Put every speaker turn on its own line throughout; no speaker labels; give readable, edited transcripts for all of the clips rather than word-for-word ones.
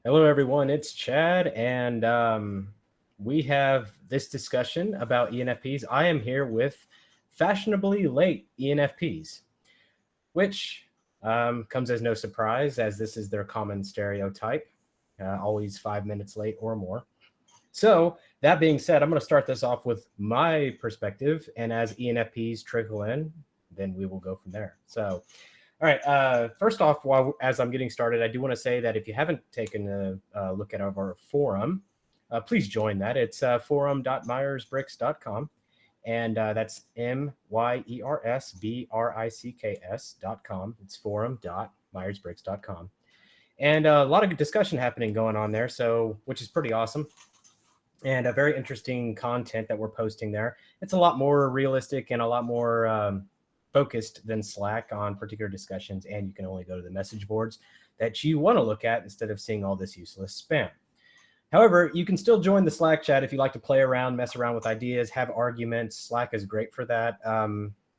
Hello, everyone. It's Chad, and we have this discussion about ENFPs. I am here with fashionably late ENFPs, which comes as no surprise, as this is their common stereotype, always 5 minutes late or more. So, that being said, I'm going to start this off with my perspective, and as ENFPs trickle in, then we will go from there. So, all right. First off, as I'm getting started, I do want to say that if you haven't taken a look at our forum, please join that. It's forum.myersbricks.com, and that's MYERSBRICKS.com. It's forum.myersbricks.com, and a lot of good discussion happening going on there, so which is pretty awesome. And a very interesting content that we're posting there. It's a lot more realistic and a lot more focused than Slack on particular discussions, and you can only go to the message boards that you want to look at instead of seeing all this useless spam. However, you can still join the Slack chat if you like to play around, mess around with ideas, have arguments. Slack is great for that.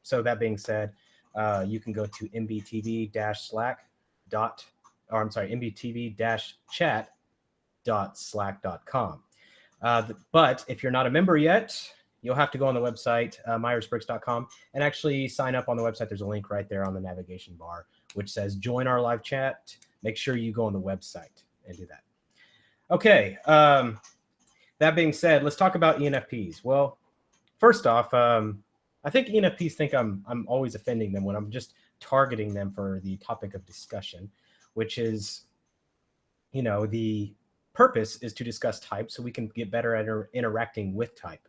So that being said, you can go to mbtv-chat.slack.com. But if you're not a member yet, you'll have to go on the website, Myers-Briggs.com, and actually sign up on the website. There's a link right there on the navigation bar, which says join our live chat. Make sure you go on the website and do that. Okay. That being said, let's talk about ENFPs. Well, first off, I think ENFPs think I'm always offending them when I'm just targeting them for the topic of discussion, which is, the purpose is to discuss type so we can get better at interacting with type.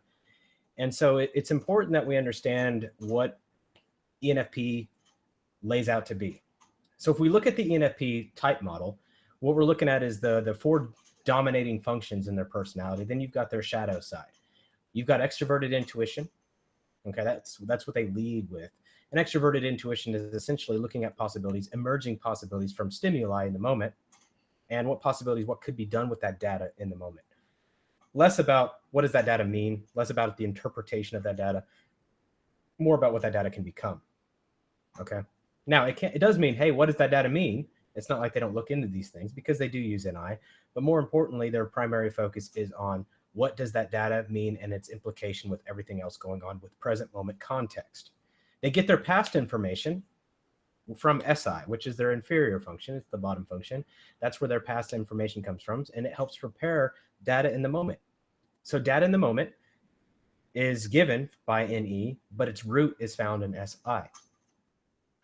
And so it's important that we understand what ENFP lays out to be. So if we look at the ENFP type model, what we're looking at is the four dominating functions in their personality. Then you've got their shadow side. You've got extroverted intuition. Okay, that's what they lead with. And extroverted intuition is essentially looking at possibilities, emerging possibilities from stimuli in the moment, and what could be done with that data in the moment. Less about what does that data mean, less about the interpretation of that data, more about what that data can become. Okay. Now, it does mean, hey, what does that data mean? It's not like they don't look into these things because they do use NI, but more importantly, their primary focus is on what does that data mean and its implication with everything else going on with present moment context. They get their past information from SI, which is their inferior function. It's the bottom function. That's where their past information comes from, and it helps prepare data in the moment. So data in the moment is given by NE, but its root is found in SI.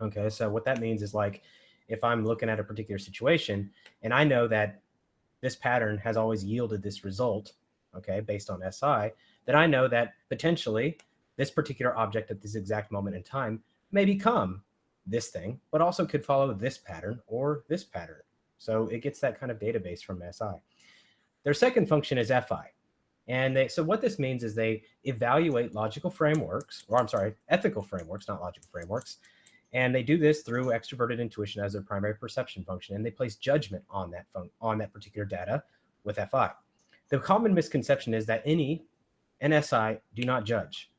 Okay, so what that means is, like, if I'm looking at a particular situation and I know that this pattern has always yielded this result, okay, based on SI, then I know that potentially this particular object at this exact moment in time may become this thing, but also could follow this pattern or this pattern. So it gets that kind of database from SI. Their second function is FI. And so what this means is they evaluate ethical frameworks, not logical frameworks. And they do this through extroverted intuition as their primary perception function. And they place judgment on that particular data with FI. The common misconception is that NE and SI do not judge.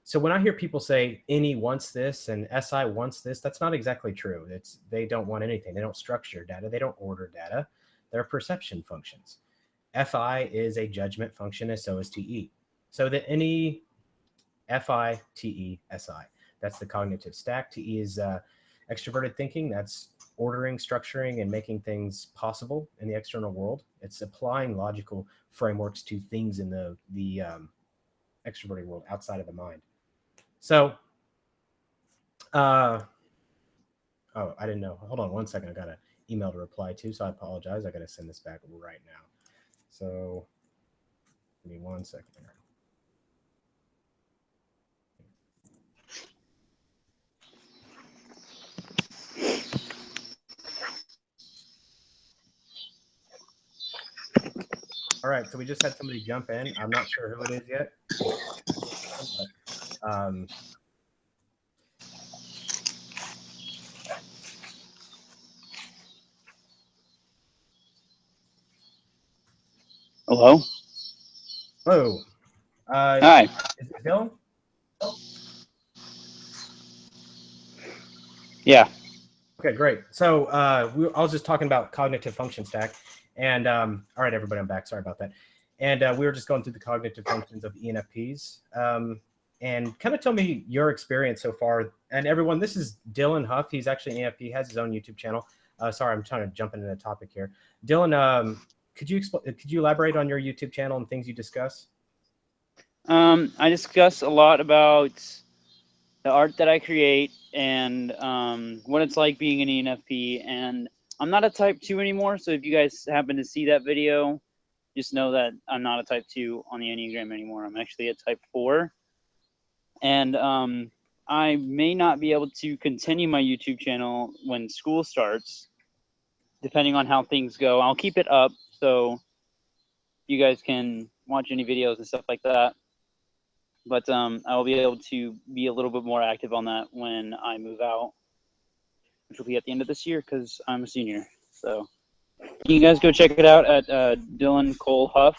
So when I hear people say NE wants this and SI wants this, that's not exactly true. They don't want anything. They don't structure data. They don't order data. They're perception functions. FI is a judgment function, and so is TE. So the NE, FI, TE, SI. That's the cognitive stack. TE is extroverted thinking. That's ordering, structuring, and making things possible in the external world. It's applying logical frameworks to things in the extroverted world outside of the mind. So, I didn't know. Hold on one second. I got an email to reply to, so I apologize. I got to send this back right now. So, give me 1 second here. All right, so we just had somebody jump in. I'm not sure who it is yet. But,
Hello?
Hello.
Hi.
Is it Dylan?
Yeah.
Okay, great. So I was just talking about cognitive function stack. And all right, everybody, I'm back. Sorry about that. And we were just going through the cognitive functions of ENFPs. And kind of tell me your experience so far. And everyone, this is Dylan Huff. He's actually an ENFP. He has his own YouTube channel. Sorry, I'm trying to jump into the topic here. Dylan, could you elaborate on your YouTube channel and things you discuss?
I discuss a lot about the art that I create and what it's like being an ENFP. And I'm not a type 2 anymore, so if you guys happen to see that video, just know that I'm not a type 2 on the Enneagram anymore. I'm actually a type 4. And I may not be able to continue my YouTube channel when school starts, depending on how things go. I'll keep it up so you guys can watch any videos and stuff like that. But I will be able to be a little bit more active on that when I move out, which will be at the end of this year because I'm a senior. So you guys go check it out at Dylan Cole Huff.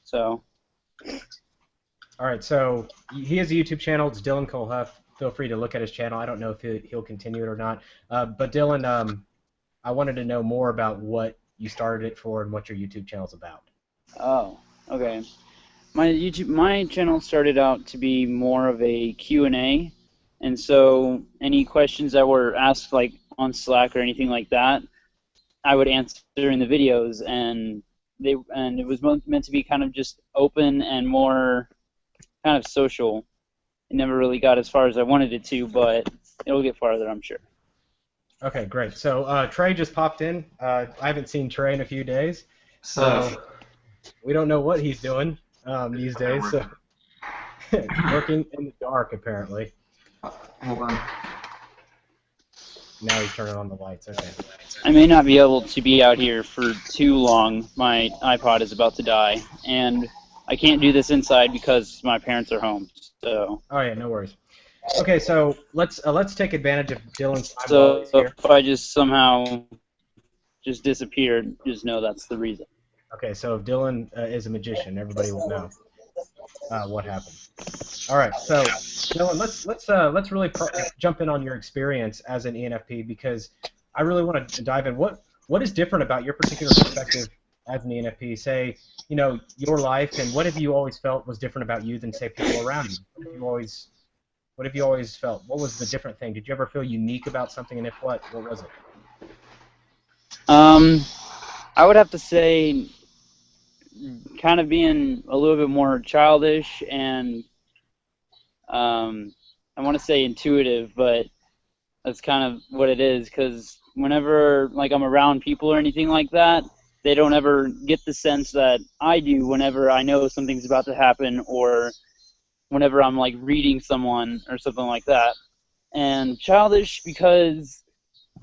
So.
All right, so he has a YouTube channel. It's Dylan Cole Huff. Feel free to look at his channel. I don't know if he'll continue it or not. But Dylan, I wanted to know more about what you started it for and what your YouTube channel's about.
Oh, okay. My channel started out to be more of a Q&A, and so any questions that were asked like on Slack or anything like that, I would answer in the videos, and it was meant to be kind of just open and more kind of social. It never really got as far as I wanted it to, but it'll get farther, I'm sure.
Okay, great. So Trey just popped in. I haven't seen Trey in a few days, so we don't know what he's doing these days. So working in the dark, apparently.
Hold on.
Now he's turning on the lights. Okay.
I may not be able to be out here for too long. My iPod is about to die, and I can't do this inside because my parents are home. So.
Oh yeah, no worries. Okay, so let's take advantage of Dylan's time
So
while he's here.
if I just somehow just disappeared, just know that's the reason.
Okay, so if Dylan is a magician, everybody will know what happened. All right, so Dylan, let's really jump in on your experience as an ENFP, because I really want to dive in. What is different about your particular perspective as an ENFP? Say, you know, your life, and what have you always felt was different about you than, say, people around you? What have you always felt? What was the different thing? Did you ever feel unique about something, and if what was it?
I would have to say kind of being a little bit more childish and I want to say intuitive, but that's kind of what it is, because whenever like I'm around people or anything like that, they don't ever get the sense that I do whenever I know something's about to happen, or whenever I'm like reading someone or something like that. And childish because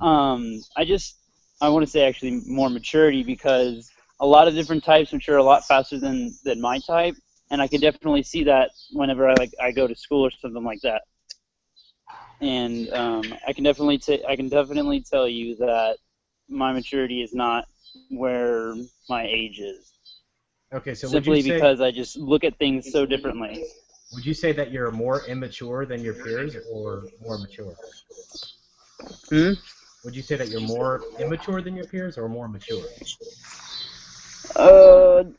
I want to say actually more maturity, because a lot of different types mature a lot faster than my type, and I can definitely see that whenever I go to school or something like that. And I can definitely tell you that my maturity is not where my age is.
Okay, so
simply because I just look at things so differently.
Would you say that you're more immature than your peers, or more mature? Would you say that you're more immature than your peers, or more mature?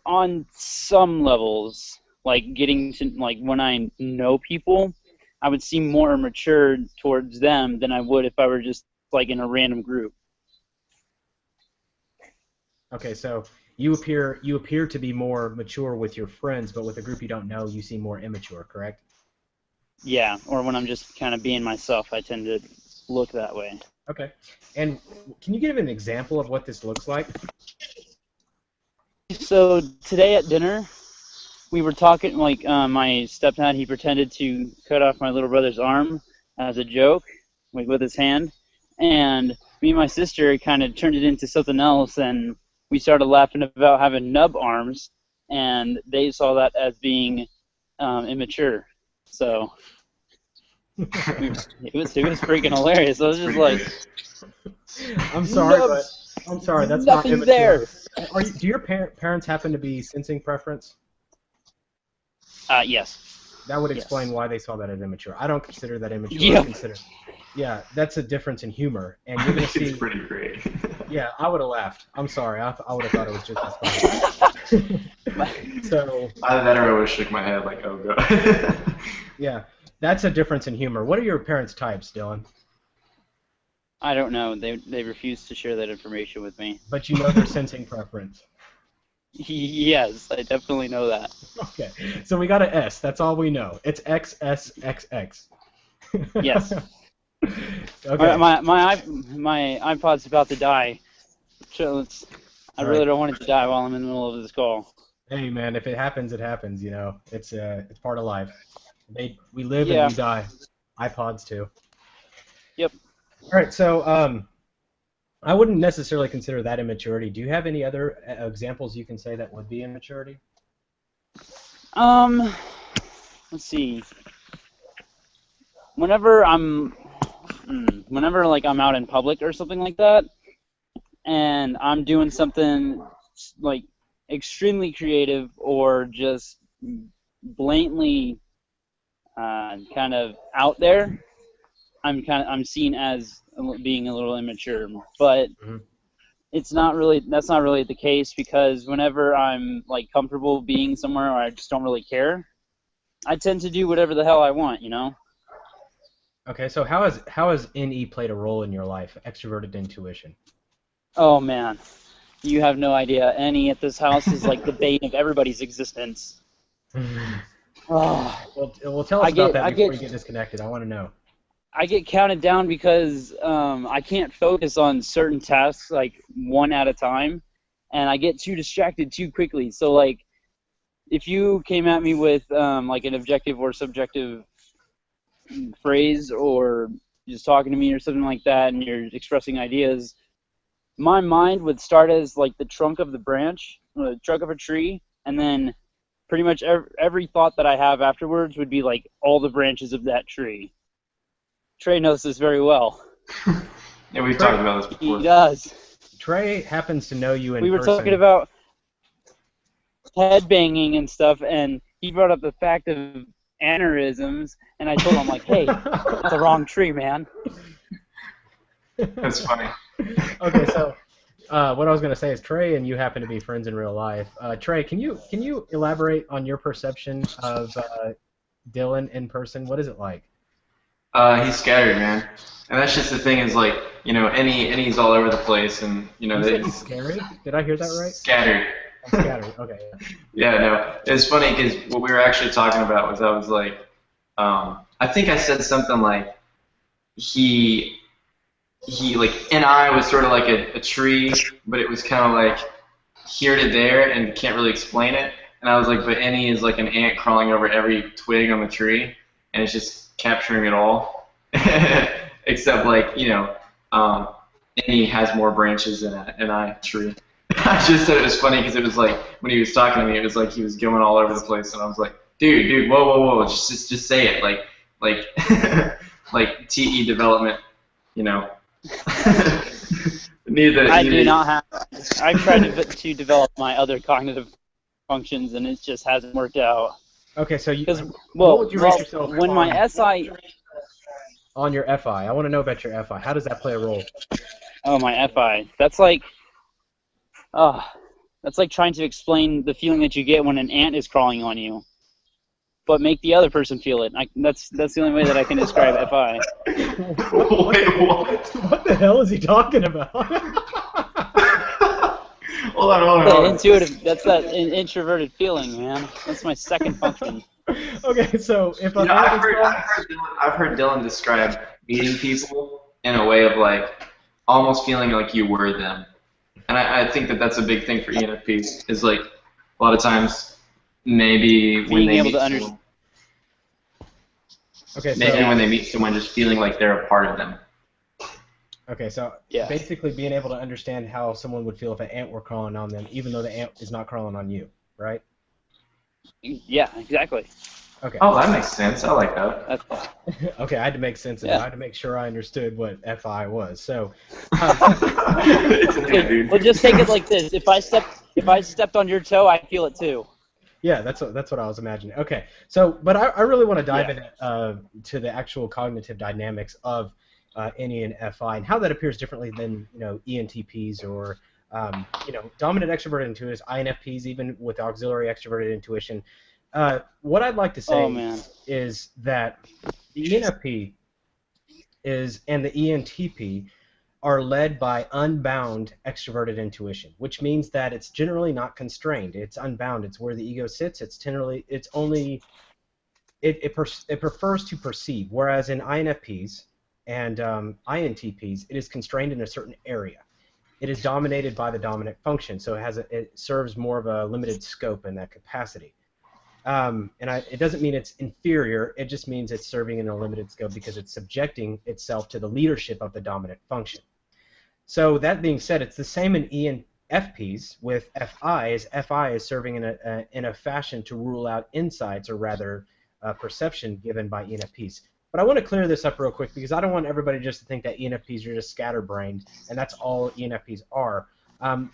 On some levels, like getting to like when I know people, I would seem more mature towards them than I would if I were just like in a random group.
Okay, so you appear to be more mature with your friends, but with a group you don't know, you seem more immature, correct?
Yeah, or when I'm just kind of being myself, I tend to look that way.
Okay, and can you give an example of what this looks like?
So today at dinner, we were talking, like my stepdad, he pretended to cut off my little brother's arm as a joke with his hand, and me and my sister kind of turned it into something else, and we started laughing about having nub arms, and they saw that as being immature. So it was freaking hilarious. I was just like,
I'm sorry,
nubs,
but I'm sorry, that's
nothing
not immature.
there.
Do your parents happen to be sensing preference?
Yes.
That would explain why they saw that as immature. I don't consider that immature.
Yep.
Yeah, that's a difference in humor, and you're gonna see.
It's pretty great.
Yeah, I would have laughed. I'm sorry. I would have thought it was just as funny. So
Either that or I would have shook my head like, oh god.
yeah, that's a difference in humor. What are your parents' types, Dylan?
I don't know. They refuse to share that information with me.
But you know their sensing preference.
Yes, I definitely know that.
Okay, so we got an S. That's all we know. It's XSXX.
Yes.
Okay.
My iPod's about to die. So I really don't want it to die while I'm in the middle of this call.
Hey man, if it happens, it happens. You know, it's part of life. We live and we die. iPods too.
Yep.
All right, so I wouldn't necessarily consider that immaturity. Do you have any other examples you can say that would be immaturity?
Let's see. Whenever like I'm out in public or something like that, and I'm doing something like extremely creative or just blatantly kind of out there, I'm seen as being a little immature, but that's not really the case, because whenever I'm like comfortable being somewhere or I just don't really care, I tend to do whatever the hell I want, you know?
Okay, so how has NE played a role in your life? Extroverted intuition.
Oh man, you have no idea. NE at this house is like the bane of everybody's existence.
Well, tell us about that before you get disconnected. I want to know.
I get counted down because I can't focus on certain tasks like one at a time, and I get too distracted too quickly. So like, if you came at me with like an objective or subjective phrase, or just talking to me or something like that, and you're expressing ideas, my mind would start as like the trunk of the branch, the trunk of a tree, and then pretty much every thought that I have afterwards would be like all the branches of that tree. Trey knows this very well.
Yeah, we've talked about this before.
He does.
Trey happens to know you in person.
We were talking about headbanging and stuff, and he brought up the fact of aneurysms, and I told him, like, hey, that's the wrong tree, man.
That's funny.
Okay, so what I was going to say is Trey and you happen to be friends in real life. Trey, can you elaborate on your perception of Dylan in person? What is it like?
He's scattered, man. And that's just the thing is, like, you know, NE's all over the place, and, you know,
he's scary? Did I hear that right?
Scattered.
Oh, scattered, okay.
Yeah, no. It's funny because what we were actually talking about was I was like, I think I said something like, he like, NI was sort of like a tree, but it was kind of like here to there and can't really explain it. And I was like, but NE is like an ant crawling over every twig on the tree, and it's just capturing it all, except like, you know, NE has more branches than an NI tree. I just said it was funny because it was like when he was talking to me, it was like he was going all over the place, and I was like, dude, whoa, just say it, like like TE development, you know.
I do not have. I've tried to develop my other cognitive functions, and it just hasn't worked out.
Okay, so
what
would you rate yourself
when
on,
my SI
on your FI? I want to know about your FI. How does that play a role?
Oh, my FI. That's like trying to explain the feeling that you get when an ant is crawling on you, but make the other person feel it. That's the only way that I can describe FI.
Wait, what?
What the hell is he talking about?
Hold on.
Intuitive. That's that introverted feeling, man. That's my second function.
Okay, so if
you know, I've heard Dylan describe meeting people in a way of like almost feeling like you were them, and I think that that's a big thing for ENFPs. Is like a lot of times maybe when they meet someone, when they meet someone, just feeling like they're a part of them.
Okay, so basically being able to understand how someone would feel if an ant were crawling on them, even though the ant is not crawling on you, right?
Yeah, exactly.
Okay.
Oh, that makes sense. I like that.
Okay, I had to make sense of it. I had to make sure I understood what FI was. So.
Okay, well, just take it like this: if I stepped on your toe, I feel it too.
Yeah, that's what I was imagining. Okay, so but I really want to dive into to the actual cognitive dynamics of NE and FI, and how that appears differently than ENTPs or dominant extroverted intuitors, INFPs, even with auxiliary extroverted intuition. What I'd like to say is that the ENFP and the ENTP are led by unbound extroverted intuition, which means that it's generally not constrained. It's unbound. It's where the ego sits. It prefers to perceive, whereas in INFPs and INTPs, it is constrained in a certain area. It is dominated by the dominant function, so it serves more of a limited scope in that capacity. It doesn't mean it's inferior. It just means it's serving in a limited scope because it's subjecting itself to the leadership of the dominant function. So that being said, it's the same in ENFPs with FI, as FI is serving in a fashion to rule out insights, or rather perception given by ENFPs. But I want to clear this up real quick because I don't want everybody just to think that ENFPs are just scatterbrained and that's all ENFPs are.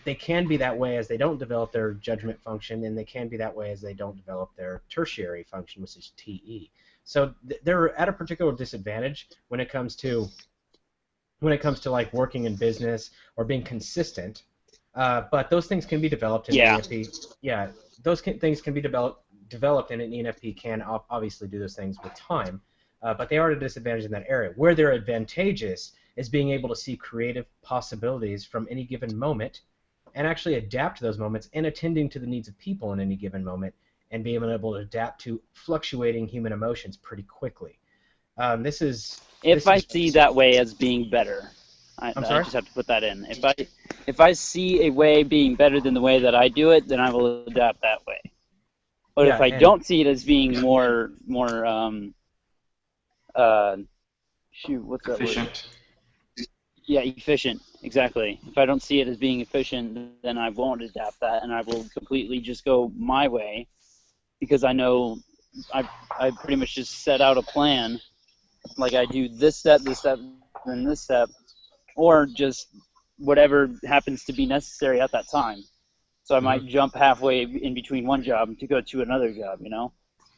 They can be that way as they don't develop their judgment function, and they can be that way as they don't develop their tertiary function, which is TE. So they're at a particular disadvantage when it comes to like working in business or being consistent. But those things can be developed in an ENFP. Yeah, things can be developed, and an ENFP can obviously do those things with time. But they are at a disadvantage in that area. Where they're advantageous is being able to see creative possibilities from any given moment and actually adapt to those moments and attending to the needs of people in any given moment and being able to adapt to fluctuating human emotions pretty quickly. I
see that way as being better. I just have to put that in. If I see a way being better than the way that I do it, then I will adapt that way. But if I don't see it as being more what's that
efficient
word? Yeah, efficient, exactly. If I don't see it as being efficient, then I won't adapt that, and I will completely just go my way, because I know I pretty much just set out a plan, like I do this step, then this step, or just whatever happens to be necessary at that time. So I might jump halfway in between one job to go to another job,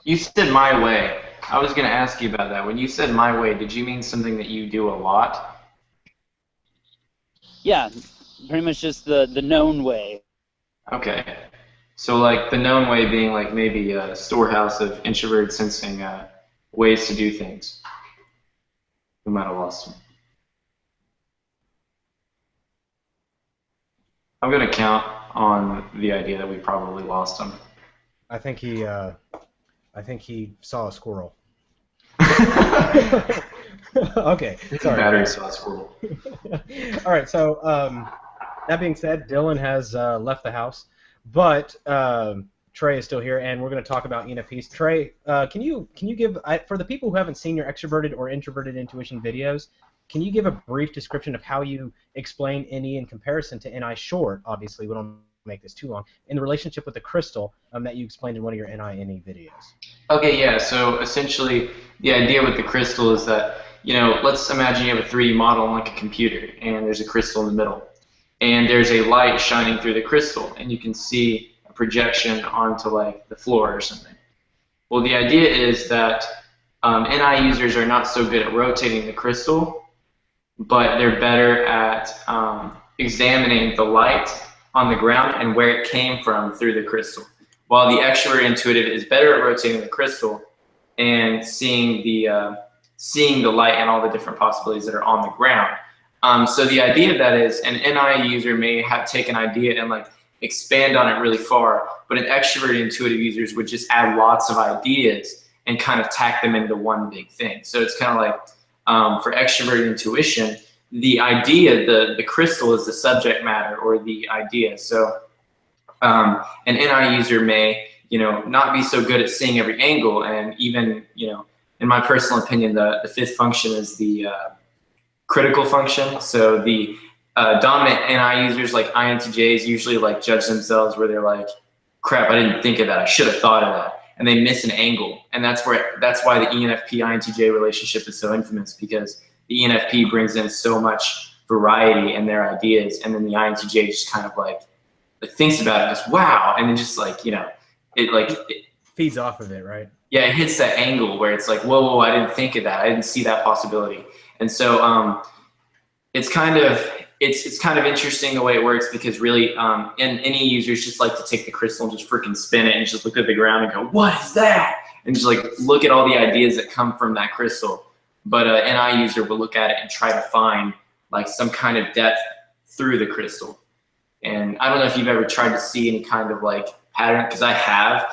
You said my way. I was going to ask you about that. When you said my way, did you mean something that you do a lot?
Yeah, pretty much just the known way.
Okay. So like the known way being like maybe a storehouse of introverted sensing ways to do things. We might have lost him. I'm going to count on the idea that we probably lost him.
I think he saw a squirrel. Okay, sorry.
Battery saw a squirrel.
All right, so that being said, Dylan has left the house, but Trey is still here, and we're going to talk about ENFPs. Trey, can you give, for the people who haven't seen your extroverted or introverted intuition videos, can you give a brief description of how you explain NE in comparison to NI short? Obviously, we don't make this too long, in the relationship with the crystal that you explained in one of your NI-NE videos.
Okay, yeah, so essentially the idea with the crystal is that, let's imagine you have a 3D model on like a computer, and there's a crystal in the middle, and there's a light shining through the crystal, and you can see a projection onto like the floor or something. Well, the idea is that NI users are not so good at rotating the crystal, but they're better at examining the light on the ground and where it came from through the crystal. While the extrovert intuitive is better at rotating the crystal and seeing the light and all the different possibilities that are on the ground. So the idea of that is an NI user may have take an idea and like expand on it really far, but an extrovert intuitive users would just add lots of ideas and kind of tack them into one big thing. So it's kind of like for extroverted intuition, the idea, the crystal is the subject matter or the idea. So an NI user may, not be so good at seeing every angle, and even, in my personal opinion, the fifth function is the critical function. So the dominant NI users like INTJs usually like judge themselves where they're like, crap, I didn't think of that. I should have thought of that. And they miss an angle. And that's why the ENFP-INTJ relationship is so infamous, because the ENFP brings in so much variety in their ideas, and then the INTJ just kind of like thinks about it, goes, wow, and then just like, it
feeds off of it, right?
Yeah, it hits that angle where it's like, whoa, I didn't think of that. I didn't see that possibility. And so it's kind of interesting the way it works, because really, and any users just like to take the crystal and just freaking spin it and just look at the ground and go, what is that? And just like look at all the ideas that come from that crystal. But an NI user will look at it and try to find like some kind of depth through the crystal. And I don't know if you've ever tried to see any kind of like pattern, because I have,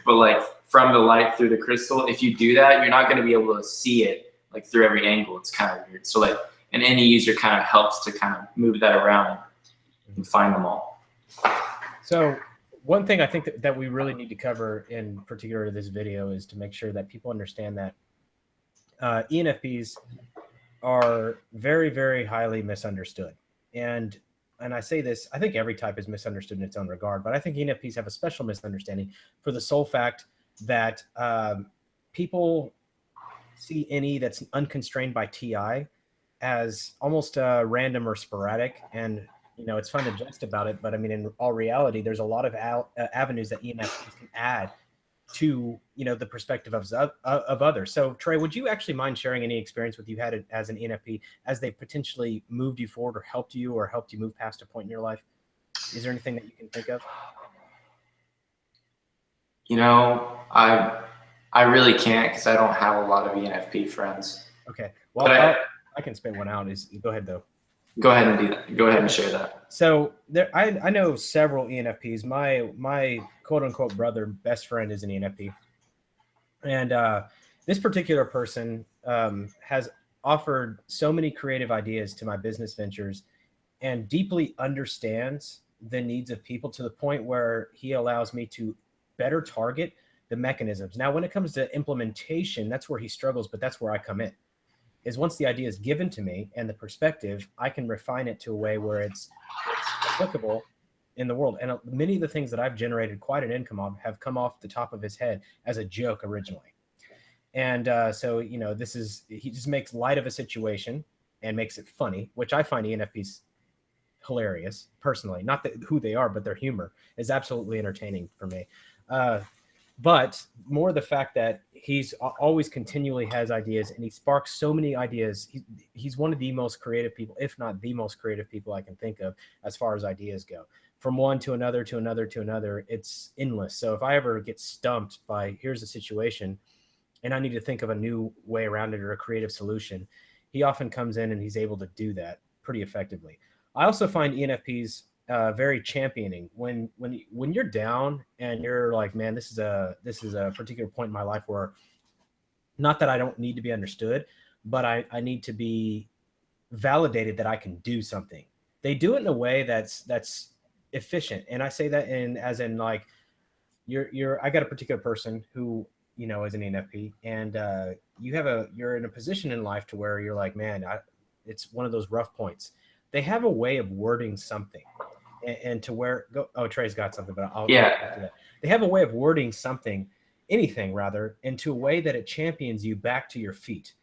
but like from the light through the crystal, if you do that, you're not going to be able to see it like through every angle. It's kind of weird. So like an NE user kind of helps to kind of move that around and find them all.
So one thing I think that we really need to cover in particular to this video is to make sure that people understand that ENFPs are very, very highly misunderstood. And I say this, I think every type is misunderstood in its own regard, but I think ENFPs have a special misunderstanding for the sole fact that people see NE that's unconstrained by TI as almost random or sporadic. And, you know, it's fun to jest about it, but I mean, in all reality, there's a lot of avenues that ENFPs can add to, you know, the perspective of others. So Trey, would you actually mind sharing any experience with you had as an ENFP as they potentially moved you forward or helped you move past a point in your life? Is there anything that you can think of?
You know, I really can't, because I don't have a lot of ENFP friends.
Okay, well, I can spit one out. Go ahead though.
Go ahead and do that. Go ahead and share that.
So I know several ENFPs. My quote unquote brother, best friend, is an ENFP, and this particular person has offered so many creative ideas to my business ventures, and deeply understands the needs of people to the point where he allows me to better target the mechanisms. Now, when it comes to implementation, that's where he struggles, but that's where I come in. Is once the idea is given to me and the perspective, I can refine it to a way where it's applicable in the world. And many of the things that I've generated quite an income on have come off the top of his head as a joke originally. And so, you know, he just makes light of a situation and makes it funny, which I find ENFPs hilarious personally. Not who they are, but their humor is absolutely entertaining for me. But more the fact that he's always continually has ideas, and he sparks so many ideas. He's one of the most creative people, if not the most creative people I can think of as far as ideas go. From one to another, to another, to another, it's endless. So if I ever get stumped by here's a situation and I need to think of a new way around it or a creative solution, he often comes in and he's able to do that pretty effectively. I also find ENFPs very championing when you're down and you're like, man, this is a particular point in my life where, not that I don't need to be understood, but I need to be validated that I can do something. They do it in a way that's efficient, and I say that as in like I got a particular person who, you know, is an ENFP, and you're in a position in life to where you're like, man, it's one of those rough points. They have a way of wording something. And to where Trey's got something, but I'll get back to that. They have a way of wording something, anything rather, into a way that it champions you back to your feet.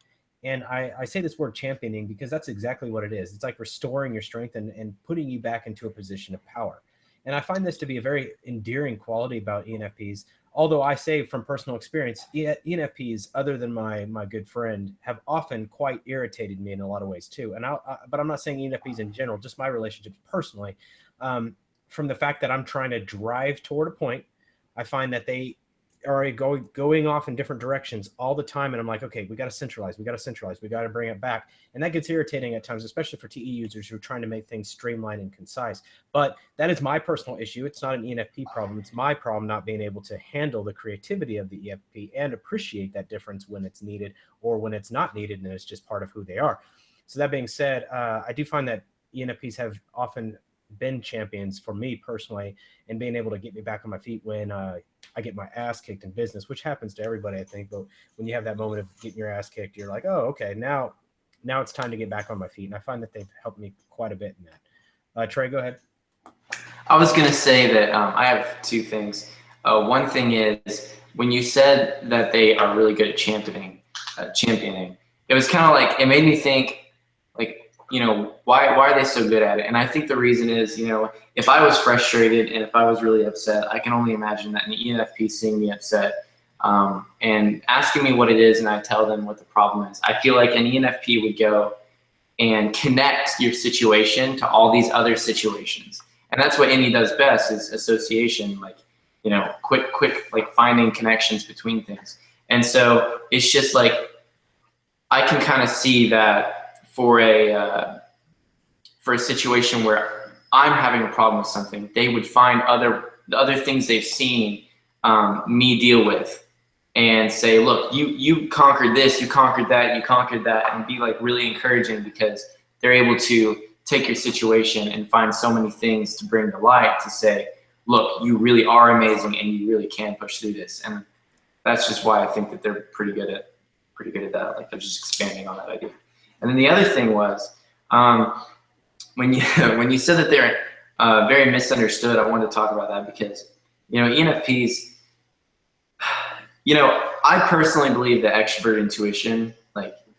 And I say this word championing because that's exactly what it is. It's like restoring your strength and putting you back into a position of power. And I find this to be a very endearing quality about ENFPs. Although I say from personal experience, ENFPs, other than my good friend, have often quite irritated me in a lot of ways too. And but I'm not saying ENFPs in general, just my relationships personally. From the fact that I'm trying to drive toward a point, I find that they are going off in different directions all the time. And I'm like, okay, we got to centralize. We got to bring it back. And that gets irritating at times, especially for TE users who are trying to make things streamlined and concise. But that is my personal issue. It's not an ENFP problem. It's my problem not being able to handle the creativity of the ENFP and appreciate that difference when it's needed or when it's not needed and it's just part of who they are. So that being said, I do find that ENFPs have often been champions for me personally and being able to get me back on my feet when I get my ass kicked in business, which happens to everybody, I think. But when you have that moment of getting your ass kicked, you're like, oh, okay, now it's time to get back on my feet. And I find that they've helped me quite a bit in that. Trey, go ahead.
I was going to say that I have two things. One thing is when you said that they are really good at championing, it was kind of like, it made me think, like, you know, why are they so good at it? And I think the reason is, you know, if I was frustrated and if I was really upset, I can only imagine that an ENFP seeing me upset and asking me what it is, and I tell them what the problem is. I feel like an ENFP would go and connect your situation to all these other situations. And that's what NE does best, is association, like, you know, quick, like finding connections between things. And so it's just like, I can kind of see that for a situation where I'm having a problem with something, they would find the other things they've seen me deal with, and say, look, you conquered this, you conquered that, you conquered that, and be like really encouraging, because they're able to take your situation and find so many things to bring to light to say, look, you really are amazing and you really can push through this. And that's just why I think that they're pretty good at that. Like, they're just expanding on that idea. And then the other thing was, when you said that they're very misunderstood, I wanted to talk about that because, you know, ENFPs, you know, I personally believe that extrovert intuition,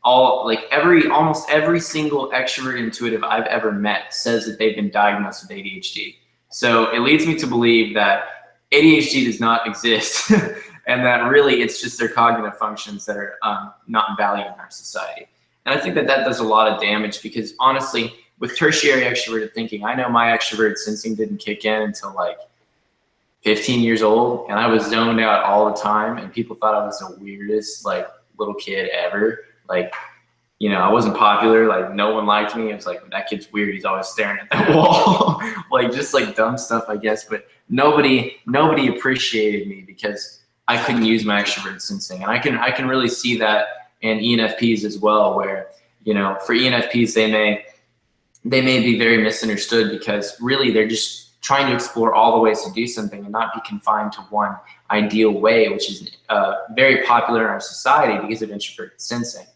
almost every single extrovert intuitive I've ever met says that they've been diagnosed with ADHD. So it leads me to believe that ADHD does not exist, and that really it's just their cognitive functions that are not valued in our society. And I think that does a lot of damage, because honestly, with tertiary extroverted thinking, I know my extroverted sensing didn't kick in until like 15 years old, and I was zoned out all the time, and people thought I was the weirdest like little kid ever. Like, you know, I wasn't popular, like no one liked me. It was like, that kid's weird, he's always staring at the wall. Like, just like dumb stuff, I guess. But nobody appreciated me because I couldn't use my extroverted sensing. And I can really see that in ENFPs as well, where, you know, for ENFPs, they may be very misunderstood, because really they're just trying to explore all the ways to do something and not be confined to one ideal way, which is very popular in our society because of introverted sensing.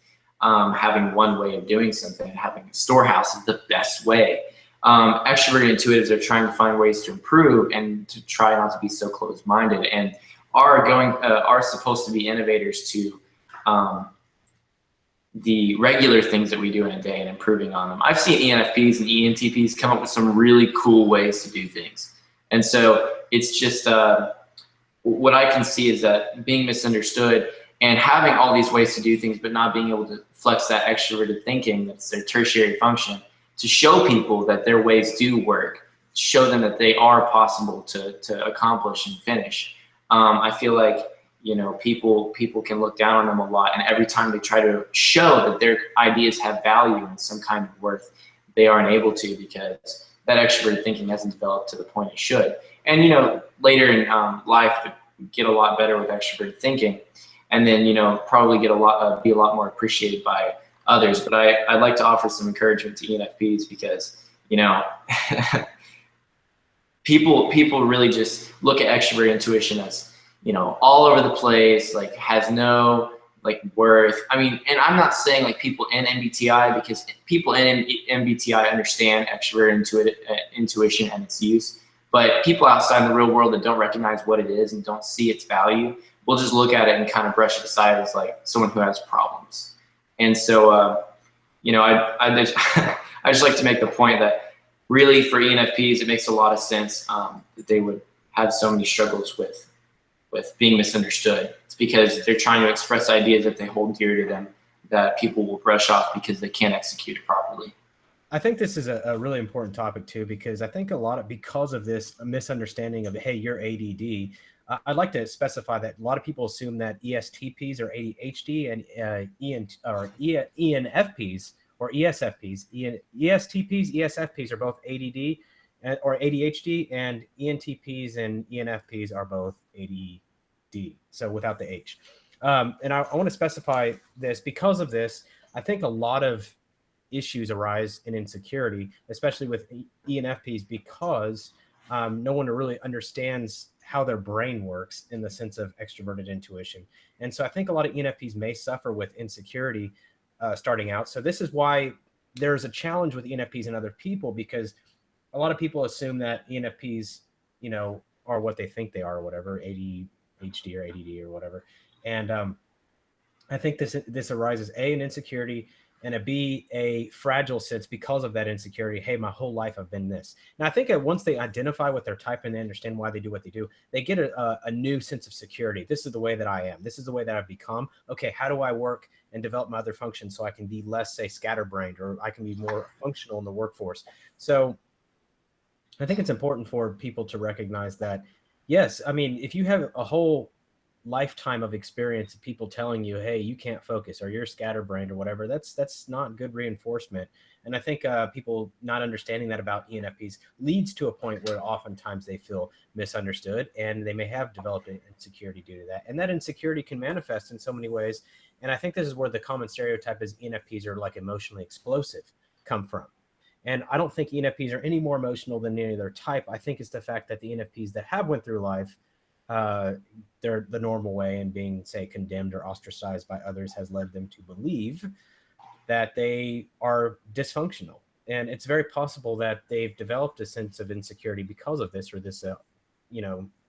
Having one way of doing something and having a storehouse is the best way. Extroverted intuitives are trying to find ways to improve and to try not to be so closed-minded, and are supposed to be innovators to the regular things that we do in a day and improving on them. I've seen ENFPs and ENTPs come up with some really cool ways to do things. And so it's just, what I can see is that being misunderstood and having all these ways to do things, but not being able to flex that extroverted thinking, that's their tertiary function, to show people that their ways do work, show them that they are possible to accomplish and finish. I feel like, you know, people can look down on them a lot, and every time they try to show that their ideas have value and some kind of worth, they aren't able to, because that extroverted thinking hasn't developed to the point it should. And, you know, later in life, get a lot better with extroverted thinking, and then, you know, probably get be a lot more appreciated by others. But I'd like to offer some encouragement to ENFPs, because, you know, people really just look at extroverted intuition as, you know, all over the place, like has no like worth. I mean, and I'm not saying like people in MBTI, because people in MBTI understand extroverted intuition and its use, but people outside the real world that don't recognize what it is and don't see its value will just look at it and kind of brush it aside as like someone who has problems. And so, you know, I just like to make the point that really for ENFPs, it makes a lot of sense that they would have so many struggles with being misunderstood. It's because they're trying to express ideas that they hold dear to them that people will brush off because they can't execute it properly.
I think this is a really important topic too, because I think because of this misunderstanding of, hey, you're ADD, I'd like to specify that a lot of people assume that ESTPs are ADHD and ENFPs or ESFPs. ESTPs, ESFPs are both ADD or ADHD, and ENTPs and ENFPs are both ADD, so without the H. And I want to specify this because of this. I think a lot of issues arise in insecurity, especially with ENFPs, because no one really understands how their brain works in the sense of extroverted intuition. And so I think a lot of ENFPs may suffer with insecurity starting out. So this is why there's a challenge with ENFPs and other people, because a lot of people assume that ENFPs, you know, are what they think they are, or whatever, ADHD or ADD or whatever. And I think this arises, an insecurity, and a B, a fragile sense because of that insecurity. Hey, my whole life I've been this. And I think that once they identify what their type and they understand why they do what they do, they get a new sense of security. This is the way that I am. This is the way that I've become. Okay, how do I work and develop my other functions so I can be less, say, scatterbrained, or I can be more functional in the workforce? So I think it's important for people to recognize that, yes, I mean, if you have a whole lifetime of experience of people telling you, hey, you can't focus or you're scatterbrained or whatever, that's not good reinforcement. And I think people not understanding that about ENFPs leads to a point where oftentimes they feel misunderstood, and they may have developed an insecurity due to that. And that insecurity can manifest in so many ways. And I think this is where the common stereotype is ENFPs are like emotionally explosive come from. And I don't think ENFPs are any more emotional than any other type. I think it's the fact that the ENFPs that have went through life they're the normal way, and being, say, condemned or ostracized by others has led them to believe that they are dysfunctional. And it's very possible that they've developed a sense of insecurity because of this, or this,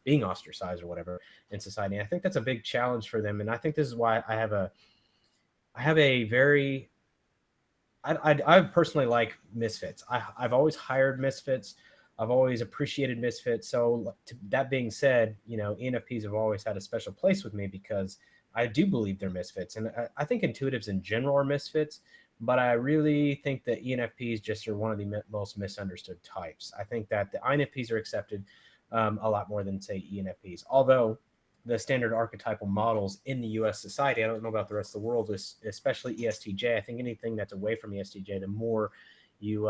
being ostracized or whatever in society. And I think that's a big challenge for them. And I think this is why I have a very, I personally like misfits. I've always hired misfits. I've always appreciated misfits. So that being said, ENFPs have always had a special place with me because I do believe they're misfits. And I think intuitives in general are misfits, but I really think that ENFPs just are one of the most misunderstood types. I think that the INFPs are accepted a lot more than, say, ENFPs. Although the standard archetypal models in the US society, I don't know about the rest of the world, especially ESTJ. I think anything that's away from ESTJ, the more you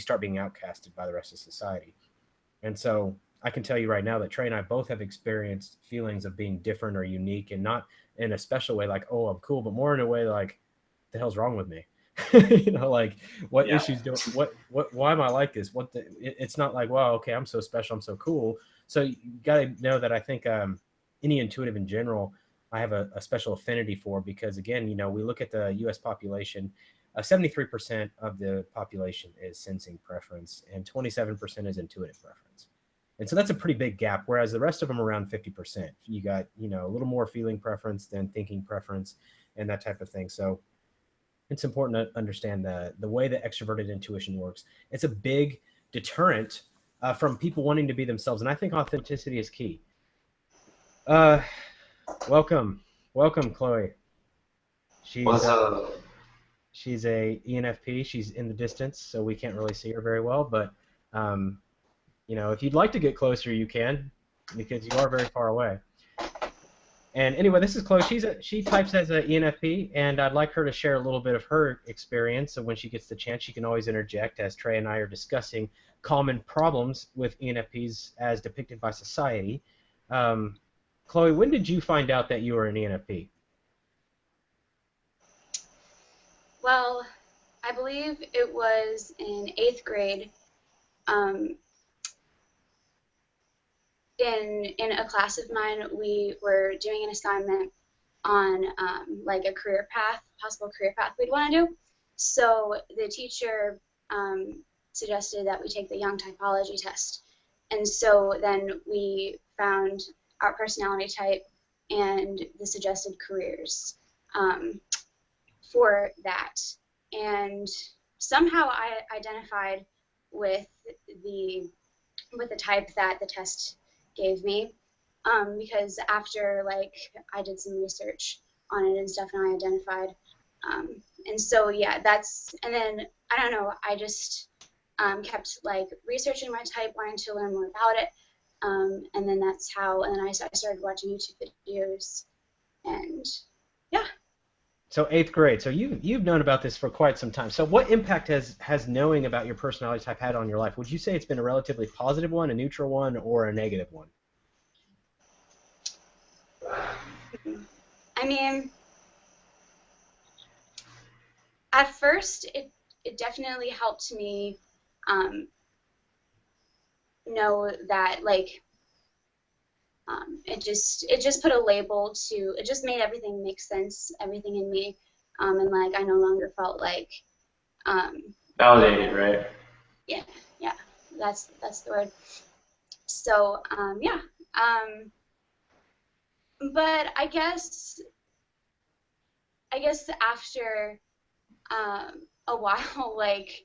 start being outcasted by the rest of society. And so I can tell you right now that Trey and I both have experienced feelings of being different or unique, and not in a special way like, oh, I'm cool, but more in a way like, the hell's wrong with me? Like, what issues do, why am I like this? It's not like, wow, okay, I'm so special, I'm so cool. So you got to know that I think any intuitive in general, I have a special affinity for, because again, we look at the US population, 73% of the population is sensing preference, and 27% is intuitive preference. And so that's a pretty big gap, whereas the rest of them are around 50%. You got, a little more feeling preference than thinking preference and that type of thing. So it's important to understand the way that extroverted intuition works. It's a big deterrent from people wanting to be themselves. And I think authenticity is key. Welcome, Chloe. She's a ENFP. She's in the distance, so we can't really see her very well. But, if you'd like to get closer, you can, because you are very far away. And anyway, this is Chloe. She types as an ENFP, and I'd like her to share a little bit of her experience. So when she gets the chance, she can always interject, as Trey and I are discussing common problems with ENFPs as depicted by society. Chloe, when did you find out that you were an ENFP?
Well, I believe it was in 8th grade. In a class of mine, we were doing an assignment on like a career path, possible career path we'd want to do. So the teacher suggested that we take the Young typology test. And so then we found our personality type and the suggested careers for that. And somehow I identified with the type that the test gave me, because after I did some research on it and stuff, and I identified, and so yeah, and then I don't know, I just kept researching my type, wanting to learn more about it, and then that's how, and then I started watching YouTube videos, and yeah.
So 8th grade. So you've known about this for quite some time. So what impact has knowing about your personality type had on your life? Would you say it's been a relatively positive one, a neutral one, or a negative one?
I mean, at first it definitely helped me know that it just put a label to, it just made everything make sense, everything in me, and I no longer felt
validated, right?
Yeah, that's the word. So yeah, but I guess after a while, like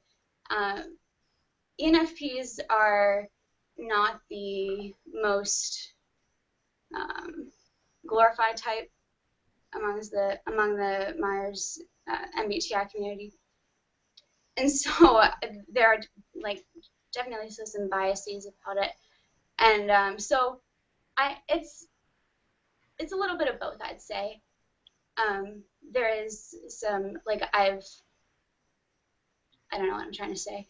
ENFPs are not the most glorified type among the Myers MBTI community, and so there are like definitely some biases about it, and so it's a little bit of both, I'd say. There is some, like, I don't know what I'm trying to say.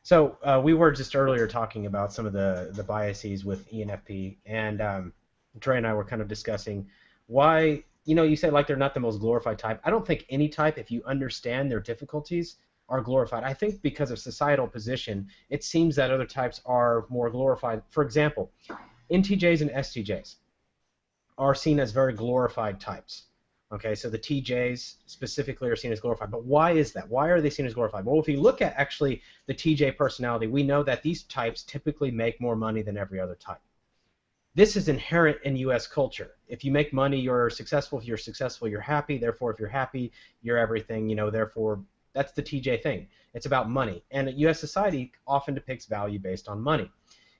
So we were just earlier talking about some of the biases with ENFP, and Trey and I were kind of discussing why, you say like they're not the most glorified type. I don't think any type, if you understand their difficulties, are glorified. I think because of societal position, it seems that other types are more glorified. For example, NTJs and STJs are seen as very glorified types. Okay, so the TJs specifically are seen as glorified. But why is that? Why are they seen as glorified? Well, if you look at actually the TJ personality, we know that these types typically make more money than every other type. This is inherent in U.S. culture. If you make money, you're successful. If you're successful, you're happy. Therefore, if you're happy, you're everything. Therefore, that's the TJ thing. It's about money. And U.S. society often depicts value based on money.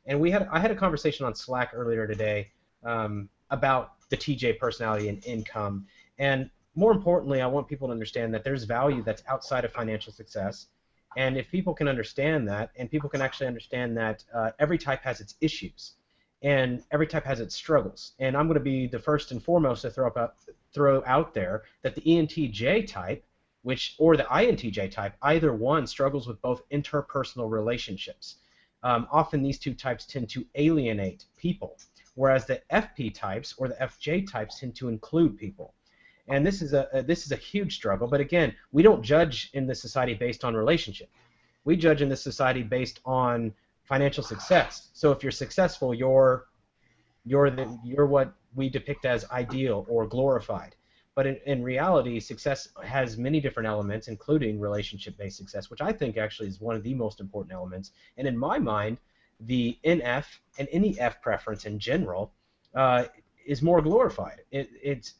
And I had a conversation on Slack earlier today about the TJ personality and income. And more importantly, I want people to understand that there's value that's outside of financial success. And if people can understand that, and people can actually understand that every type has its issues, and every type has its struggles. And I'm going to be the first and foremost to throw out there that the ENTJ type, or the INTJ type, either one struggles with both interpersonal relationships. Often these two types tend to alienate people, whereas the FP types or the FJ types tend to include people. And this is a huge struggle. But again, we don't judge in this society based on relationship. We judge in this society based on financial success. So if you're successful, you're what we depict as ideal or glorified. But in reality, success has many different elements, including relationship-based success, which I think actually is one of the most important elements. And in my mind, the NF and any F preference in general is more glorified.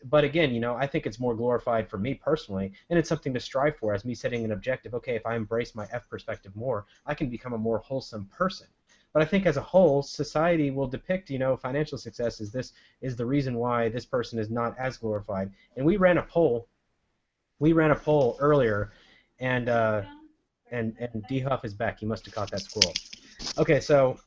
But again, I think it's more glorified for me personally, and it's something to strive for as me setting an objective. Okay, if I embrace my F perspective more, I can become a more wholesome person. But I think as a whole, society will depict, financial success is the reason why this person is not as glorified. And we ran a poll earlier, and D Huff is back. He must have caught that squirrel. Okay, so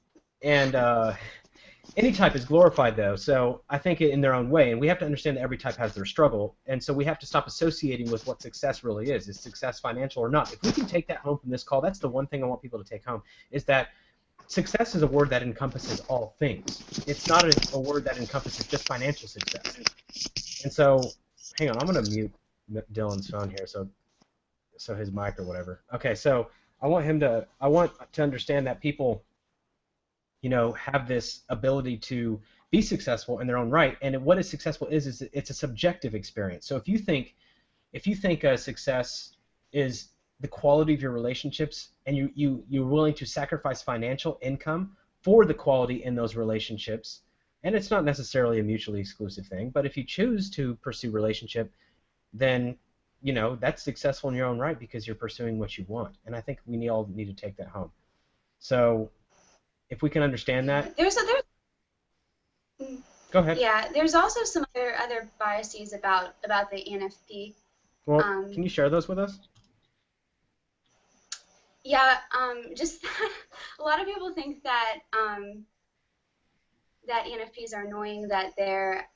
any type is glorified, though, so I think in their own way, and we have to understand that every type has their struggle, and so we have to stop associating with what success really is. Is success financial or not? If we can take that home from this call, that's the one thing I want people to take home, is that success is a word that encompasses all things. It's not a word that encompasses just financial success. And so, hang on, I'm going to mute Dylan's phone here, so his mic or whatever. Okay, so I want to understand that people have this ability to be successful in their own right, and what is successful is it's a subjective experience. So if you think success is the quality of your relationships, and you're willing to sacrifice financial income for the quality in those relationships, and it's not necessarily a mutually exclusive thing, but if you choose to pursue relationship, then that's successful in your own right because you're pursuing what you want. And I think we all need to take that home. So if we can understand that. Go ahead.
Yeah, there's also some other biases about the ENFP.
Well, can you share those with us?
Yeah, just a lot of people think that that ENFPs are annoying, that they're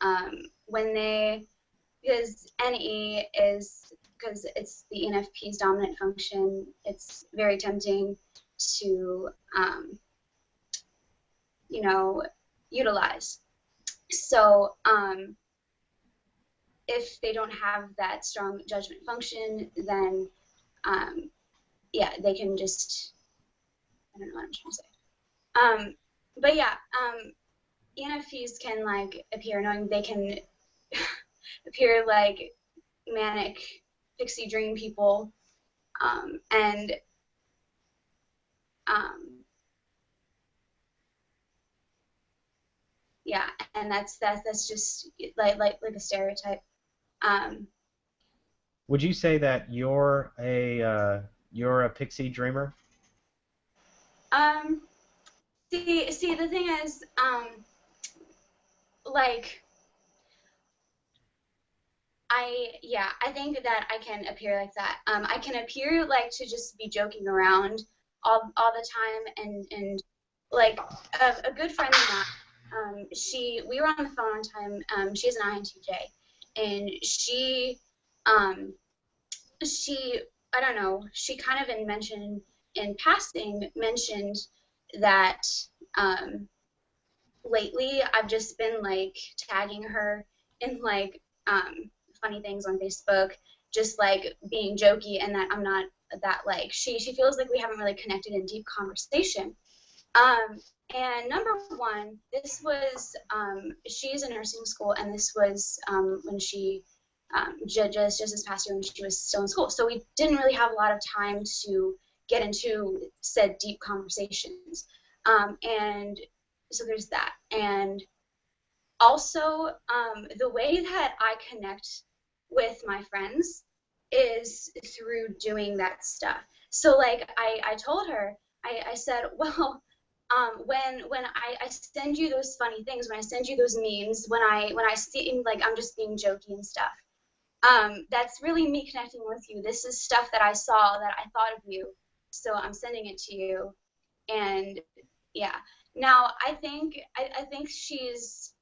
because NE is, because it's the ENFP's dominant function, it's very tempting to utilize. So if they don't have that strong judgment function, then yeah, they can just, I don't know what I'm trying to say. But yeah, ENFPs can appear annoying. They can appear like manic pixie dream people, yeah, and that's just like a stereotype.
Would you say that you're a pixie dreamer?
Um, see, the thing is, like, I think that I can appear like that. I can appear like to just be joking around all the time, and like a good friend of mine, we were on the phone one time. She's an INTJ, and um, she, I don't know, she kind of in passing mentioned that lately I've just been like tagging her in like funny things on Facebook, just like being jokey, and that I'm not that like she feels like we haven't really connected in deep conversation. Um, and number one, this was she's in nursing school, and this was when she just this past year when she was still in school. So we didn't really have a lot of time to get into said deep conversations. And so there's that. And also, the way that I connect with my friends is through doing that stuff. So like I told her, I said, well, when I send you those funny things, when I send you those memes, when I see like I'm just being jokey and stuff, that's really me connecting with you. This is stuff that I saw that I thought of you, so I'm sending it to you. And yeah, now I think she's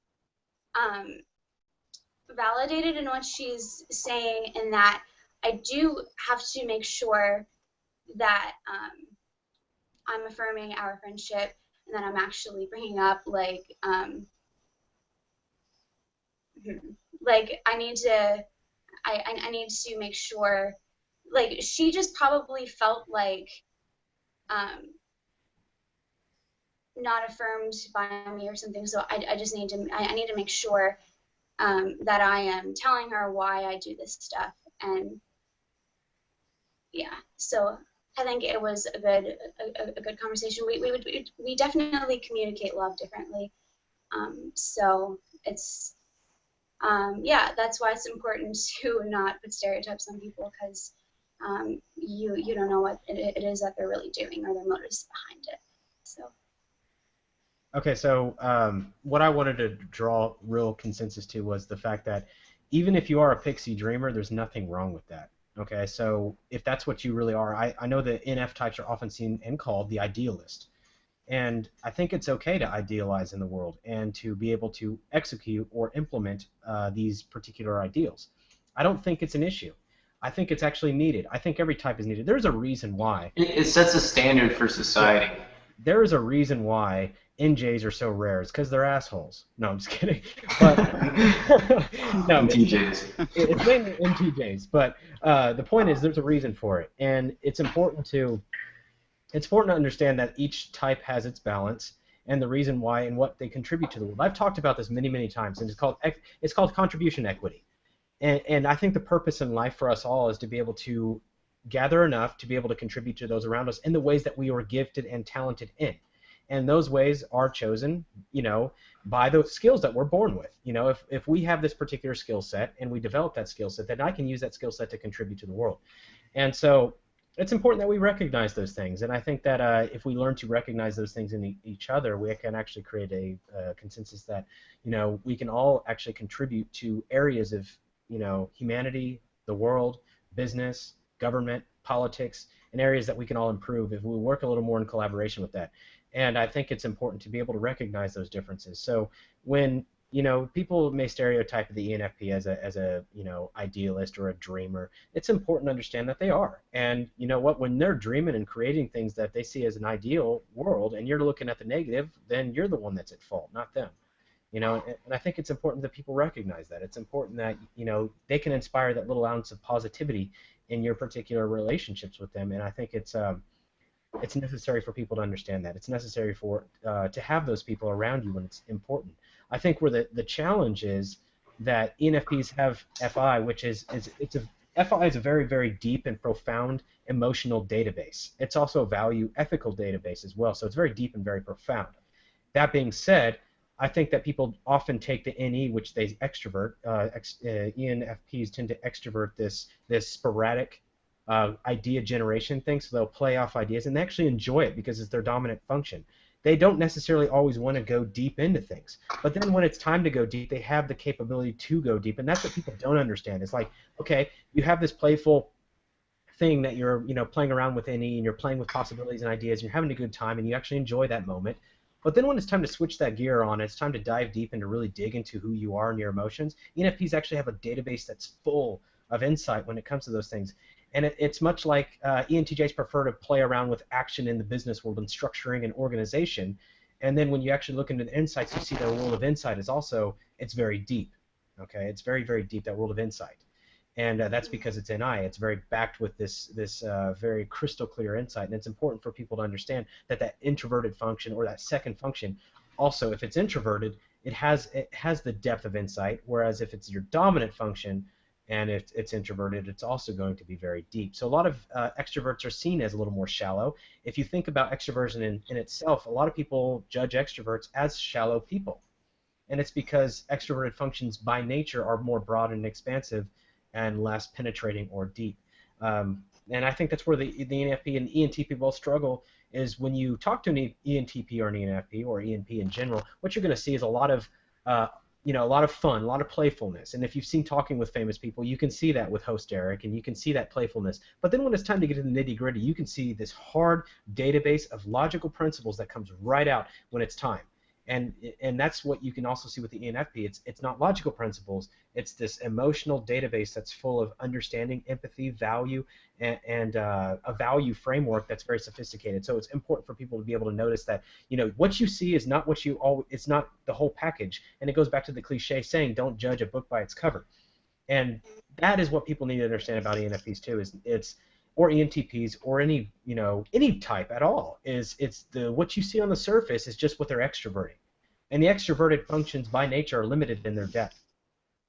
validated in what she's saying, in that I do have to make sure that I'm affirming our friendship, and that I'm actually bringing up like I need to make sure, like, she just probably felt like not affirmed by me or something, so I just need to I need to make sure that I am telling her why I do this stuff. And yeah, so I think it was a good conversation. We definitely communicate love differently, so it's yeah, that's why it's important to not put stereotypes on people, because you don't know what it is that they're really doing, or their motives behind it. So.
Okay, so what I wanted to draw real consensus to was the fact that even if you are a pixie dreamer, there's nothing wrong with that. Okay, so if that's what you really are, I know that NF types are often seen and called the idealist. And I think it's okay to idealize in the world and to be able to execute or implement these particular ideals. I don't think it's an issue. I think it's actually needed. I think every type is needed. There's a reason why.
It sets a standard for society.
There is a reason why NJs are so rare. It's because they're assholes. No, I'm just kidding. But no,
ENTJs.
it's mainly NTJs. But the point is, there's a reason for it, and it's important to understand that each type has its balance and the reason why and what they contribute to the world. I've talked about this many, many times, and it's called contribution equity. And I think the purpose in life for us all is to be able to gather enough to be able to contribute to those around us in the ways that we were gifted and talented in. And those ways are chosen, by the skills that we're born with. If we have this particular skill set and we develop that skill set, then I can use that skill set to contribute to the world. And so it's important that we recognize those things. And I think that if we learn to recognize those things in each other, we can actually create a consensus that, we can all actually contribute to areas of, humanity, the world, business, government, politics, and areas that we can all improve if we work a little more in collaboration with that. And I think it's important to be able to recognize those differences. So when people may stereotype the ENFP as a idealist or a dreamer, it's important to understand that they are. And you know what? When they're dreaming and creating things that they see as an ideal world, and you're looking at the negative, then you're the one that's at fault, not them. And I think it's important that people recognize that. It's important that they can inspire that little ounce of positivity in your particular relationships with them. And I think it's necessary for people to understand that. It's necessary for to have those people around you when it's important. I think where the challenge is that ENFPs have FI, which FI is a very, very deep and profound emotional database. It's also a value ethical database as well, so it's very deep and very profound. That being said, I think that people often take the NE, which they extrovert. ENFPs tend to extrovert this sporadic idea generation thing, so they'll play off ideas, and they actually enjoy it because it's their dominant function. They don't necessarily always want to go deep into things, but then when it's time to go deep, they have the capability to go deep, and that's what people don't understand. It's like, okay, you have this playful thing that you're playing around with NE, and you're playing with possibilities and ideas, and you're having a good time, and you actually enjoy that moment. But then when it's time to switch that gear on, it's time to dive deep and to really dig into who you are and your emotions. ENFPs actually have a database that's full of insight when it comes to those things. And it's much like ENTJs prefer to play around with action in the business world and structuring and organization. And then when you actually look into the insights, you see their world of insight is also, it's very deep. Okay, it's very, very deep, that world of insight. And that's because it's NI. It's very backed with this very crystal clear insight, and it's important for people to understand that that introverted function or that second function, also if it's introverted, it has the depth of insight. Whereas if it's your dominant function and it's introverted, it's also going to be very deep. So a lot of extroverts are seen as a little more shallow. If you think about extroversion in itself, a lot of people judge extroverts as shallow people, and it's because extroverted functions by nature are more broad and expansive and less penetrating or deep. And I think that's where the ENFP and ENTP both struggle, is when you talk to an ENTP or an ENFP or ENP in general, what you're going to see is a lot of fun, a lot of playfulness. And if you've seen Talking with Famous People, you can see that with host Eric, and you can see that playfulness. But then when it's time to get to the nitty-gritty, you can see this hard database of logical principles that comes right out when it's time. And that's what you can also see with the ENFP. It's not logical principles. It's this emotional database that's full of understanding, empathy, value, and a value framework that's very sophisticated. So it's important for people to be able to notice that what you see is not what it's not the whole package. And it goes back to the cliche saying, "Don't judge a book by its cover." And that is what people need to understand about ENFPs too. Or ENTPs, or any type at all, what you see on the surface is just what they're extroverting, and the extroverted functions by nature are limited in their depth,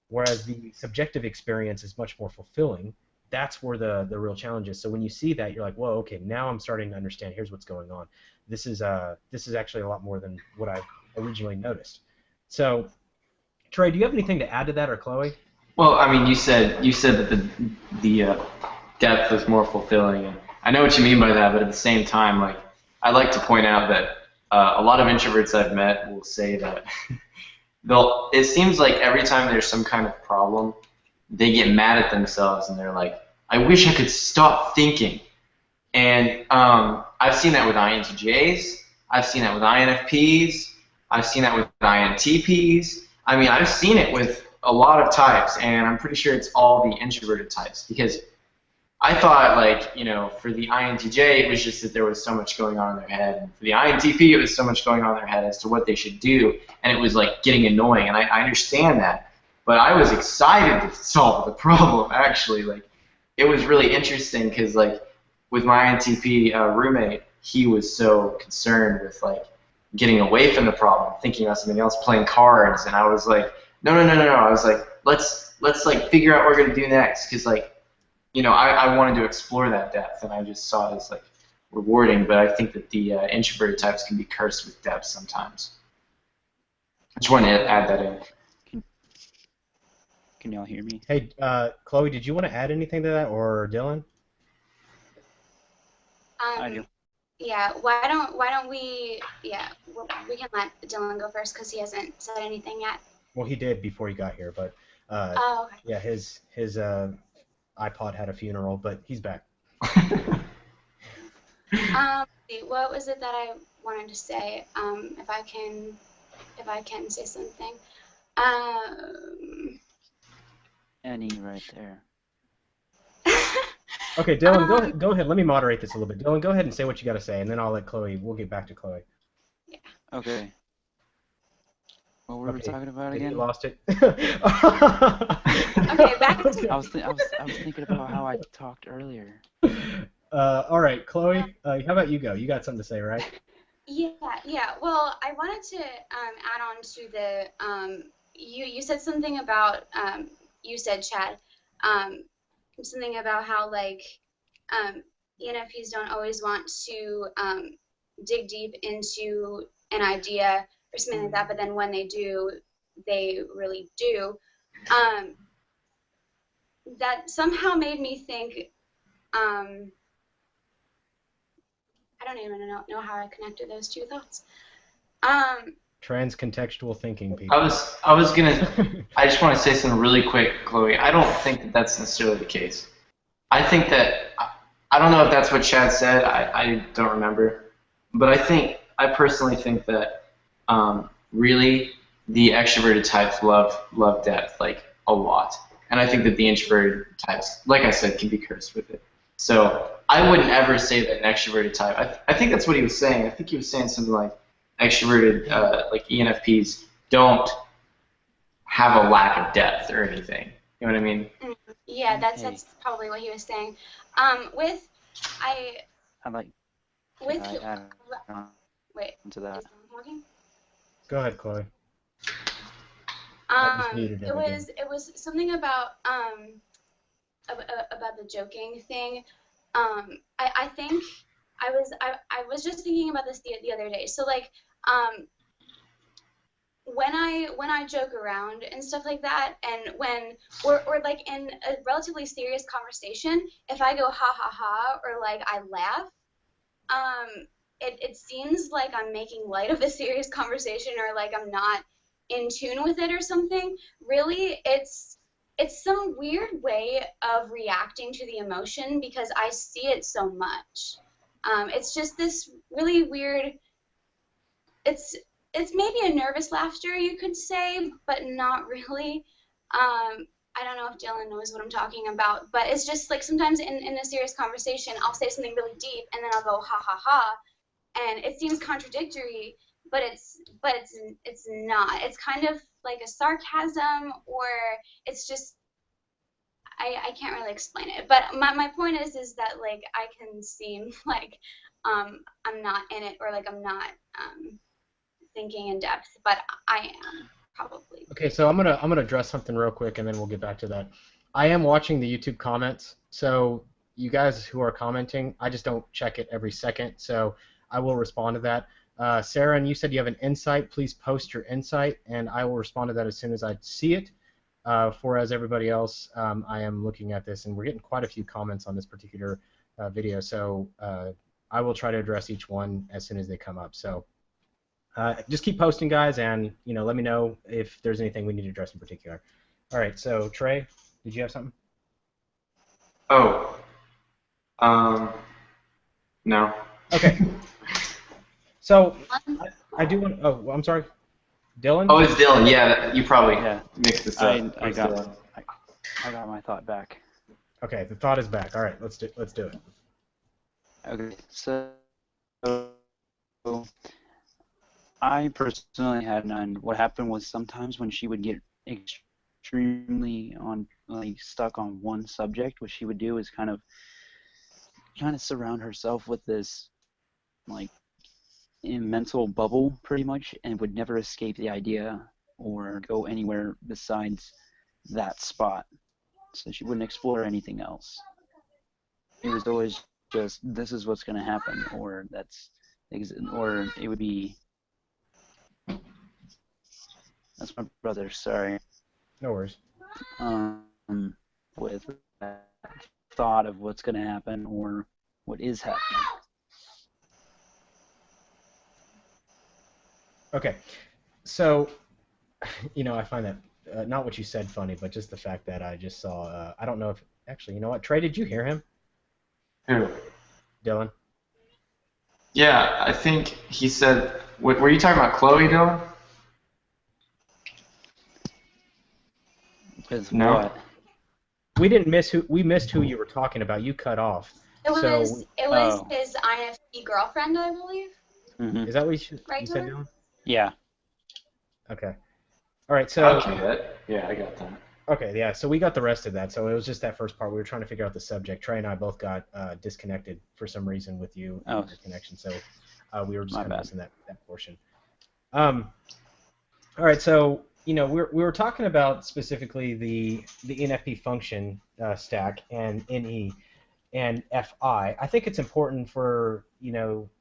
whereas the subjective experience is much more fulfilling. That's where the real challenge is. So when you see that, you're like, whoa, okay, now I'm starting to understand. Here's what's going on. This is actually a lot more than what I originally noticed. So, Trey, do you have anything to add to that, or Chloe?
Well, I mean, you said that the depth was more fulfilling, and I know what you mean by that. But at the same time, like, I like to point out that a lot of introverts I've met will say that it seems like every time there's some kind of problem, they get mad at themselves, and they're like, "I wish I could stop thinking." And I've seen that with INTJs. I've seen that with INFPs. I've seen that with INTPs. I mean, I've seen it with a lot of types, and I'm pretty sure it's all the introverted types, because I thought, like, for the INTJ, it was just that there was so much going on in their head, and for the INTP, it was so much going on in their head as to what they should do, and it was, like, getting annoying, and I understand that, but I was excited to solve the problem, actually. Like, it was really interesting, because, like, with my INTP roommate, he was so concerned with, like, getting away from the problem, thinking about something else, playing cards, and I was like, no. I was like, let's like figure out what we're gonna do next, because, like, I wanted to explore that depth, and I just saw it as, like, rewarding. But I think that the introverted types can be cursed with depth sometimes. I just wanted to add that in.
Can y'all hear me?
Hey, Chloe, did you want to add anything to that, or Dylan?
I do.
Yeah, why don't we we can let Dylan go first, because he hasn't said anything yet.
Well, he did before he got here, but
Oh, okay.
yeah, his iPod had a funeral, but he's back.
What was it that I wanted to say? If I can say something.
Annie right there.
Okay, Dylan, go ahead. Let me moderate this a little bit. Dylan, go ahead and say what you got to say, and then I'll let Chloe. We'll get back to Chloe.
Yeah.
Okay. What were we talking about again?
You lost it.
Okay, back to.
I was thinking about how I talked earlier.
All right, Chloe. How about you go? You got something to say, right?
Yeah. Well, I wanted to add on to the you said something about you said, Chad, something about how, like, ENFPs don't always want to dig deep into an idea or something like that. But then when they do, they really do. That somehow made me think. I don't even know how I connected those two thoughts.
Transcontextual thinking, people.
I was gonna. I just want to say something really quick, Chloe. I don't think that that's necessarily the case. I think that I don't know if that's what Chad said. I don't remember, but I personally think that really the extroverted types love depth like a lot, and I think that the introverted types, like I said, can be cursed with it. So I wouldn't ever say that an extroverted type. I think that's what he was saying. I think he was saying something like extroverted, like ENFPs, don't have a lack of depth or anything. You know what I mean?
Yeah, that's probably what he was saying. With I.
I like.
With
wait. Into that.
Is Dylan talking?
Go ahead, Chloe.
It was something about the joking thing. I think I was just thinking about this the other day. So like when I joke around and stuff like that, and when or like in a relatively serious conversation, if I go ha ha ha or like I laugh, it seems like I'm making light of a serious conversation or like I'm not in tune with it or something. Really, it's some weird way of reacting to the emotion because I see it so much. It's just this really weird. It's maybe a nervous laughter, you could say, but not really. I don't know if Dylan knows what I'm talking about, but it's just like sometimes in a serious conversation, I'll say something really deep, and then I'll go ha ha ha, and it seems contradictory, but it's not. It's kind of like a sarcasm, or it's just I can't really explain it. But my point is that like I can seem like I'm not in it, or like I'm not thinking in depth, but I am probably.
Okay, so I'm gonna address something real quick, and then we'll get back to that. I am watching the YouTube comments, so you guys who are commenting, I just don't check it every second, so I will respond to that. Sarah, and you said you have an insight. Please post your insight, and I will respond to that as soon as I see it. For as everybody else, I am looking at this, and we're getting quite a few comments on this particular video, so I will try to address each one as soon as they come up. So just keep posting, guys, and let me know if there's anything we need to address in particular. All right, so Trey, did you have something?
Oh, no.
Okay. So I do want. Oh, I'm sorry, Dylan.
Oh, it's Dylan. Yeah, you probably mixed this up.
I got my thought back.
Okay, the thought is back. All right, let's do it.
Okay, so I personally had none. What happened was sometimes when she would get extremely stuck on one subject, what she would do is kind of surround herself with this mental bubble pretty much, and would never escape the idea or go anywhere besides that spot. So she wouldn't explore anything else. It was always just, this is what's going to happen, or it would be. That's my brother, sorry.
No worries.
With that thought of what's going to happen or what is happening.
Okay, so I find that not what you said funny, but just the fact that I just saw. I don't know if actually, you know what, Trey, did you hear him?
Who?
Dylan.
Yeah, I think he said. Were you talking about Chloe, Dylan?
No.
What?
We didn't miss who. We missed who you were talking about. You cut off.
It was his INFP girlfriend, I believe.
Mm-hmm.
Is that what you
Right,
said, Dylan?
Yeah.
Okay. All right. So.
Okay. Yeah, I got that.
Okay. Yeah. So we got the rest of that. So it was just that first part. We were trying to figure out the subject. Trey and I both got disconnected for some reason with you.
Oh.
The connection. So we were just
My
kind of
bad.
missing that portion. All right. So we were talking about specifically the ENFP function stack and NE and FI. I think it's important for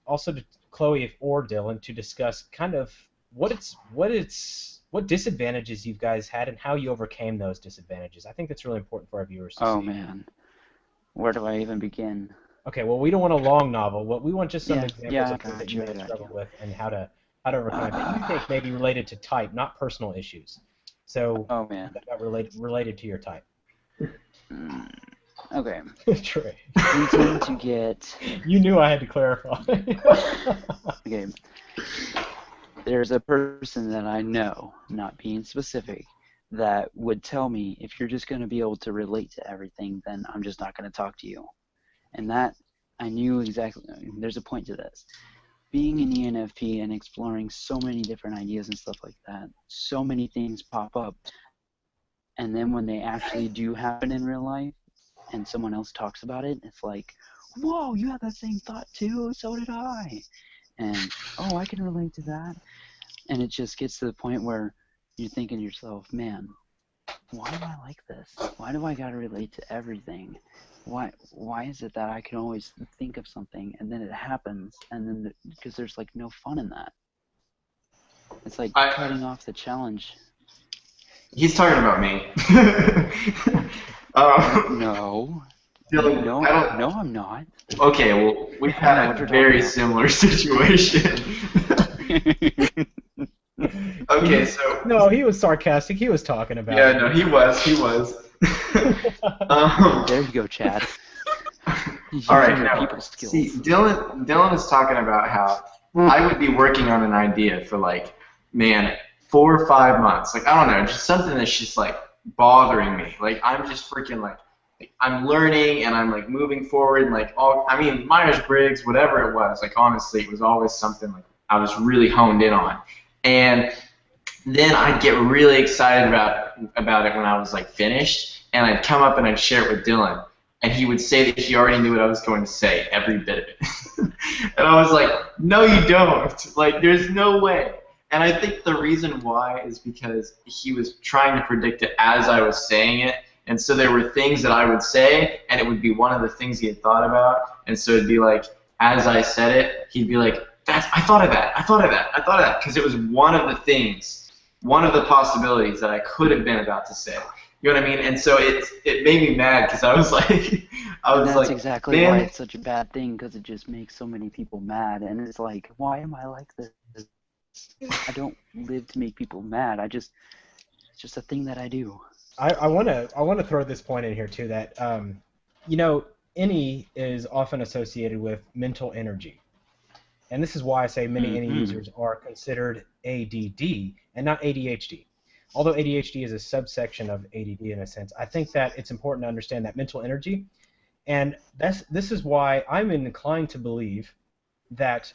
also to Chloe or Dylan to discuss kind of what disadvantages you guys had and how you overcame those disadvantages. I think that's really important for our viewers to see.
Oh man, where do I even begin?
Okay, well, we don't want a long novel. What we want just some examples
I
of things
got
that
you,
you
I
may have
got
struggled
you.
with and how to overcome it that you think may be related to type, not personal issues. So
Oh man.
that related to your type.
Okay.
Trey.
We tend to get.
You knew I had to clarify.
Okay. There's a person that I know, not being specific, that would tell me, if you're just going to be able to relate to everything, then I'm just not going to talk to you. And that, I knew exactly, there's a point to this. Being an ENFP and exploring so many different ideas and stuff like that, so many things pop up. And then when they actually do happen in real life, and someone else talks about it, it's like, whoa, you had that same thought too, so did I. And, oh, I can relate to that. And it just gets to the point where you're thinking to yourself, man, why am I like this? Why do I gotta relate to everything? Why is it that I can always think of something and then it happens, and then because there's like no fun in that. It's like cutting off the challenge.
He's talking about me.
No.
Dylan,
No, I'm not.
Okay, well, we've had a very similar situation. Okay, so...
No, he was sarcastic. He was talking about
Yeah, no, he was.
There you go, Chad.
All right, now, see, Dylan is talking about how I would be working on an idea for, like, man, 4 or 5 months. Like, I don't know, just something that's just, like, bothering me. Like, I'm just freaking, like I'm learning and I'm, like, moving forward. And, like, Myers-Briggs, whatever it was, like, honestly, it was always something, like, I was really honed in on. And then I'd get really excited about it when I was, like, finished. And I'd come up and I'd share it with Dylan. And he would say that he already knew what I was going to say, every bit of it. And I was like, no, you don't. Like, there's no way. And I think the reason why is because he was trying to predict it as I was saying it. And so there were things that I would say, and it would be one of the things he had thought about. And so it'd be like, as I said it, he'd be like, I thought of that, because it was one of the things, one of the possibilities that I could have been about to say. You know what I mean? And so it made me mad because I was like,
that's exactly why it's such a bad thing, because it just makes so many people mad. And it's like, why am I like this? I don't live to make people mad. It's just a thing that I do.
I want to throw this point in here too, that NE is often associated with mental energy, and this is why I say many NE users are considered ADD and not ADHD. Although ADHD is a subsection of ADD in a sense, I think that it's important to understand that mental energy, and this is why I'm inclined to believe that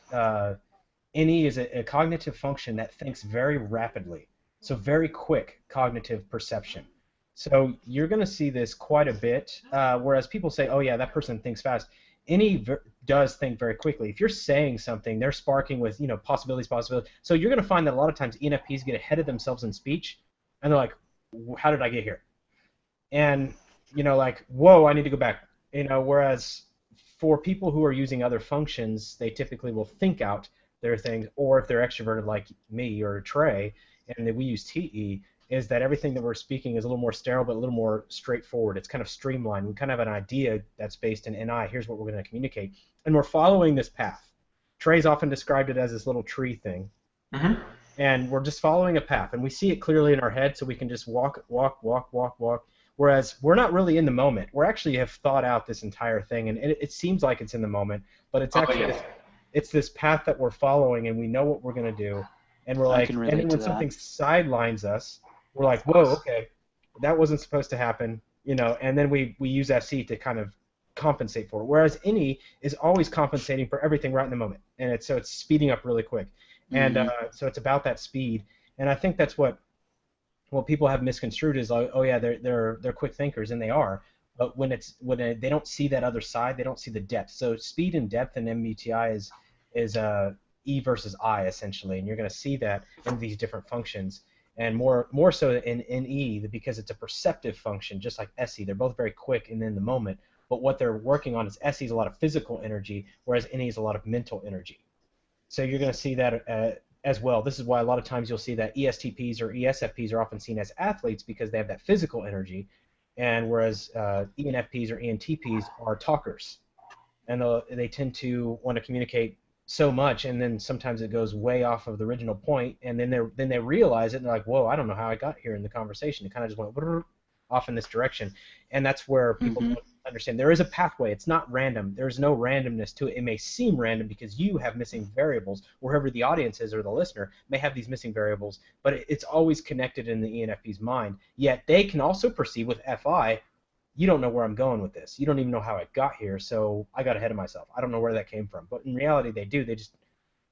NE is a cognitive function that thinks very rapidly, so very quick cognitive perception. So you're going to see this quite a bit, whereas people say, oh yeah, that person thinks fast. NE does think very quickly. If you're saying something, they're sparking with possibilities. So you're going to find that a lot of times ENFPs get ahead of themselves in speech, and they're like, how did I get here? And like, whoa, I need to go back. Whereas for people who are using other functions, they typically will think out their things, or if they're extroverted like me or Trey, and we use TE, is that everything that we're speaking is a little more sterile but a little more straightforward. It's kind of streamlined. We kind of have an idea that's based in NI. Here's what we're going to communicate. And we're following this path. Trey's often described it as this little tree thing.
Mm-hmm.
And we're just following a path. And we see it clearly in our head, so we can just walk. Whereas we're not really in the moment. We actually have thought out this entire thing. And it seems like it's in the moment, but it's actually it's this path that we're following, and we know what we're going to do. And we're like, and then when something sidelines us, we're like, whoa, okay, that wasn't supposed to happen, and then we use SC to kind of compensate for it. Whereas NE is always compensating for everything right in the moment, and so it's speeding up really quick, and so it's about that speed. And I think that's what people have misconstrued is like, oh yeah, they're quick thinkers, and they are, but when they don't see that other side, they don't see the depth. So speed and depth in MBTI is E versus I essentially, and you're going to see that in these different functions. And more so in NE because it's a perceptive function, just like SE. They're both very quick and in the moment. But what they're working on is SE is a lot of physical energy, whereas NE is a lot of mental energy. So you're going to see that as well. This is why a lot of times you'll see that ESTPs or ESFPs are often seen as athletes because they have that physical energy, and whereas ENFPs or ENTPs are talkers, and they tend to want to communicate so much, and then sometimes it goes way off of the original point, and then they realize it, and they're like, whoa, I don't know how I got here in the conversation. It kind of just went off in this direction, and that's where people don't understand. There is a pathway. It's not random. There's no randomness to it. It may seem random because you have missing variables, or whoever the audience is or the listener may have these missing variables, but it's always connected in the ENFP's mind. Yet they can also perceive with FI, you don't know where I'm going with this. You don't even know how I got here, so I got ahead of myself. I don't know where that came from. But in reality, they do.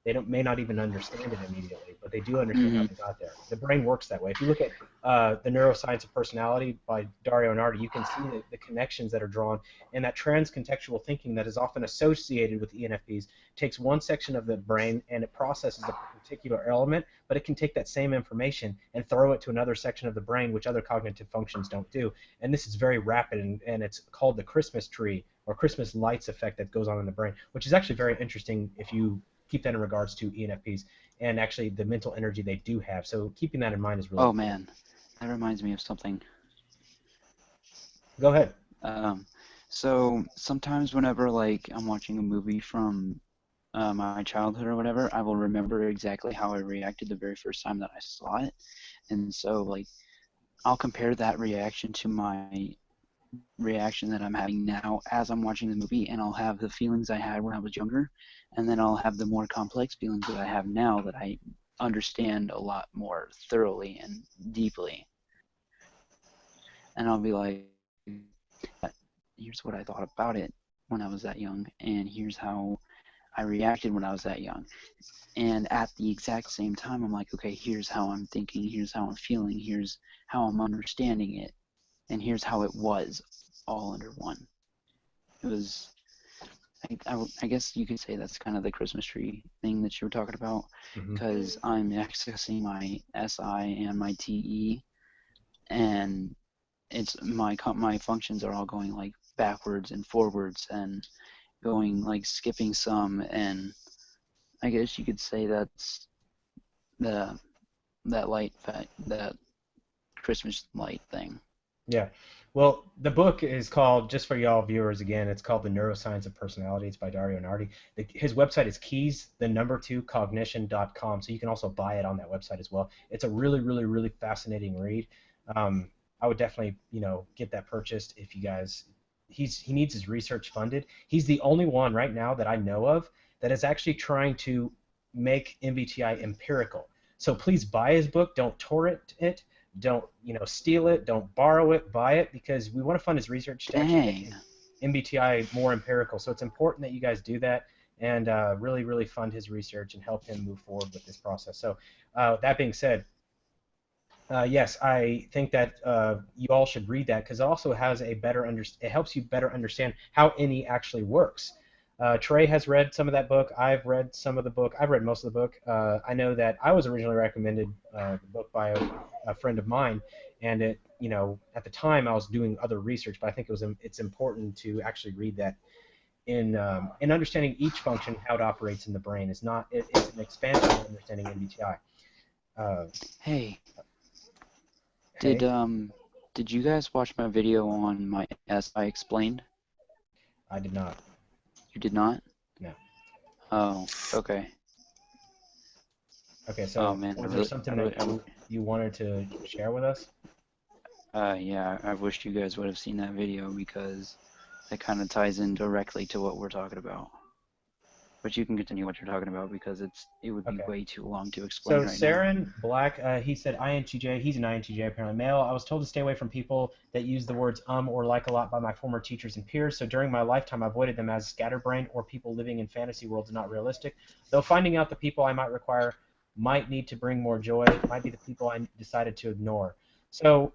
They may not even understand it immediately, but they do understand how they got there. The brain works that way. If you look at the Neuroscience of Personality by Dario Nardi, you can see the connections that are drawn, and that transcontextual thinking that is often associated with ENFPs takes one section of the brain and it processes a particular element, but it can take that same information and throw it to another section of the brain, which other cognitive functions don't do. And this is very rapid, and it's called the Christmas tree or Christmas lights effect that goes on in the brain, which is actually very interesting if you keep that in regards to ENFPs and actually the mental energy they do have. So keeping that in mind is really
Oh man, that reminds me of something.
Go ahead.
So sometimes whenever like I'm watching a movie from my childhood or whatever, I will remember exactly how I reacted the very first time that I saw it, and so like I'll compare that reaction to my reaction that I'm having now as I'm watching the movie, and I'll have the feelings I had when I was younger, and then I'll have the more complex feelings that I have now that I understand a lot more thoroughly and deeply. And I'll be like, here's what I thought about it when I was that young, and here's how I reacted when I was that young. And at the exact same time, I'm like, okay, here's how I'm thinking, here's how I'm feeling, here's how I'm understanding it, and here's how it was, all under one. It was, I guess you could say that's kind of the Christmas tree thing that you were talking about, because I'm accessing my SI and my TE, and it's my functions are all going like backwards and forwards and going like skipping some, and I guess you could say that's that Christmas light thing.
Yeah. Well, the book is called, just for y'all viewers again, it's called The Neuroscience of Personality. It's by Dario Nardi. His website is keys2cognition.com, so you can also buy it on that website as well. It's a really, really, really fascinating read. I would definitely, get that purchased if you guys. He needs his research funded. He's the only one right now that I know of that is actually trying to make MBTI empirical. So please buy his book. Don't torrent it. Don't steal it. Don't borrow it. Buy it, because we want to fund his research to actually make MBTI more empirical. So it's important that you guys do that and really, really fund his research and help him move forward with this process. So that being said, yes, I think that you all should read that, because it also has it helps you better understand how NE actually works. Trey has read some of that book. I've read some of the book. I've read most of the book. I know that I was originally recommended the book by a friend of mine, and at the time I was doing other research, but I think it's important to actually read that in understanding each function, how it operates in the brain. It's an expansion of understanding MBTI.
Hey. Did you guys watch my video on my SI explained?
I did not.
You did not?
No.
Oh, okay.
Okay, so was there something that you wanted to share with us?
Yeah, I wished you guys would have seen that video, because that kind of ties in directly to what we're talking about. But you can continue what you're talking about, because it would be way too long to explain right now.
So Saren Black, he said INTJ. He's an INTJ, apparently male. I was told to stay away from people that use the words or like a lot by my former teachers and peers. So during my lifetime, I avoided them as scatterbrained or people living in fantasy worlds not realistic. Though finding out the people I might need to bring more joy might be the people I decided to ignore. So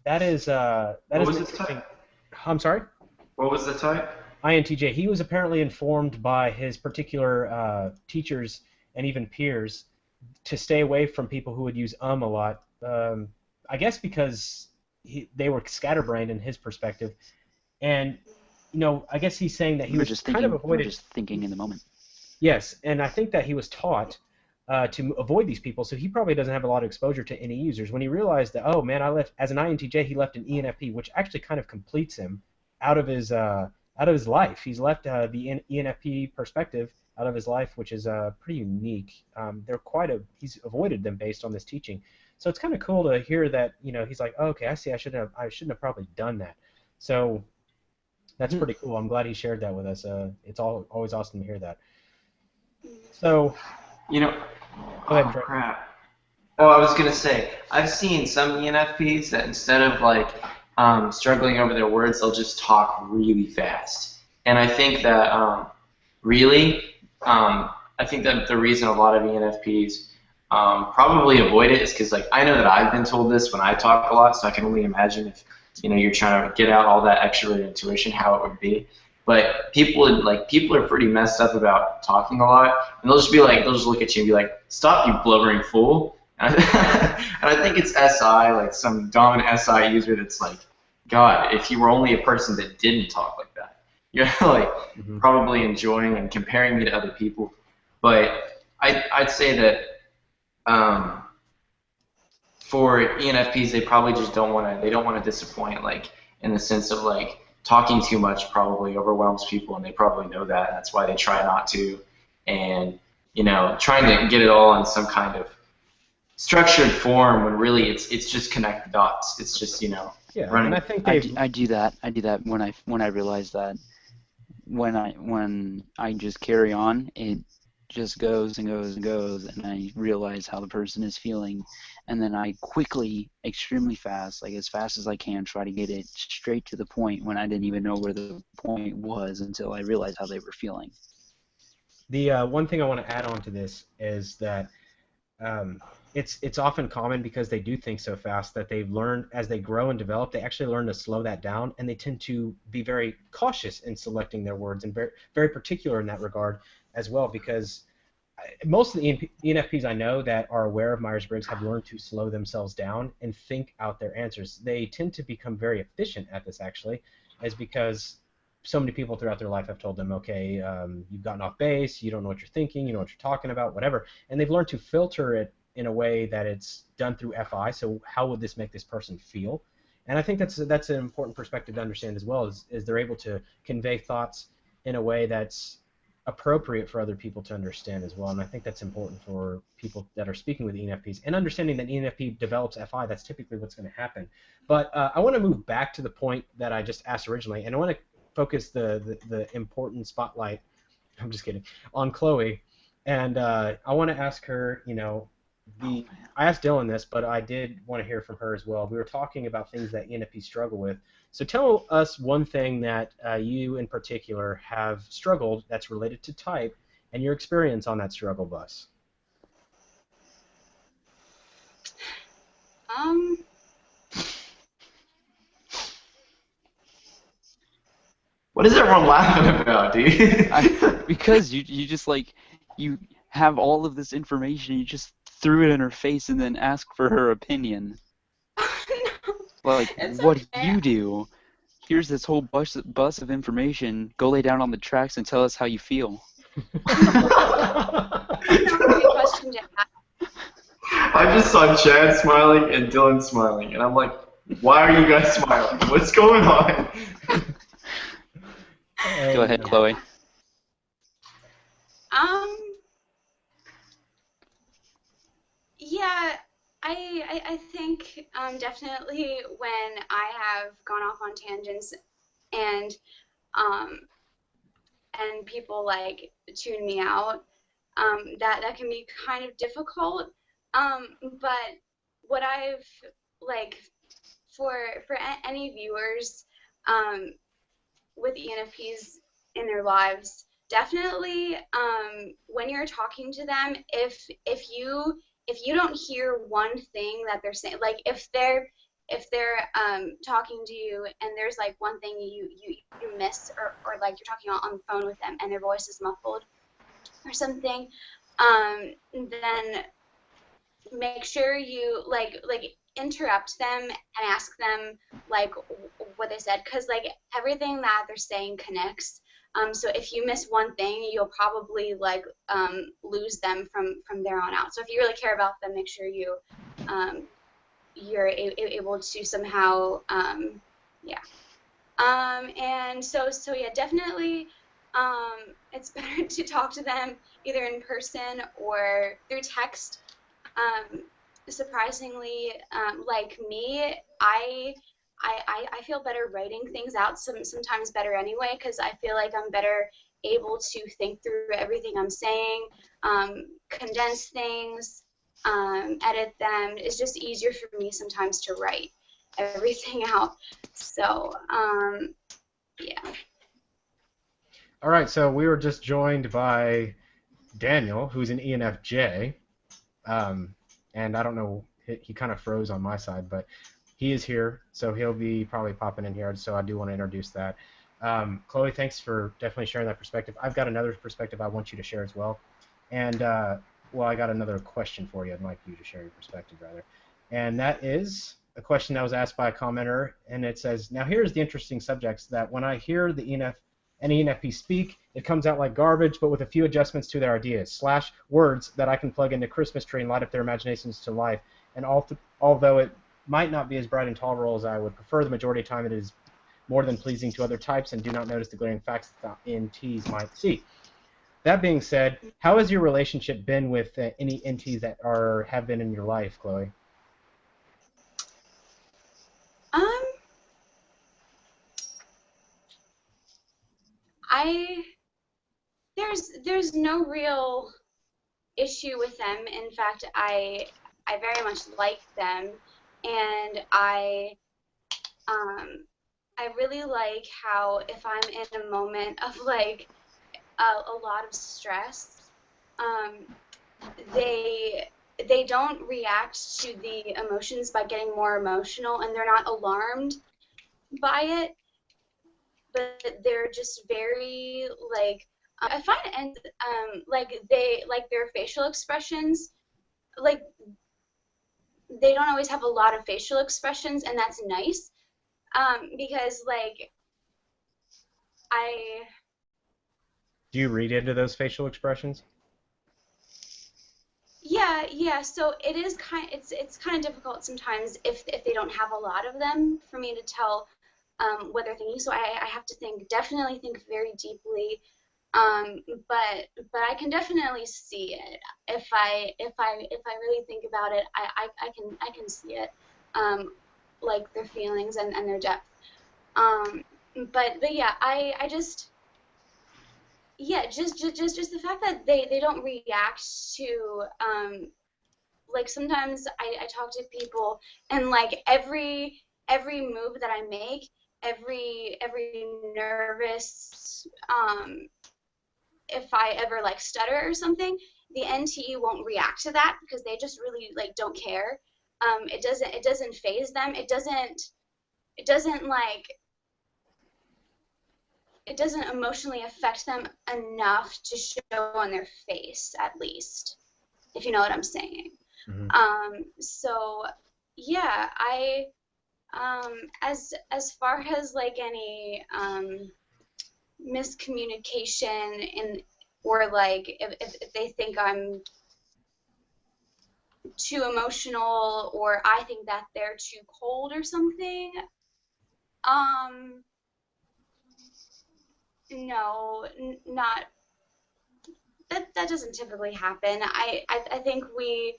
that is interesting. I'm sorry?
What was the type?
INTJ. He was apparently informed by his particular teachers and even peers to stay away from people who would use a lot. I guess because they were scatterbrained in his perspective, and I guess he's saying that he was just kind of avoided.
Just thinking in the moment.
Yes, and I think that he was taught to avoid these people. So he probably doesn't have a lot of exposure to any users. When he realized that, oh man, I left as an INTJ, he left an ENFP, which actually kind of completes him out of his life. He's left the ENFP perspective out of his life, which is pretty unique. He's avoided them based on this teaching. So it's kind of cool to hear that, he's like, oh, okay, I see. I shouldn't have probably done that. So that's pretty cool. I'm glad he shared that with us. It's always awesome to hear that. So, go ahead, Trey.
Crap. Oh, I was gonna say, I've seen some ENFPs that instead of like struggling over their words, they'll just talk really fast. And I think that I think that the reason a lot of ENFPs probably avoid it is because, like, I know that I've been told this when I talk a lot, so I can only imagine if you're trying to get out all that extroverted intuition, how it would be. But people are pretty messed up about talking a lot, and they'll just look at you and be like, "Stop, you blubbering fool!" And I think it's SI, like some dominant SI user that's like, God, if you were only a person that didn't talk like that, you're like probably enjoying and comparing me to other people. But I'd say that for ENFPs, they probably just don't want to disappoint, like in the sense of like talking too much probably overwhelms people, and they probably know that. That's why they try not to, and trying to get it all in some kind of structured form when really it's just connect the dots. It's just running.
And I think
I do that when I realize that when I just carry on, it just goes and goes and goes, and I realize how the person is feeling, and then I quickly, extremely fast, like as fast as I can, try to get it straight to the point when I didn't even know where the point was until I realized how they were feeling.
The one thing I want to add on to this is that it's often common because they do think so fast that they've learned as they grow and develop, they actually learn to slow that down, and they tend to be very cautious in selecting their words and very, very particular in that regard as well, because most of the ENFPs I know that are aware of Myers-Briggs have learned to slow themselves down and think out their answers. They tend to become very efficient at this, actually, is because so many people throughout their life have told them, okay, you've gotten off base, you don't know what you're thinking, you know what you're talking about, whatever, and they've learned to filter it in a way that it's done through FI, so how would this make this person feel? And I think that's an important perspective to understand as well, is they're able to convey thoughts in a way that's appropriate for other people to understand as well, and I think that's important for people that are speaking with ENFPs, and understanding that ENFP develops FI, that's typically what's going to happen. But I want to move back to the point that I just asked originally, and I want to focus the important spotlight, I'm just kidding, on Chloe, and I want to ask her, I asked Dylan this, but I did want to hear from her as well. We were talking about things that ENFPs struggle with. So tell us one thing that you in particular have struggled that's related to type and your experience on that struggle bus.
What is everyone laughing about, dude?
Because you just like, you have all of this information, you just threw it in her face and then ask for her opinion.
No.
Like,
It's
what
okay.
do you do? Here's this whole bus of information. Go lay down on the tracks and tell us how you feel.
That's not a good question to ask.
I just saw Chad smiling and Dylan smiling, and I'm like, why are you guys smiling? What's going on?
Go ahead, Chloe.
Yeah, I think definitely when I have gone off on tangents and people like tune me out, that can be kind of difficult. But what I've like for any viewers with ENFPs in their lives, definitely when you're talking to them, if you don't hear one thing that they're saying, like if they're talking to you and there's like one thing you miss, or like you're talking on the phone with them and their voice is muffled or something, then make sure you like interrupt them and ask them like what they said, because like everything that they're saying connects. So if you miss one thing, you'll probably like lose them from there on out. So if you really care about them, make sure you're able to somehow, yeah. And so yeah, definitely, it's better to talk to them either in person or through text. Surprisingly, like me, I feel better writing things out, sometimes better anyway, because I feel like I'm better able to think through everything I'm saying, condense things, edit them. It's just easier for me sometimes to write everything out. So, yeah.
All right, so we were just joined by Daniel, who's an ENFJ. And I don't know, he kind of froze on my side, but he is here, so he'll be probably popping in here, so I do want to introduce that. Chloe, thanks for definitely sharing that perspective. I've got another perspective I want you to share as well. And, well, I got another question for you. I'd like you to share your perspective, rather. And that is a question that was asked by a commenter, and it says, now here's the interesting subjects that when I hear the an ENFP speak, it comes out like garbage, but with a few adjustments to their ideas, / words that I can plug into Christmas tree and light up their imaginations to life. And although it might not be as bright and tolerable as I would prefer, the majority of the time it is more than pleasing to other types and do not notice the glaring facts that NTs might see. That being said, how has your relationship been with any NTs that have been in your life, Chloe?
There's no real issue with them. In fact, I very much like them, and I really like how if I'm in a moment of like a lot of stress, they don't react to the emotions by getting more emotional, and they're not alarmed by it, but they're just very like I find like their facial expressions, like they don't always have a lot of facial expressions, and that's nice, because like
Do you read into those facial expressions?
Yeah. So it is it's kind of difficult sometimes if they don't have a lot of them for me to tell what they're thinking. So I have to definitely think very deeply. But I can definitely see it if I really think about it. I can see it, like their feelings and their depth. But yeah, I just. Yeah, just the fact that they don't react to like sometimes I talk to people and like every move that I make, every nervous if I ever like stutter or something, the NTE won't react to that because they just really like don't care. It doesn't faze them. It doesn't emotionally affect them enough to show on their face, at least, if you know what I'm saying.
Mm-hmm.
So yeah, as far as like any miscommunication or like if they think I'm too emotional or I think that they're too cold or something, no, not that doesn't typically happen. I think we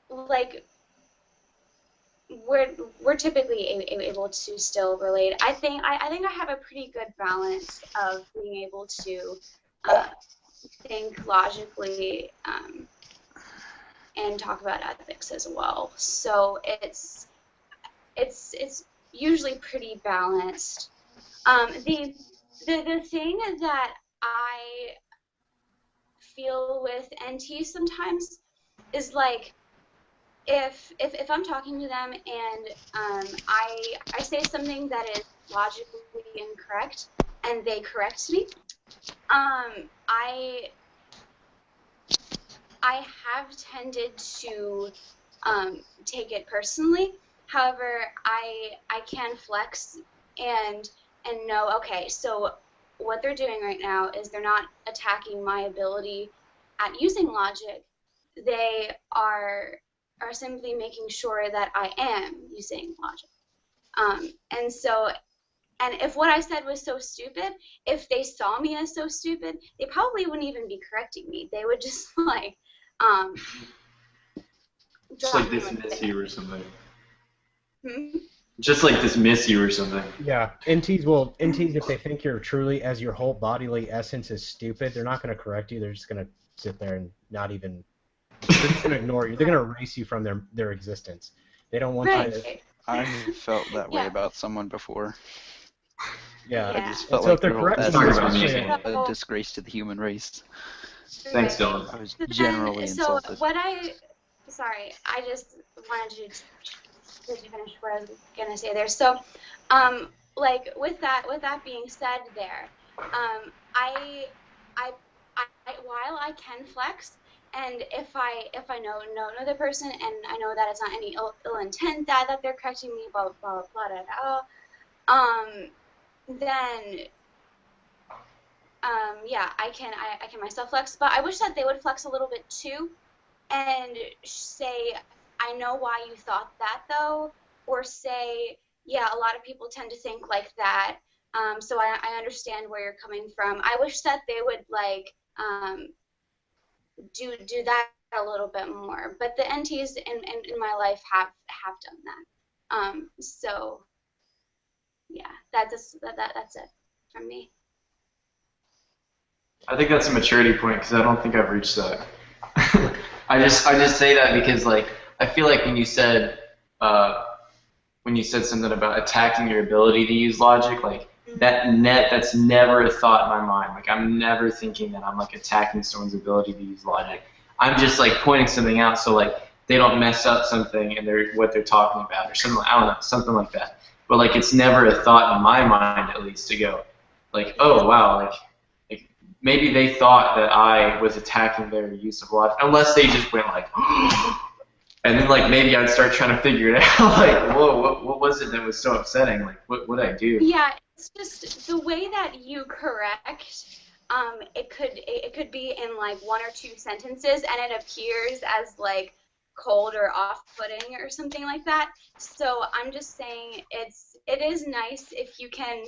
like we're typically able to still relate. I think I have a pretty good balance of being able to think logically and talk about ethics as well. So it's usually pretty balanced. The thing that I feel with NT sometimes is like if I'm talking to them and I say something that is logically incorrect and they correct me, I have tended to take it personally. However, I can flex and know, okay, so what they're doing right now is they're not attacking my ability at using logic. They are simply making sure that I am using logic. And so, and if what I said was so stupid, if they saw me as so stupid, they probably wouldn't even be correcting me. They would just like
Just like dismiss you or something.
Hmm?
Just like dismiss you or something.
Yeah, NTs, if they think you're truly, as your whole bodily essence is stupid, they're not going to correct you. They're just going to sit there and not even, they're just going to ignore you. They're going to erase you from their existence. They don't want you to.
I felt that way about someone before.
Yeah.
I just felt
so
like
if they're
their whole
correcting
essence
you,
was a disgrace to the human race.
Thanks, Dylan.
I was generally insulted.
So sorry, I just wanted to finish what I was gonna say there. So, like with that being said, there, I while I can flex, and if I know the person and I know that it's not any ill intent that they're correcting me, blah blah blah blah blah, then yeah, I can myself flex, but I wish that they would flex a little bit too, and say, I know why you thought that though, or say, yeah, a lot of people tend to think like that, so I understand where you're coming from. I wish that they would like do that a little bit more, but the NTs in my life have done that. So yeah, that's it from me.
I think that's a maturity point because I don't think I've reached that. I just say that because like I feel like when you said something about attacking your ability to use logic, like that's never a thought in my mind. Like I'm never thinking that I'm like attacking someone's ability to use logic. I'm just like pointing something out so like they don't mess up something and what they're talking about or something. I don't know, something like that. But like it's never a thought in my mind at least to go like, oh wow, like maybe they thought that I was attacking their use of logic, unless they just went like, and then like maybe I'd start trying to figure it out, like, whoa, what was it that was so upsetting? Like, what would I do?
Yeah, it's just the way that you correct. It could be in like one or two sentences, and it appears as like cold or off-putting or something like that. So I'm just saying it is nice if you can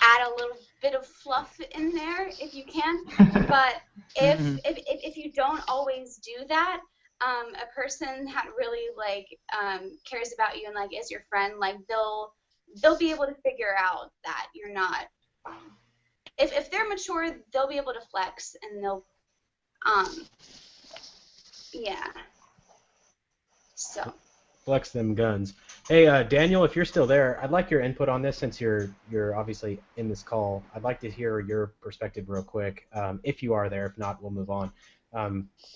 add a little bit of fluff in there if you can, but if you don't always do that, a person that really like cares about you and like is your friend, like they'll be able to figure out that you're not. If they're mature, they'll be able to flex and they'll yeah. So.
Flex them guns. Hey, Daniel, if you're still there, I'd like your input on this since you're obviously in this call. I'd like to hear your perspective real quick, if you are there. If not, we'll move on.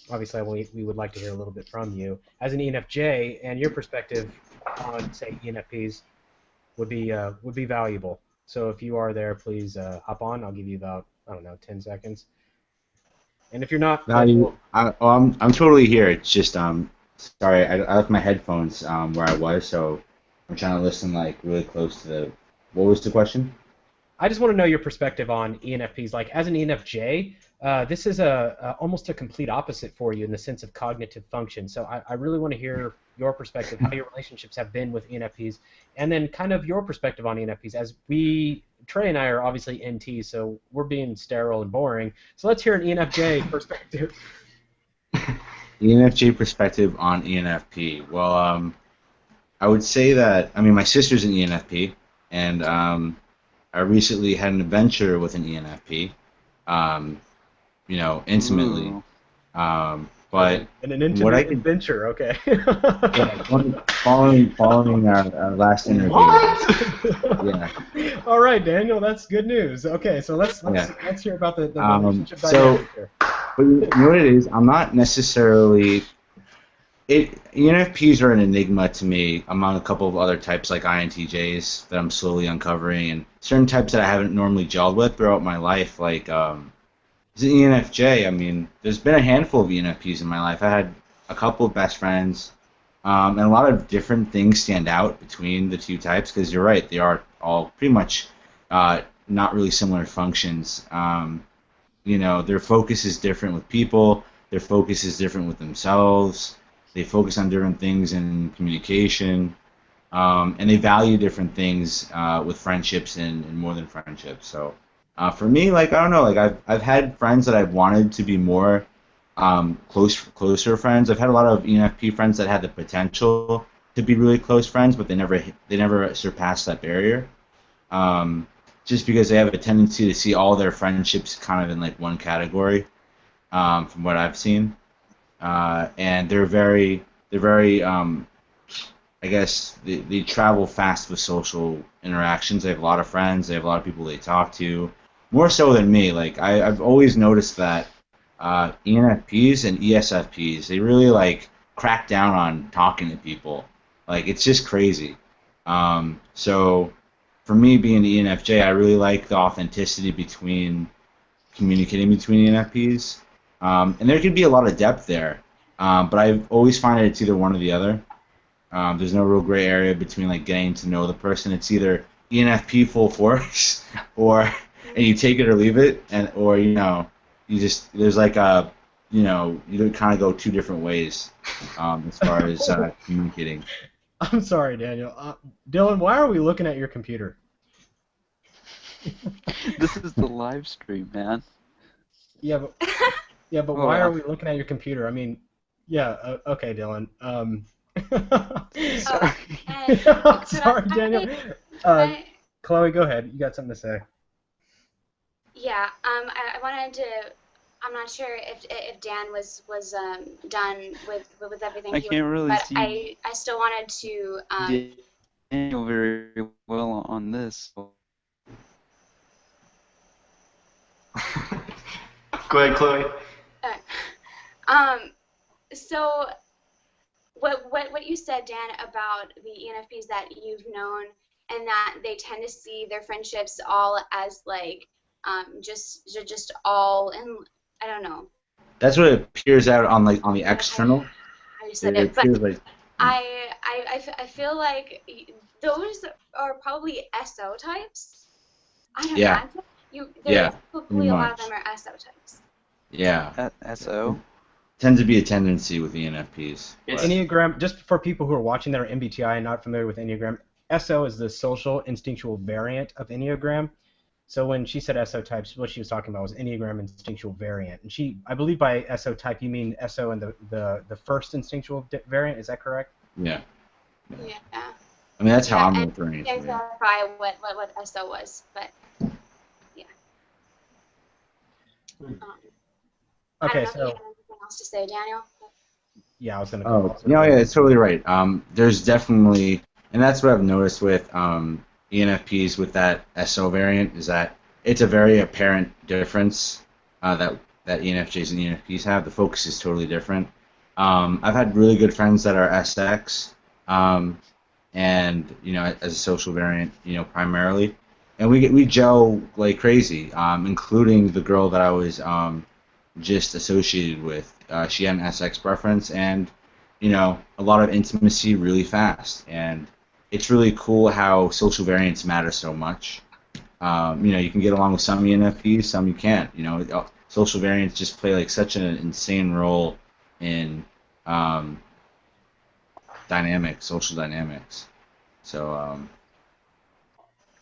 Obviously, we would like to hear a little bit from you as an ENFJ, and your perspective on, say, ENFPs would be valuable. So if you are there, please hop on. I'll give you about 10 seconds. And if you're not,
I'm totally here. It's just sorry, I left my headphones where I was, so I'm trying to listen like really close to the. What was the question?
I just want to know your perspective on ENFPs. Like as an ENFJ, this is almost a complete opposite for you in the sense of cognitive function. So I really want to hear your perspective, how your relationships have been with ENFPs, and then kind of your perspective on ENFPs. As Trey and I are obviously NT, so we're being sterile and boring. So let's hear an ENFJ perspective.
ENFJ perspective on ENFP. Well, I would say that, my sister's an ENFP, and I recently had an adventure with an ENFP, intimately. But
an intimate adventure, okay.
Yeah, following our last interview.
What?
Yeah.
All right, Daniel, that's good news. Okay, so let's hear about the relationship dynamic here.
But you know what it is? I'm not necessarily. ENFPs are an enigma to me among a couple of other types like INTJs that I'm slowly uncovering, and certain types that I haven't normally gelled with throughout my life, like as an ENFJ. There's been a handful of ENFPs in my life. I had a couple of best friends, And a lot of different things stand out between the two types because you're right, they are all pretty much not really similar functions. Their focus is different with people, their focus is different with themselves, they focus on different things in communication, and they value different things with friendships and more than friendships. So for me, like I don't know, like I've had friends that I've wanted to be more closer friends. I've had a lot of ENFP friends that had the potential to be really close friends, but they never surpassed that barrier. Just because they have a tendency to see all their friendships kind of in like one category, from what I've seen, and they're very I guess they travel fast with social interactions. They have a lot of friends. They have a lot of people they talk to, more so than me. Like I've always noticed that ENFPs and ESFPs, they really like crack down on talking to people. Like it's just crazy. So for me, being the ENFJ, I really like the authenticity between communicating between ENFPs, and there could be a lot of depth there. But I always find it's either one or the other. There's no real gray area between like getting to know the person. It's either ENFP full force, or and you take it or leave it, or you just there's like you kind of go two different ways as far as communicating.
I'm sorry, Daniel. Dylan, why are we looking at your computer?
This is the live stream, man.
Yeah, but
Oh,
why
yeah.
are we looking at your computer? I mean, yeah, okay, Dylan.
Sorry.
I'm sorry, Daniel.
I-
Chloe, go ahead. You got something to say?
Yeah, I wanted to. I'm not sure if Dan was done with everything.
I can't really
but
see
I still wanted to.
Daniel very well on this.
Go ahead, Chloe.
So what you said, Dan, about the ENFPs that you've known, and that they tend to see their friendships all as like just all in. I don't know
That's what it appears out on the external.
how you said
It
it, but
appears like
I feel like those are probably SO types. I'd
Yeah.
imagine
Yeah,
hopefully a lot of
much.
them are SO types.
yeah,
SO?
tends to be a tendency with ENFPs.
It's-
Enneagram, just for people who are watching that are MBTI and not familiar with Enneagram, SO is the social instinctual variant of Enneagram. So when she said SO types, what she was talking about was Enneagram instinctual variant. And I believe by SO type, you mean SO and the first instinctual variant. Is that correct?
Yeah.
Yeah.
I mean, that's how I'm
and
referring to
can't
it.
clarify what SO was, but yeah. I
Okay,
don't know if you
so
have anything else to say, Daniel.
yeah, I was going to
Oh, yeah, it's totally right. There's definitely, and that's what I've noticed with ENFPs with that SO variant is that it's a very apparent difference that ENFJs and ENFPs have. The focus is totally different. I've had really good friends that are SX, and as a social variant, primarily, and we gel like crazy, including the girl that I was just associated with. She had an SX preference, and a lot of intimacy really fast. And it's really cool how social variants matter so much. You can get along with some ENFPs, some you can't. Social variants just play like such an insane role in social dynamics. So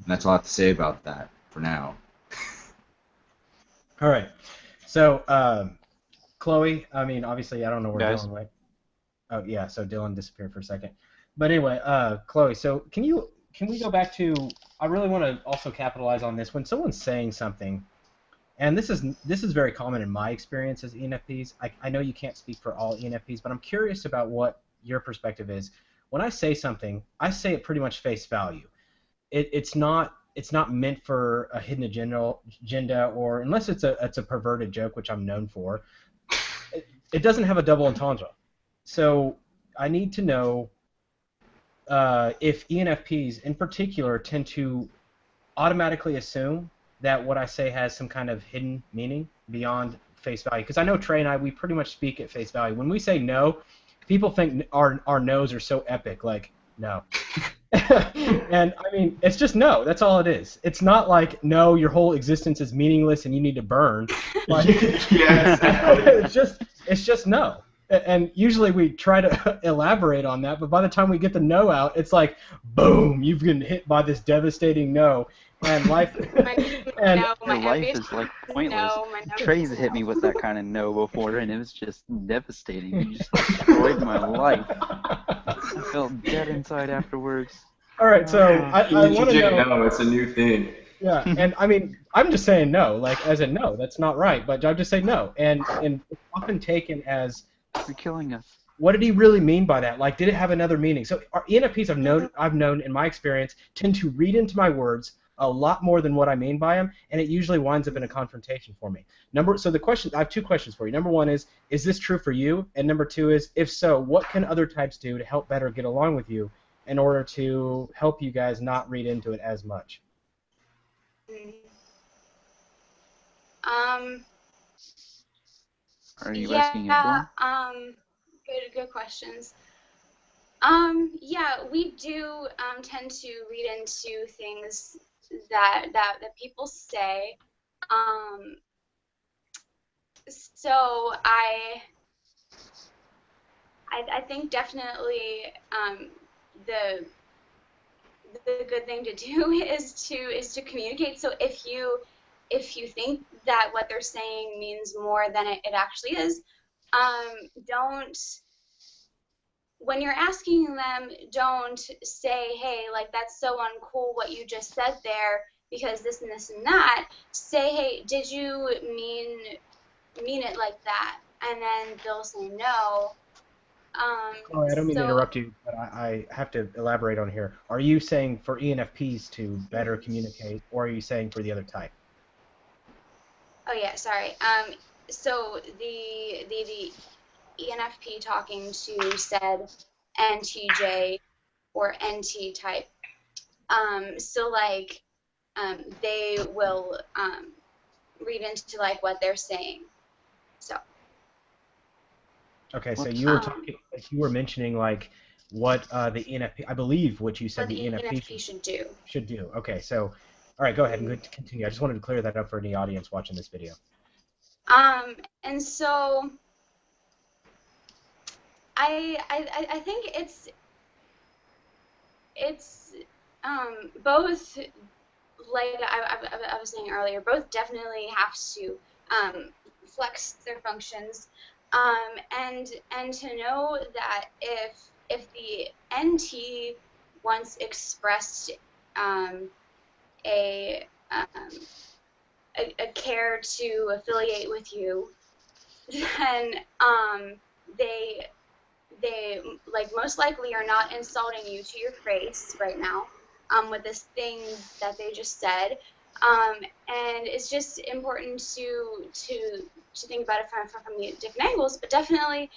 that's all I have to say about that for now.
All right. So, Chloe, I mean, obviously, I don't know where
Guys?
Dylan went. Oh, yeah, so Dylan disappeared for a second. But anyway, Chloe, so can we go back to, I really want to also capitalize on this. When someone's saying something, and this is very common in my experience as ENFPs. I know you can't speak for all ENFPs, but I'm curious about what your perspective is. When I say something, I say it pretty much face value. It's not meant for a hidden agenda, or unless it's a perverted joke, which I'm known for. It doesn't have a double entendre. So I need to know if ENFPs in particular tend to automatically assume that what I say has some kind of hidden meaning beyond face value. Because I know Trey and I, we pretty much speak at face value. When we say no, people think our no's are so epic, like no. And I mean, it's just no. That's all it is. It's not like no, your whole existence is meaningless and you need to burn. Like,
Yes.
it's just no. And usually we try to elaborate on that, but by the time we get the no out, it's like, boom, you've been hit by this devastating no, and life. And
Your life is like pointless. Trey's hit me with that kind of no before, and it was just devastating. You just destroyed my life. I felt dead inside afterwards.
all right, so I want to know.
No, it's a new thing.
Yeah, and I mean, I'm just saying no, like as in no, that's not right, but I just say no, and it's often taken as
You're killing us.
what did he really mean by that? Like, did it have another meaning? So our ENFPs I've known in my experience tend to read into my words a lot more than what I mean by them, and it usually winds up in a confrontation for me. So the question, I have two questions for you. Number one is this true for you? And number two is, if so, what can other types do to help better get along with you in order to help you guys not read into it as much?
Are you asking it, Dawn?
Good questions. Yeah, we do tend to read into things that people say. So I think definitely the good thing to do is to communicate. So if you think that what they're saying means more than it actually is, don't. When you're asking them, don't say, hey, like, that's so uncool what you just said there because this and this and that. Say, hey, did you mean it like that? And then they'll say no.
Sorry, I don't mean to interrupt you, but I have to elaborate on here. Are you saying for ENFPs to better communicate, or are you saying for the other type?
Oh, yeah, sorry. So the ENFP talking to said ENTJ or NT type. So like they will read into like what they're saying. So.
Okay, so you were talking, you were mentioning like what the ENFP, I believe what you said
what the
ENFP
should do.
Should do. Okay, so all right, go ahead and continue. I just wanted to clear that up for any audience watching this video.
And so I think it's both, like I was saying earlier, both definitely have to flex their functions, and to know that if the NT once expressed a care to affiliate with you, then they like most likely are not insulting you to your face right now with this thing that they just said, and it's just important to think about it from the different angles. But definitely,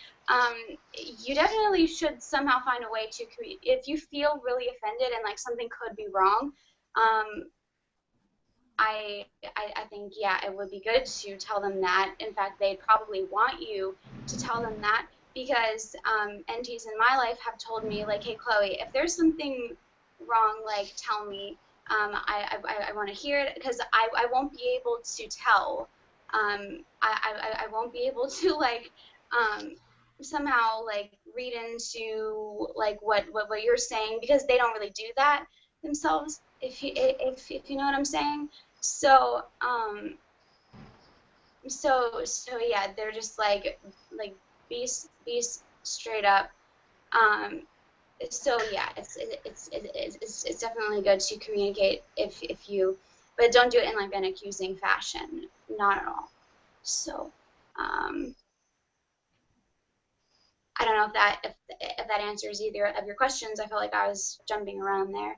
you definitely should somehow find a way to if you feel really offended and like something could be wrong. I think, yeah, it would be good to tell them that. In fact, they'd probably want you to tell them that, because NTs in my life have told me, like, hey, Chloe, if there's something wrong, like, tell me. I want to hear it, because I won't be able to tell. I won't be able to, like, somehow, like, read into, like, what you're saying, because they don't really do that themselves, if you know what I'm saying. So so yeah, they're just like be straight up. So yeah, it's definitely good to communicate if you, but don't do it in like an accusing fashion, not at all. So I don't know if that answers either of your questions. I feel like I was jumping around there,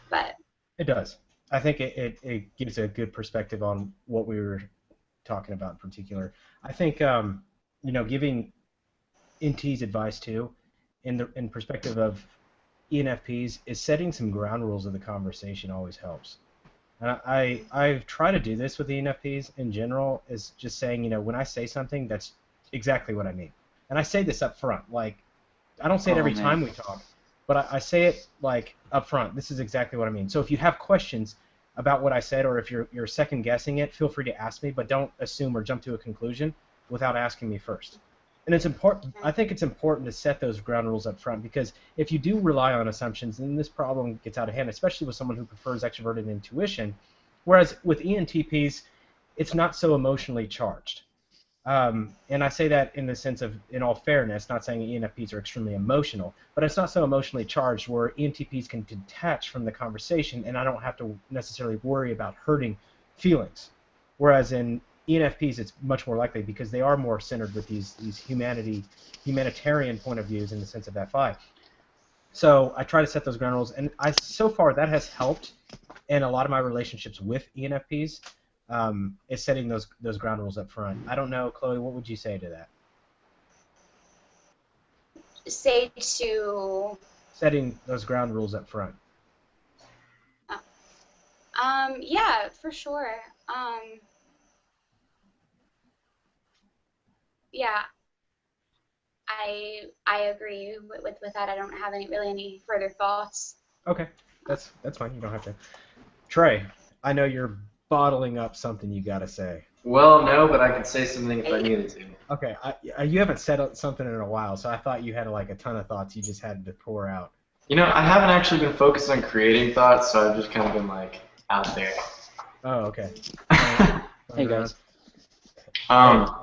but
it does. I think it gives a good perspective on what we were talking about in particular. I think you know, giving NT's advice too, in perspective of ENFPs, is setting some ground rules of the conversation always helps. And I've tried to do this with ENFPs in general, is just saying, you know, when I say something, that's exactly what I mean. And I say this up front, like, I don't say it every
man.
time we talk, but I say it like up front. This is exactly what I mean. So if you have questions about what I said, or if you're second guessing it, feel free to ask me, but don't assume or jump to a conclusion without asking me first. And it's important. I think it's important to set those ground rules up front, because if you do rely on assumptions, then this problem gets out of hand, especially with someone who prefers extroverted intuition. Whereas with ENTPs, it's not so emotionally charged. And I say that in the sense of, in all fairness, not saying ENFPs are extremely emotional, but it's not so emotionally charged where ENTPs can detach from the conversation, and I don't have to necessarily worry about hurting feelings. Whereas in ENFPs, it's much more likely, because they are more centered with these humanitarian point of views in the sense of FI. So I try to set those ground rules, and so far that has helped in a lot of my relationships with ENFPs. Is setting those ground rules up front. I don't know, Chloe, what would you say to that?
Say to
setting those ground rules up front.
Yeah, for sure. Yeah, I agree with that. I don't have really any further thoughts.
Okay, that's fine. You don't have to. Trey, I know you're bottling up something you got to say.
Well, no, but I could say something if I needed to.
Okay, you haven't said something in a while, so I thought you had like a ton of thoughts you just had to pour out.
You know, I haven't actually been focused on creating thoughts, so I've just kind of been like out there.
Oh, okay.
Hey guys.
Hello,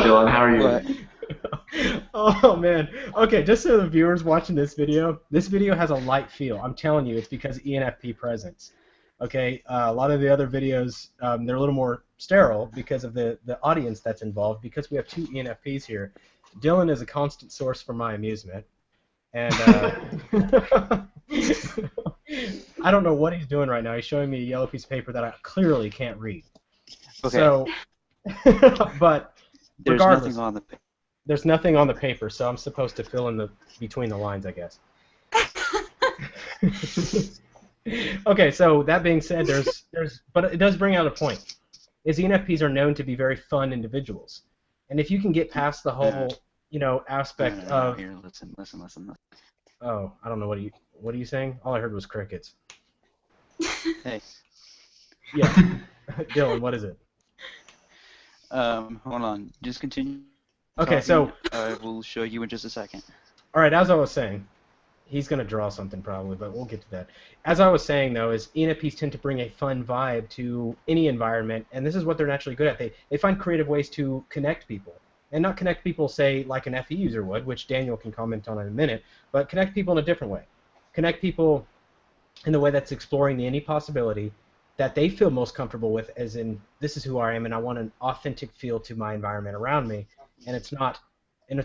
Dylan. How are you?
What?
Oh man. Okay, just so the viewers watching this video has a light feel. I'm telling you, it's because ENFP presence. Okay, a lot of the other videos, they're a little more sterile because of the audience that's involved. Because we have two ENFPs here, Dylan is a constant source for my amusement, and I don't know what he's doing right now. He's showing me a yellow piece of paper that I clearly can't read.
Okay.
So, but
There's
regardless,
nothing on the paper.
There's nothing on the paper, so I'm supposed to fill in between the lines, I guess. Okay, so that being said, but it does bring out a point. Is ENFPs are known to be very fun individuals, and if you can get past the whole, aspect of.
Here, listen.
Oh, I don't know what are you saying? All I heard was crickets.
Hey.
Yeah, Dylan, what is it?
Hold on. Just continue.
Okay,
talking.
so
I will show you in just a second.
all right, as I was saying, he's going to draw something probably, but we'll get to that. As I was saying, though, is ENFPs tend to bring a fun vibe to any environment, and this is what they're naturally good at. They find creative ways to connect people, and not connect people, say, like an FE user would, which Daniel can comment on in a minute, but connect people in a different way. Connect people in the way that's exploring any possibility that they feel most comfortable with, as in, this is who I am, and I want an authentic feel to my environment around me, and it's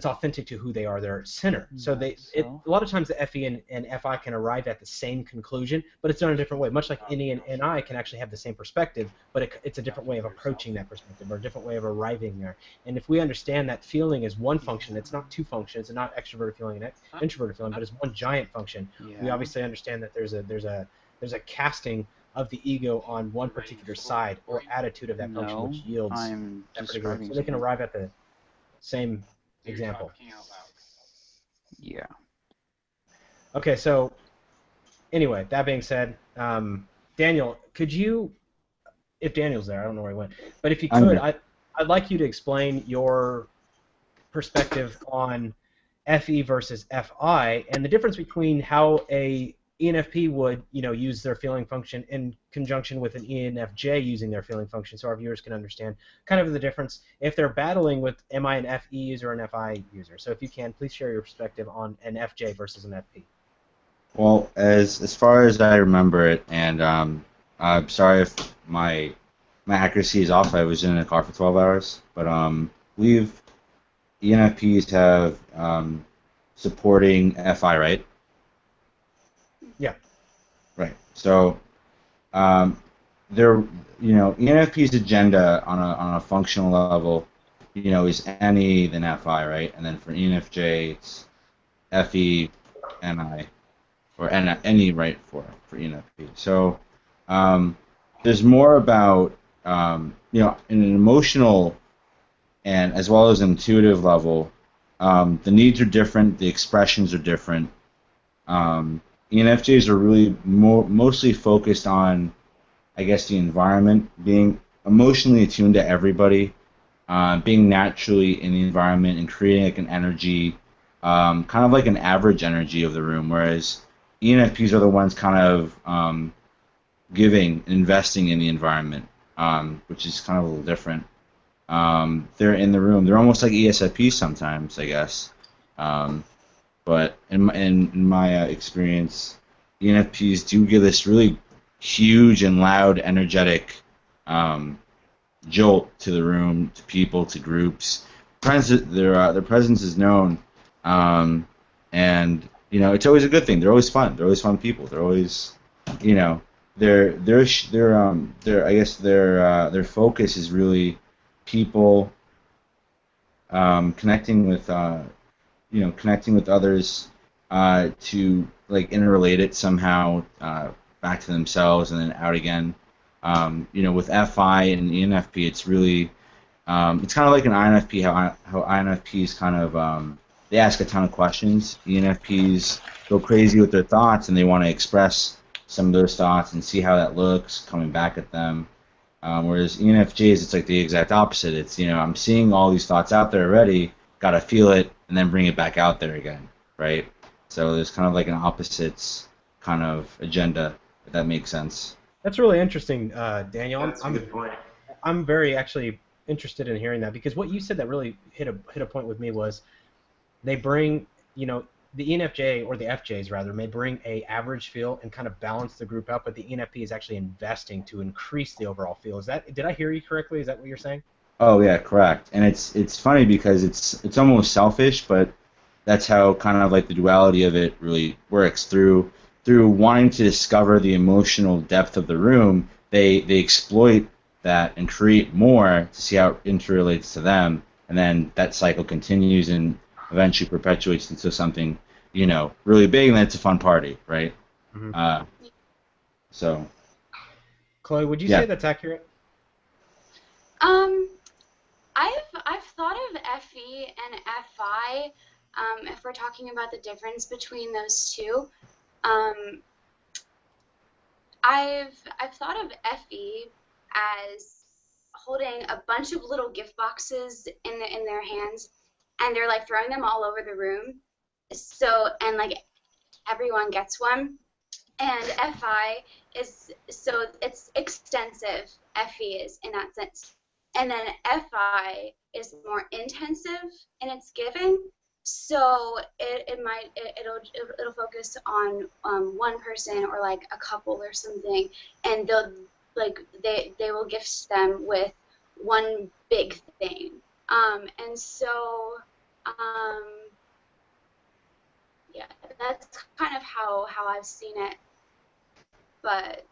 authentic to who they are. They're centered. So a lot of times the FE and FI can arrive at the same conclusion, but it's done in a different way. Much like NE and I can actually have the same perspective, but it's a different way of approaching that perspective, or a different way of arriving there. And if we understand that feeling is one function, it's not two functions, it's not extroverted feeling and introverted feeling, but it's one giant function. We obviously understand that there's a casting of the ego on one particular side or attitude of that function, which yields that particular. So they can arrive at the same example.
Yeah.
Okay, so anyway, that being said, Daniel, could you, if Daniel's there, I don't know where he went, but if you could, I'd like you to explain your perspective on FE versus FI and the difference between how a ENFP would, use their feeling function in conjunction with an ENFJ using their feeling function, so our viewers can understand kind of the difference if they're battling with, am I an FE user or an FI user? So if you can, please share your perspective on an FJ versus an FP.
Well, as far as I remember it, and I'm sorry if my accuracy is off. I was in a car for 12 hours, but ENFPs have supporting FI, right?
Yeah.
Right. So, ENFP's agenda on a functional level, is NE then FI, right? And then for ENFJ, it's FE, NI, or NE, right, for ENFP. So, there's more about, in an emotional and as well as intuitive level. The needs are different, the expressions are different. ENFJs are really mostly focused on, I guess, the environment, being emotionally attuned to everybody, being naturally in the environment and creating like an energy, kind of like an average energy of the room, whereas ENFPs are the ones kind of giving, investing in the environment, which is kind of a little different. They're in the room. They're almost like ESFPs sometimes, I guess. But in my experience, ENFPs do give this really huge and loud, energetic jolt to the room, to people, to groups. Their presence is known, and it's always a good thing. They're always fun. They're always fun people. They're always, you know, I guess their focus is really people, connecting with connecting with others, to like interrelate it somehow, back to themselves and then out again. With FI and ENFP, it's really it's kind of like an INFP. How INFPs kind of they ask a ton of questions. ENFPs go crazy with their thoughts and they want to express some of those thoughts and see how that looks coming back at them. Whereas ENFJs, it's like the exact opposite. It's I'm seeing all these thoughts out there already, gotta feel it and then bring it back out there again, right? So there's kind of like an opposites kind of agenda, if that makes sense.
That's really interesting, Daniel.
That's a good point.
I'm very actually interested in hearing that, because what you said that really hit a point with me was they bring, the ENFJ, or the FJs rather, may bring a average feel and kind of balance the group out, but the ENFP is actually investing to increase the overall feel. Did I hear you correctly? Is that what you're saying?
Oh yeah, correct. And it's funny because it's almost selfish, but that's how kind of like the duality of it really works. Through wanting to discover the emotional depth of the room, they exploit that and create more to see how it interrelates to them, and then that cycle continues and eventually perpetuates into something really big, and then it's a fun party, right?
Mm-hmm.
So
Chloe, would you say that's accurate?
I've thought of FE and FI, if we're talking about the difference between those two. I've thought of FE as holding a bunch of little gift boxes in their hands, and they're like throwing them all over the room. So, and like everyone gets one. And FI is, so it's extensive, FE is in that sense. And then FI is more intensive in its giving. So it'll focus on one person or like a couple or something, and they will gift them with one big thing. And so yeah, that's kind of how I've seen it. But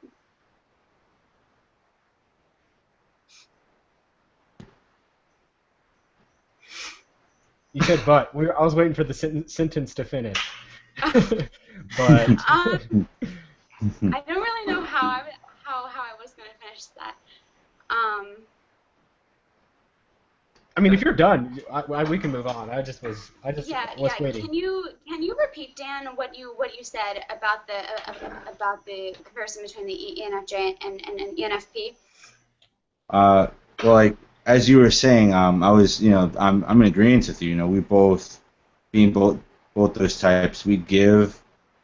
you said but. I was waiting for the sentence to finish. But
I don't really know how I was going to finish that.
I mean, if you're done, we can move on. I just was waiting.
Can you repeat, Dan, what you said about the comparison between the ENFJ and ENFP?
Well, like as you were saying, I was, I'm in agreement with you. We both, being both those types, we give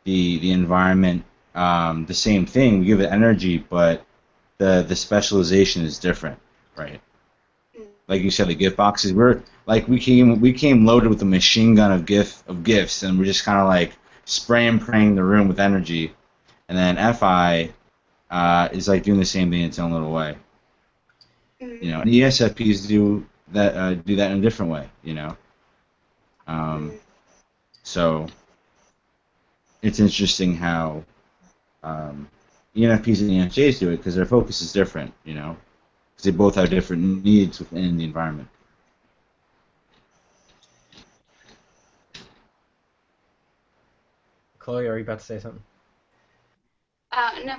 the environment the same thing. We give it energy, but the specialization is different, right? Like you said, the gift boxes. We came loaded with a machine gun of gifts, and we're just kind of like spraying, praying the room with energy. And then FI is like doing the same thing in its own little way. And ESFPs do that in a different way. So it's interesting how ENFPs and ENFJs do it, because their focus is different. Because they both have different needs within the environment.
Chloe, are you about to say something?
No.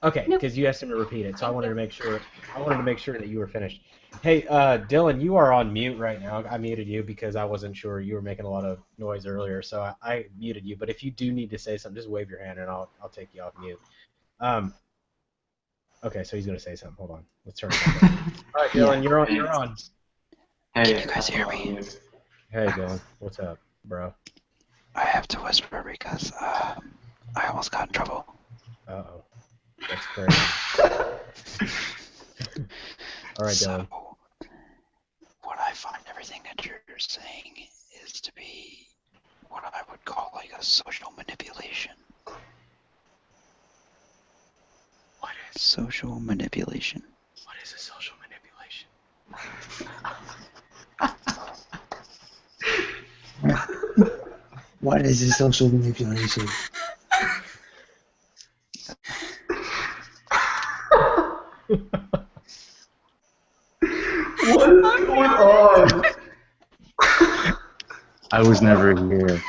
Okay,
No.
because you asked him to repeat it, so I wanted to make sure. I wanted to make sure that you were finished. Hey, Dylan, you are on mute right now. I muted you because I wasn't sure you were making a lot of noise earlier, so I muted you. But if you do need to say something, just wave your hand and I'll take you off mute. Okay, so he's gonna say something. Hold on, let's turn it back on. All right, Dylan, you're on. You're on.
Hey,
Can you guys hear me?
Hey, Dylan, what's up, bro?
I have to whisper because I almost got in trouble.
Uh-oh, that's crazy. All right, Dylan.
So, what I find everything that you're saying is to be what I would call like a social manipulation. What is social manipulation?
What is a social manipulation?
What is this social manipulation?
What is going on?
I was never here.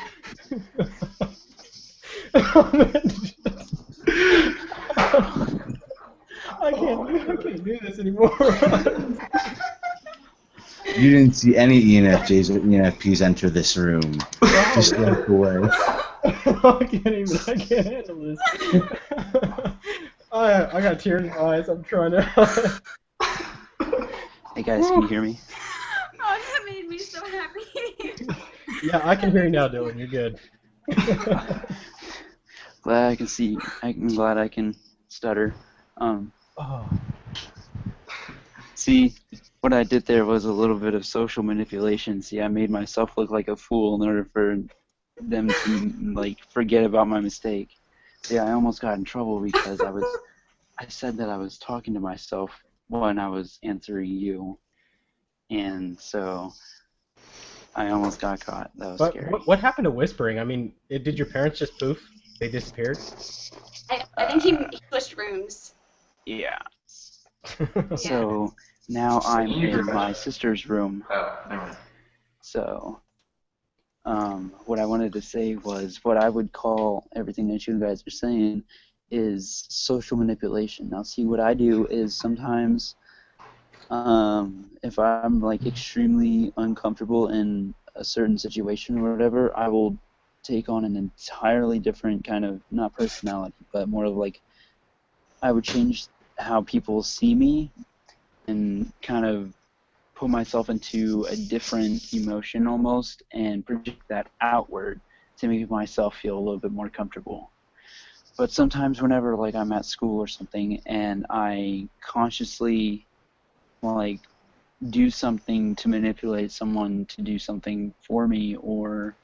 I can't do this anymore.
You didn't see any ENFJs or ENFPs enter this room. Just walk away.
I can't handle this. I got tears in my eyes. I'm trying to.
Hey guys, can you hear me?
Oh, that made me so happy.
Yeah, I can hear you now, Dylan. You're good.
Glad I can see. I'm glad I can stutter.
Oh.
See, what I did there was a little bit of social manipulation. See, I made myself look like a fool in order for them to like forget about my mistake. Yeah, I almost got in trouble because I said that I was talking to myself when I was answering you, and so I almost got caught. That was scary.
What happened to whispering? I mean, did your parents just poof? They disappeared?
I think he switched rooms.
Yeah. So now I'm in my sister's room.
Oh, never mind.
So, what I wanted to say was what I would call everything that you guys are saying is social manipulation. Now, see, what I do is sometimes if I'm like extremely uncomfortable in a certain situation or whatever, I will take on an entirely different kind of, not personality, but more of like, I would change how people see me and kind of put myself into a different emotion almost and project that outward to make myself feel a little bit more comfortable. But sometimes whenever like I'm at school or something and I consciously like do something to manipulate someone to do something for me or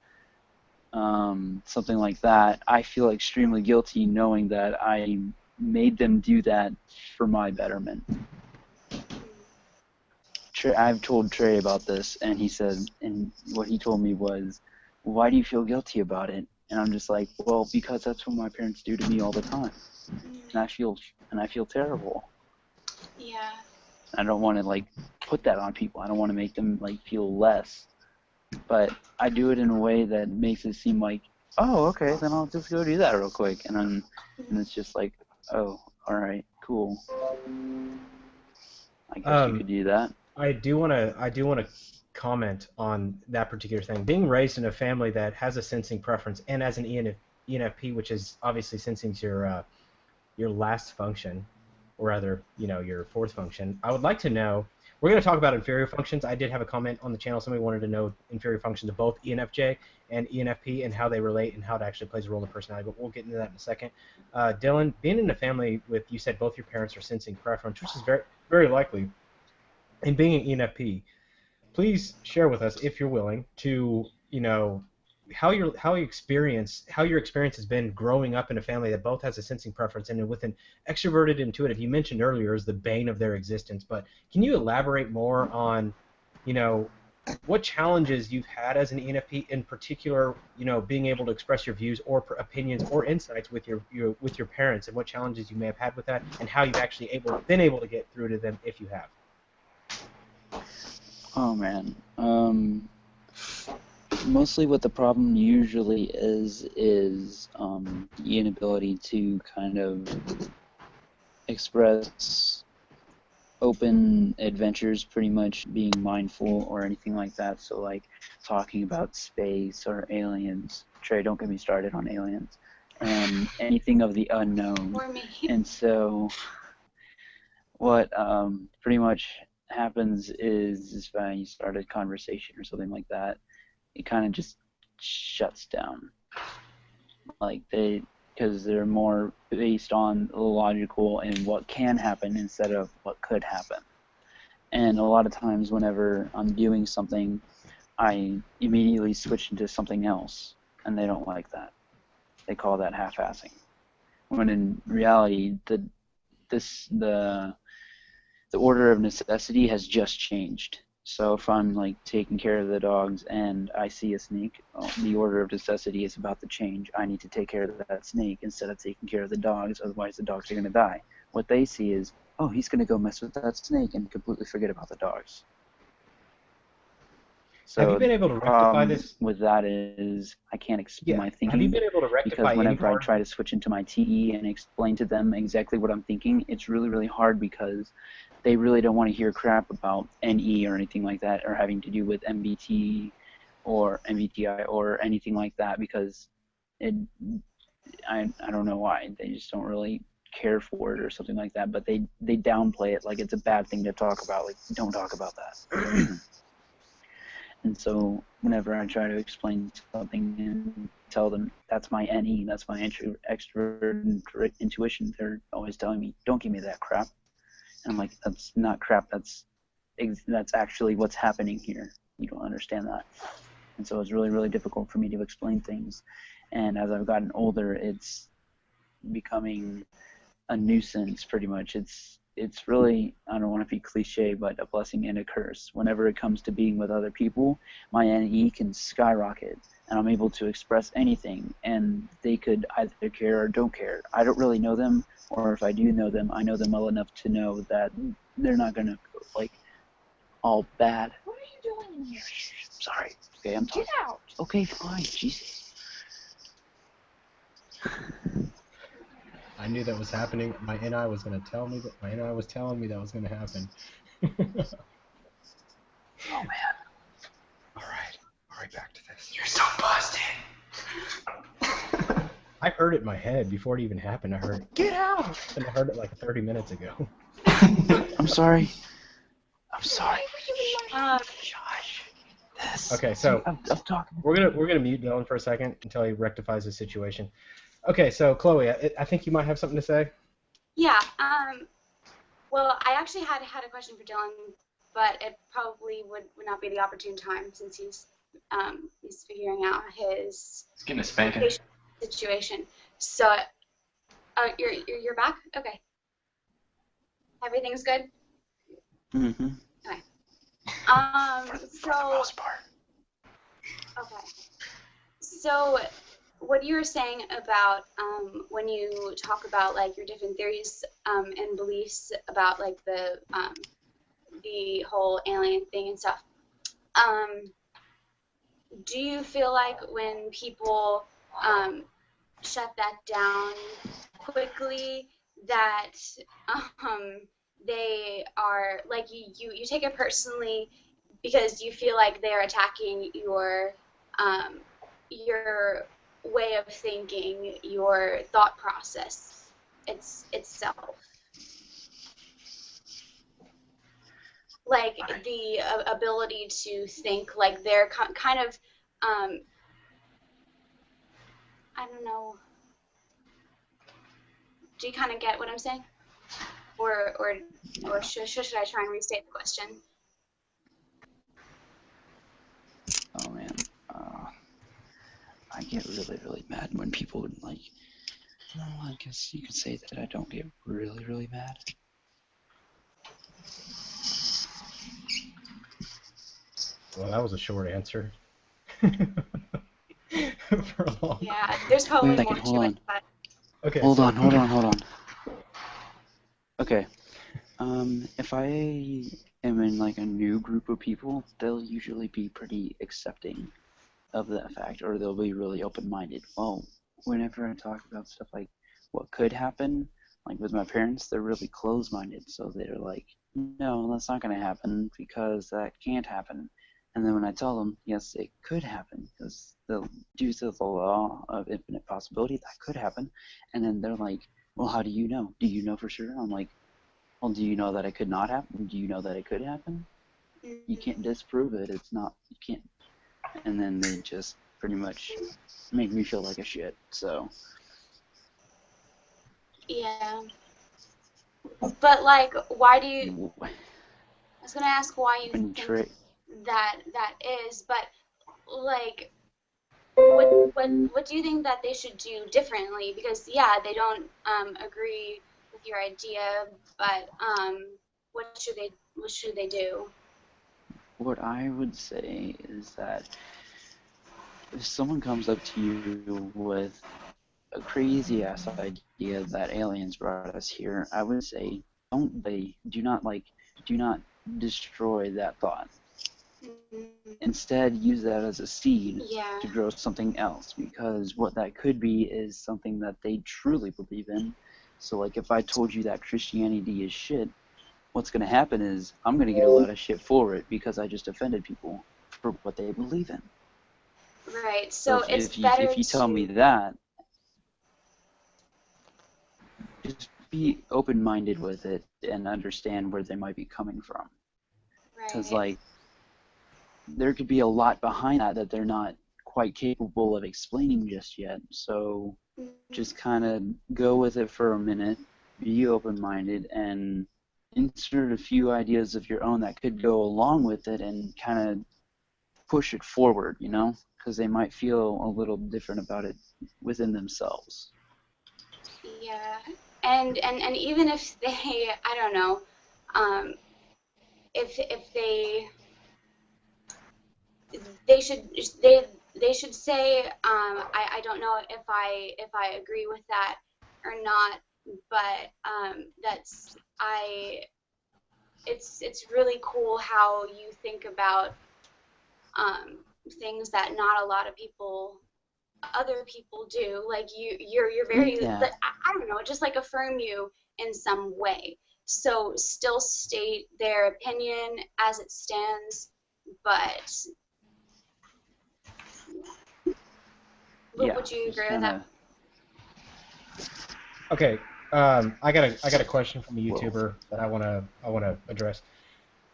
something like that, I feel extremely guilty knowing that I made them do that for my betterment. I've told Trey about this, and he said, and what he told me was, why do you feel guilty about it? And I'm just like, well, because that's what my parents do to me all the time, and I feel terrible.
Yeah.
I don't want to like put that on people. I don't want to make them like feel less, but I do it in a way that makes it seem like, oh, okay, then I'll just go do that real quick, and it's just like, oh, all right, cool. I guess you could do that.
I do want to comment on that particular thing. Being raised in a family that has a sensing preference and as an ENFP, which is obviously sensing your last function, or rather, your fourth function. I would like to know. We're going to talk about inferior functions. I did have a comment on the channel. Somebody wanted to know inferior functions of both ENFJ and ENFP and how they relate and how it actually plays a role in personality, but we'll get into that in a second. Dylan, being in a family with, you said both your parents are sensing preference, which is very, very likely, and being an ENFP, please share with us, if you're willing, to, how your experience has been growing up in a family that both has a sensing preference and with an extroverted intuitive. You mentioned earlier is the bane of their existence, but can you elaborate more on, what challenges you've had as an ENFP, in particular, being able to express your views or opinions or insights with your parents, and what challenges you may have had with that, and how you've actually been able to get through to them if you have.
Oh man. Mostly what the problem usually is the inability to kind of express open adventures, pretty much being mindful or anything like that. So like talking about space or aliens. Trey, don't get me started on aliens. And anything of the unknown.
Or me.
And so what pretty much happens is when you start a conversation or something like that, it kind of just shuts down. Like because they're more based on the logical and what can happen instead of what could happen. And a lot of times whenever I'm doing something, I immediately switch into something else, and they don't like that. They call that half-assing. When in reality, the order of necessity has just changed. So if I'm like taking care of the dogs and I see a snake, the order of necessity is about to change. I need to take care of that snake instead of taking care of the dogs, otherwise the dogs are going to die. What they see is, oh, he's going to go mess with that snake and completely forget about the dogs. So
have you been able to rectify this?
With that is I can't explain my thinking.
Have you been able to rectify
because whenever
any
I try to switch into my TE and explain to them exactly what I'm thinking, it's really, really hard because they really don't want to hear crap about NE or anything like that, or having to do with MBT or MBTI or anything like that, because I don't know why. They just don't really care for it or something like that, but they downplay it like it's a bad thing to talk about. Like, don't talk about that. And so whenever I try to explain something and tell them that's my NE, that's my extrovert intuition, they're always telling me, don't give me that crap. And I'm like, that's not crap, that's actually what's happening here. You don't understand that. And so it's really, really difficult for me to explain things. And as I've gotten older, it's becoming a nuisance pretty much. It's really, I don't want to be cliche, but a blessing and a curse. Whenever it comes to being with other people, my NE can skyrocket, and I'm able to express anything, and they could either care or don't care. I don't really know them, or if I do know them, I know them well enough to know that they're not going to, like, all bad.
What are you doing in here?
Sorry. Okay, I'm talking.
Get out.
Okay, fine. Jesus.
I knew that was happening. My NI was going to tell me that. My NI was telling me that was going to happen.
Oh, man.
All right, back to this.
You're so busted.
I heard it in my head before it even happened. I heard, get out! And I heard it like 30 minutes ago.
I'm sorry. I'm sorry.
Josh.
Okay, so
I'm talking.
we're gonna mute Dylan for a second until he rectifies the situation. Okay, so Chloe, I think you might have something to say.
Yeah. Well, I actually had a question for Dylan, but it probably would not be the opportune time since he's figuring out his
He's getting a spanking.
situation. So, you're back? Okay. Everything's good?
Mm-hmm.
Okay.
For the most part.
Okay. So, what you were saying about when you talk about like your different theories and beliefs about like the whole alien thing and stuff. Do you feel like when people shut that down quickly that they are like you take it personally because you feel like they're attacking your way of thinking, your thought process itself? Like the ability to think, like they're kind of, I don't know. Do you kind of get what I'm saying? Or should I try and restate the question?
Oh man, I get really, really mad when people like. No, I guess you could say that I don't get really, really mad.
Well, that was a short answer. For a long.
Yeah, there's probably
Wait a
more
second, hold
to
on.
it, but
Okay.
Hold on. Okay. If I am in like a new group of people, they'll usually be pretty accepting of that fact, or they'll be really open-minded. Well, whenever I talk about stuff like what could happen, Like with my parents, they're really closed-minded, so they're like, no, that's not going to happen because that can't happen. And then when I tell them, yes, it could happen because due to the law of infinite possibility, that could happen. And then they're like, well, how do you know? Do you know for sure? I'm like, well, do you know that it could not happen? Do you know that it could happen? You can't disprove it. It's not, you can't. And then they just pretty much make me feel like a shit, so.
Yeah. But, like, why do you... I was going to ask why you think that is, but, like, what do you think that they should do differently? Because, yeah, they don't agree with your idea, but what should they do?
What I would say is that if someone comes up to you with a crazy ass idea that aliens brought us here, I would say do not destroy that thought. Instead, use that as a seed to grow something else, because what that could be is something that they truly believe in. So, like, if I told you that Christianity is shit, what's going to happen is I'm going to get a lot of shit for it because I just offended people for what they believe in.
Right. So
if you tell me that, just be open-minded with it and understand where they might be coming from. Because, like, there could be a lot behind that they're not quite capable of explaining just yet. So just kind of go with it for a minute, be open-minded, and insert a few ideas of your own that could go along with it and kind of push it forward, you know? Because they might feel a little different about it within themselves.
Yeah. And even if they, I don't know, if they should say, I don't know if I agree with that or not, but it's really cool how you think about things that not a lot of other people do. Like you're very, I don't know, just like affirm you in some way. So still state their opinion as it stands, but would you agree with that?
Okay, I got a question from a YouTuber that I wanna address.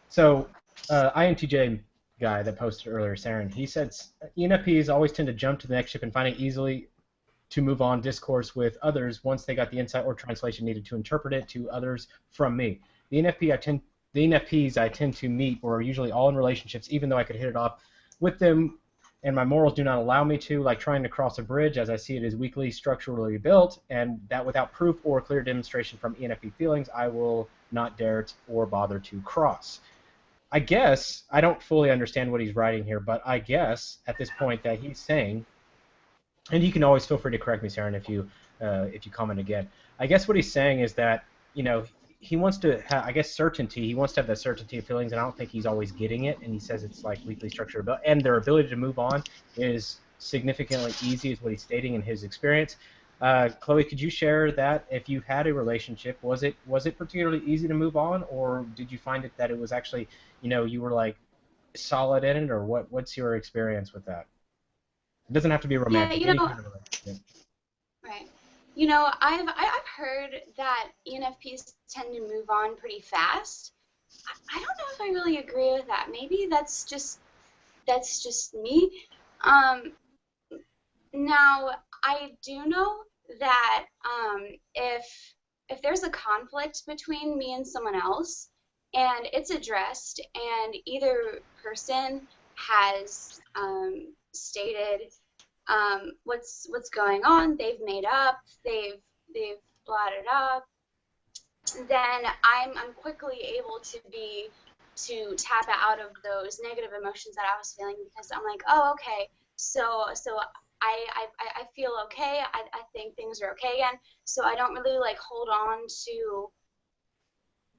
So, INTJ guy that posted earlier, Saren, he said ENFPs always tend to jump to the next ship and find it easily to move on discourse with others once they got the insight or translation needed to interpret it to others from me. The ENFPs I tend to meet were usually all in relationships, even though I could hit it off with them, and my morals do not allow me to, like trying to cross a bridge, as I see it is weakly structurally built, and that without proof or clear demonstration from ENFP feelings, I will not dare or bother to cross. I guess I don't fully understand what he's writing here, but I guess at this point that he's saying, and you can always feel free to correct me, Saren, if you comment again. I guess what he's saying is that, you know, he wants to have, I guess, certainty. He wants to have that certainty of feelings, and I don't think he's always getting it. And he says it's like weakly structured, and their ability to move on is significantly easy, is what he's stating in his experience. Chloe, could you share that if you had a relationship, was it particularly easy to move on, or did you find it that it was actually, you know, you were like solid in it, or what's your experience with that? It doesn't have to be romantic.
Yeah, you know,
kind of relationship.
Right. You know, I've heard that ENFPs tend to move on pretty fast. I don't know if I really agree with that. Maybe that's just me. Now I do know that if there's a conflict between me and someone else, and it's addressed, and either person has stated what's going on, they've made up, they've brought it up, then I'm quickly able to tap out of those negative emotions that I was feeling, because I'm like, oh, okay, so I feel okay, I think things are okay again, so I don't really like hold on to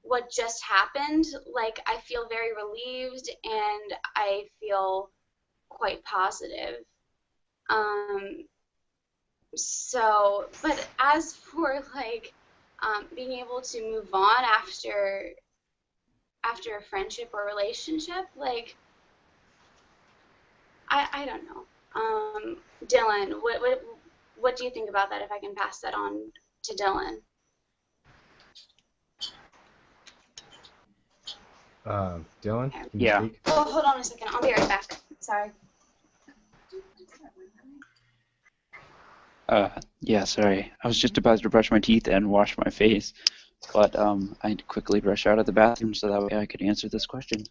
what just happened. Like, I feel very relieved, and I feel quite positive. So, but as for like being able to move on after a friendship or relationship, like, I don't know. Dylan, what do you think about that, if I can pass that on to Dylan?
Dylan, can you
Yeah.
speak?
Oh, hold on a second. I'll be right back. Sorry.
Yeah, sorry. I was just about to brush my teeth and wash my face, but I'd quickly rush out of the bathroom so that way I could answer this question.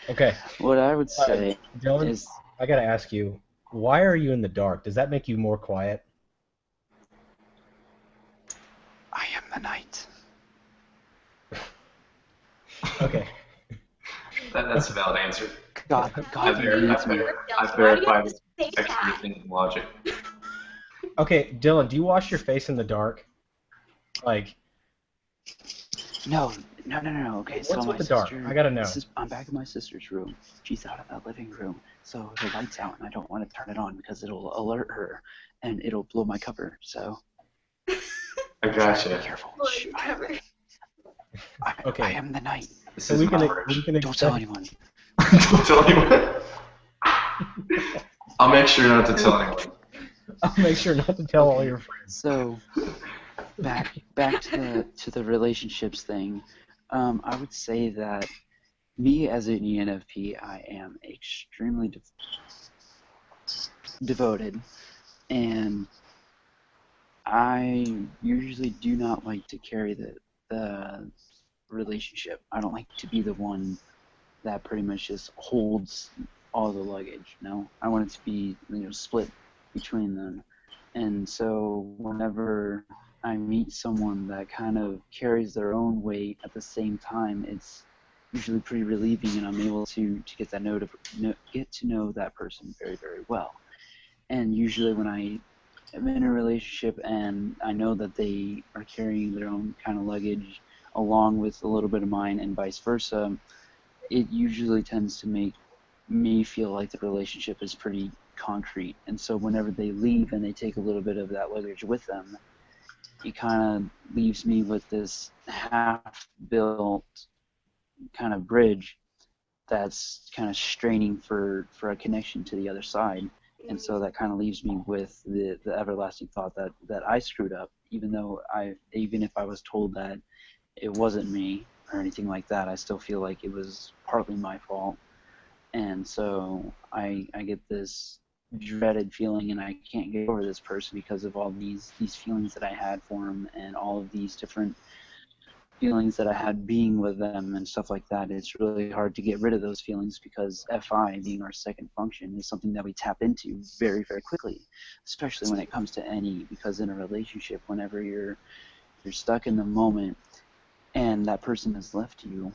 Okay.
What I would say
Dylan,
is,
I gotta ask you, why are you in the dark? Does that make you more quiet?
I am the night.
Okay.
That's a valid answer.
God
I've
needs me.
verified extra thinking logic.
Okay, Dylan, do you wash your face in the dark? Like,
No. Okay, so
what's
my
with the dark?
sister,
I gotta know.
I'm back in my sister's room. She's out of that living room, so the light's out, and I don't want to turn it on because it'll alert her, and it'll blow my cover. So
I
be
gotcha.
careful.
Blow
Shh,
your
I am
cover.
Okay.
I am the night.
This
So
is
we can
Don't tell
expect.
anyone.
Don't tell anyone. I'll make sure not to tell anyone.
I'll make sure not to tell all your friends.
So back to the relationships thing. I would say that me as an ENFP, I am extremely devoted, and I usually do not like to carry the relationship. I don't like to be the one that pretty much just holds all the luggage. No, I want it to be, split between them. And so whenever I meet someone that kind of carries their own weight at the same time, it's usually pretty relieving, and I'm able to get get to know that person very, very well. And usually when I am in a relationship and I know that they are carrying their own kind of luggage along with a little bit of mine and vice versa, it usually tends to make me feel like the relationship is pretty concrete. And so whenever they leave and they take a little bit of that luggage with them, it kind of leaves me with this half-built kind of bridge that's kind of straining for a connection to the other side. And so that kind of leaves me with the everlasting thought that I screwed up, even if I was told that it wasn't me or anything like that, I still feel like it was partly my fault. And so I get this dreaded feeling, and I can't get over this person because of all these feelings that I had for him and all of these different feelings that I had being with them and stuff like that. It's really hard to get rid of those feelings because FI, being our second function, is something that we tap into very, very quickly, especially when it comes to NE, because in a relationship, whenever you're stuck in the moment and that person has left you,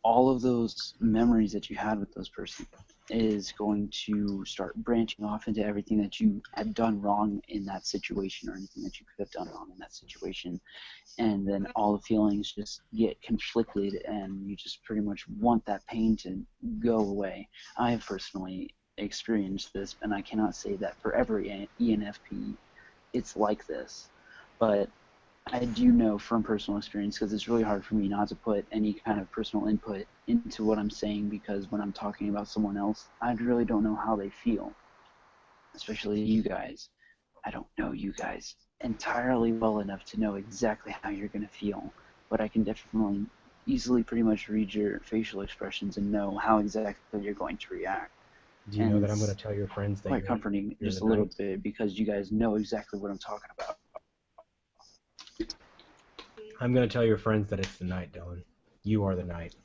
all of those memories that you had with those person is going to start branching off into everything that you had done wrong in that situation or anything that you could have done wrong in that situation. And then all the feelings just get conflicted, and you just pretty much want that pain to go away. I have personally experienced this, and I cannot say that for every ENFP it's like this. But I do know from personal experience, because it's really hard for me not to put any kind of personal input into what I'm saying, because when I'm talking about someone else, I really don't know how they feel, especially you guys. I don't know you guys entirely well enough to know exactly how you're going to feel, but I can definitely easily pretty much read your facial expressions and know how exactly you're going to react.
Do you know that I'm going to tell your friends that
quite comforting just a little bit, because you guys know exactly what I'm talking about.
I'm going to tell your friends that it's the night, Dylan. You are the night.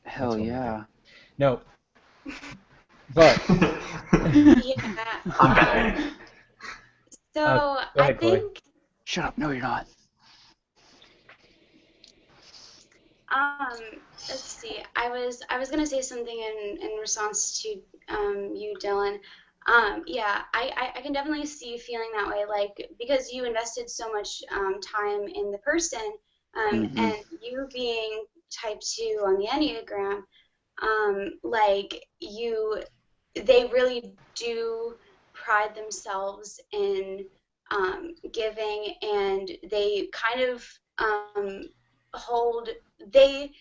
Hell yeah.
No. But.
Yeah. So I think.
Chloe. Shut up. No, you're not.
Let's see. I was gonna say something in response to you, Dylan. Yeah, I can definitely see you feeling that way, like, because you invested so much time in the person, and you being type 2 on the Enneagram, like they really do pride themselves in giving, and they kind of hold they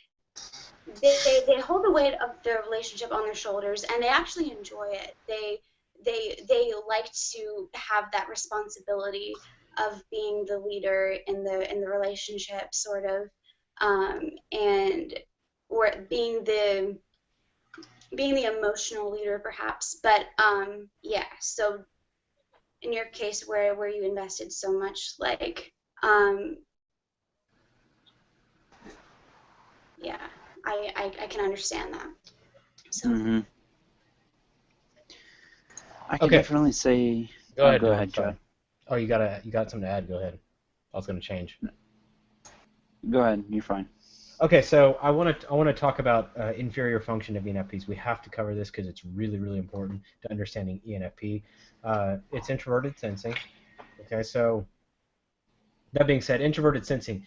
hold the weight of their relationship on their shoulders, and they actually enjoy it. They like to have that responsibility of being the leader in the relationship, sort of, and or being the emotional leader, perhaps. But yeah. So in your case, where you invested so much, like, yeah, I can understand that. So.
Mm-hmm. I can
Okay.
definitely say.
Go ahead.
Go
Dylan,
ahead,
sorry.
Chad.
Oh, you got something to add? Go ahead. I was going to change.
Go ahead. You're fine.
Okay, so I want to talk about inferior function of ENFPs. We have to cover this because it's really, really important to understanding ENFP. It's introverted sensing. Okay, so that being said, introverted sensing.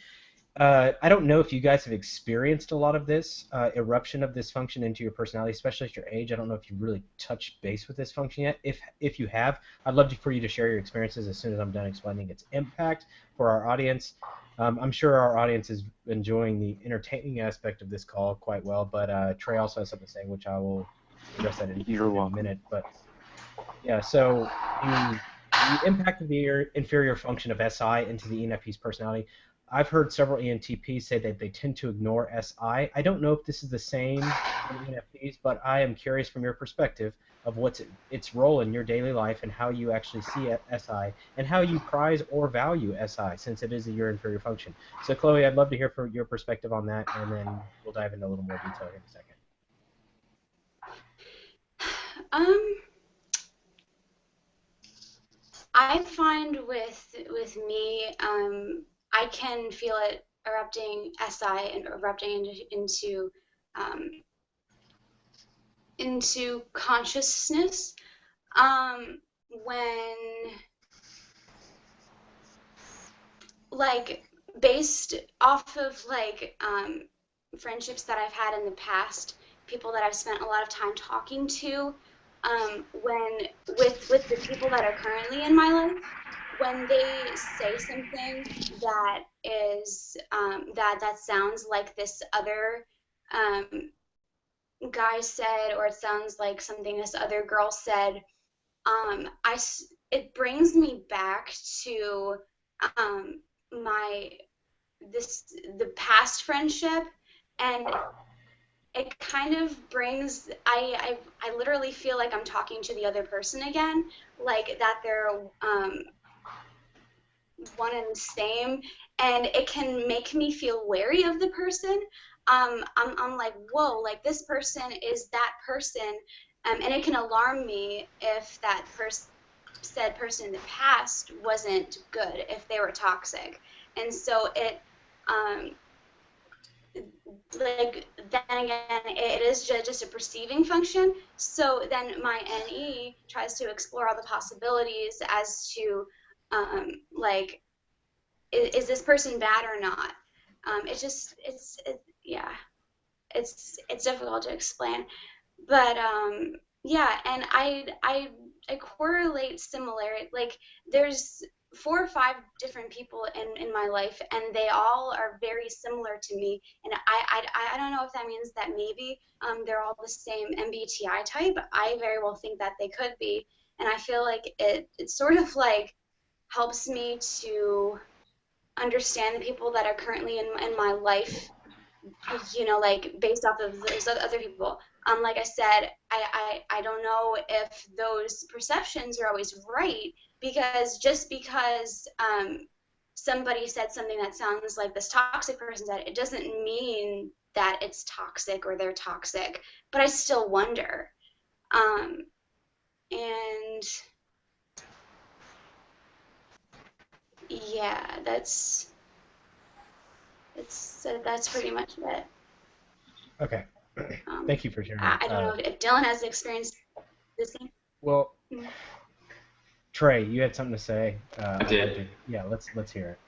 I don't know if you guys have experienced a lot of this eruption of this function into your personality, especially at your age. I don't know if you've really touched base with this function yet. If you have, I'd love for you to share your experiences as soon as I'm done explaining its impact for our audience. I'm sure our audience is enjoying the entertaining aspect of this call quite well, but Trey also has something to say, which I will address that in a minute. But yeah, so the impact of the inferior function of SI into the ENFP's personality. I've heard several ENTPs say that they tend to ignore SI. I don't know if this is the same in ENFPs, but I am curious from your perspective of what's its role in your daily life and how you actually see SI and how you prize or value SI, since it is your inferior function. So, Chloe, I'd love to hear from your perspective on that, and then we'll dive into a little more detail here in a second.
I find with me, I can feel it erupting SI and erupting into consciousness when, like, based off of like friendships that I've had in the past, people that I've spent a lot of time talking to, when with the people that are currently in my life, when they say something that is that sounds like this other guy said, or it sounds like something this other girl said, it brings me back to the past friendship, and it kind of brings, I literally feel like I'm talking to the other person again, like that they're one and the same, and it can make me feel wary of the person. I'm like, whoa, like this person is that person, and it can alarm me if that said person in the past wasn't good, if they were toxic. And so it, like, then again, it is just a perceiving function. So then my NE tries to explore all the possibilities as to, like, is this person bad or not? Yeah, it's difficult to explain, but yeah, and I correlate similarity. Like, there's 4 or 5 different people in my life, and they all are very similar to me, and I don't know if that means that maybe they're all the same MBTI type. I very well think that they could be, and I feel like it sort of like helps me to understand the people that are currently in my life, you know, like based off of those other people. Like I said, I don't know if those perceptions are always right, because just because somebody said something that sounds like this toxic person said, it doesn't mean that it's toxic or they're toxic. But I still wonder. And yeah, that's pretty much it.
Okay. Thank you for sharing.
I don't know if Dylan has experienced the same.
Well, Trey, you had something to say.
I did.
Yeah, let's hear it.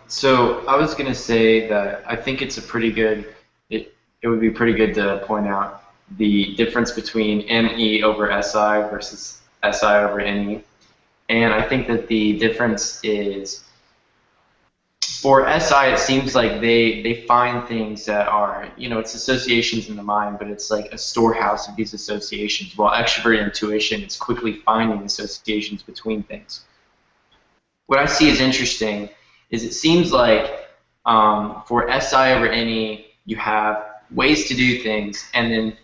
So I was gonna say that I think it's a pretty good. It would be pretty good to point out the difference between ME over SI versus SI over NE. And I think that the difference is, for SI, it seems like they find things that are, it's associations in the mind, but it's like a storehouse of these associations. While extroverted intuition is quickly finding associations between things. What I see as interesting is it seems like for SI over NE, you have ways to do things, and then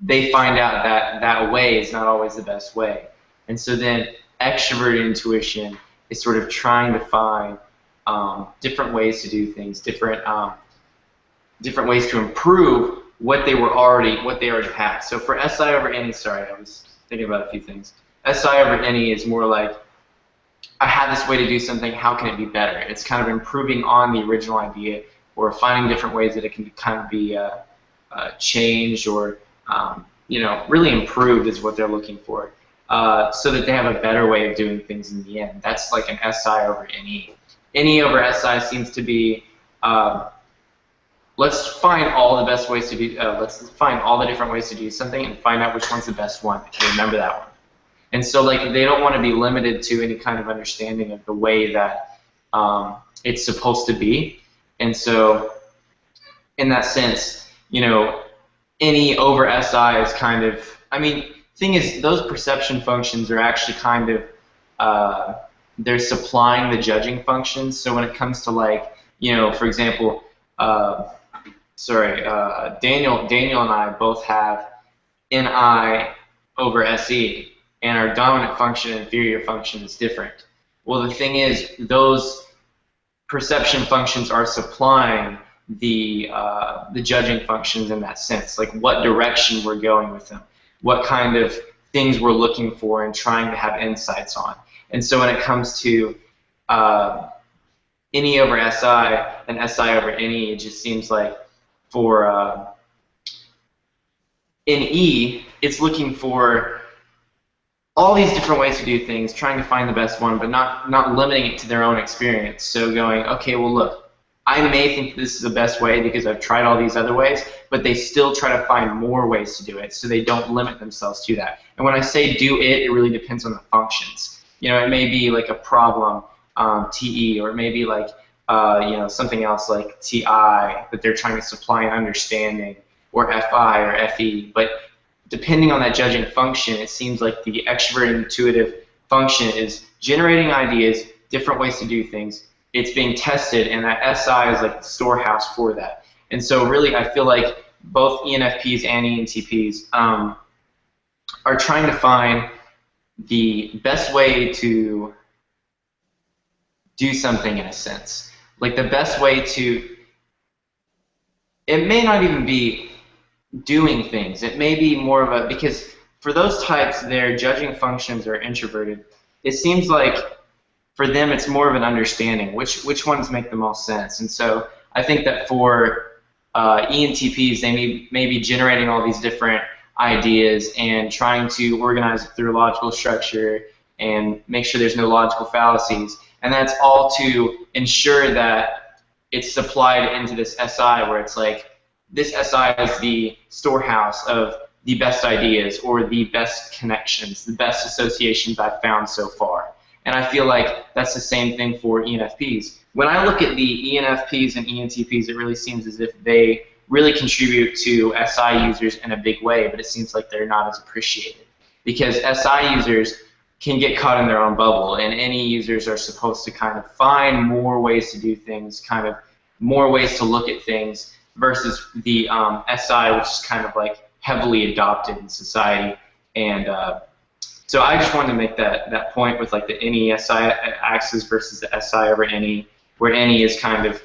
they find out that that way is not always the best way. And so then extroverted intuition is sort of trying to find different ways to do things, different ways to improve what they already had. So for SI over NE, sorry, I was thinking about a few things. SI over NE is more like, I have this way to do something, how can it be better? It's kind of improving on the original idea, or finding different ways that it can kind of be changed, or really improved is what they're looking for, so that they have a better way of doing things in the end. That's like an SI over NE. NE over SI seems to be, let's find all the best ways to do, let's find all the different ways to do something and find out which one's the best one, and remember that one. And so like they don't want to be limited to any kind of understanding of the way that it's supposed to be. And so in that sense, NE over SI is kind of, thing is, those perception functions are actually kind of, they're supplying the judging functions. So when it comes to like, for example, Daniel and I both have NI over SE, and our dominant function and inferior function is different. Well, the thing is, those perception functions are supplying the judging functions in that sense, like what direction we're going with them, what kind of things we're looking for and trying to have insights on. And so when it comes to NE over SI and SI over NE, it just seems like for NE, it's looking for all these different ways to do things, trying to find the best one, but not limiting it to their own experience. So going, okay, well look, I may think this is the best way because I've tried all these other ways, but they still try to find more ways to do it, so they don't limit themselves to that. And when I say do it, it really depends on the functions. It may be like a problem, TE, or it may be like something else like TI that they're trying to supply an understanding, or FI or FE. But depending on that judging function, it seems like the extroverted intuitive function is generating ideas, different ways to do things. It's being tested, and that SI is like the storehouse for that. And so really, I feel like both ENFPs and ENTPs are trying to find the best way to do something in a sense. Like the best way to, it may not even be doing things. It may be more of a, because for those types, their judging functions are introverted. It seems like for them it's more of an understanding, which ones make the most sense. And so I think that for ENTPs, they may be generating all these different ideas and trying to organize it through a logical structure and make sure there's no logical fallacies. And that's all to ensure that it's supplied into this SI, where it's like, this SI is the storehouse of the best ideas, or the best connections, the best associations I've found so far. And I feel like that's the same thing for ENFPs. When I look at the ENFPs and ENTPs, it really seems as if they really contribute to SI users in a big way, but it seems like they're not as appreciated. Because SI users can get caught in their own bubble, and NE users are supposed to kind of find more ways to do things, kind of more ways to look at things, versus the SI, which is kind of like heavily adopted in society. And so I just wanted to make that point with like the NE-SI axis versus the SI over NE, where NE is kind of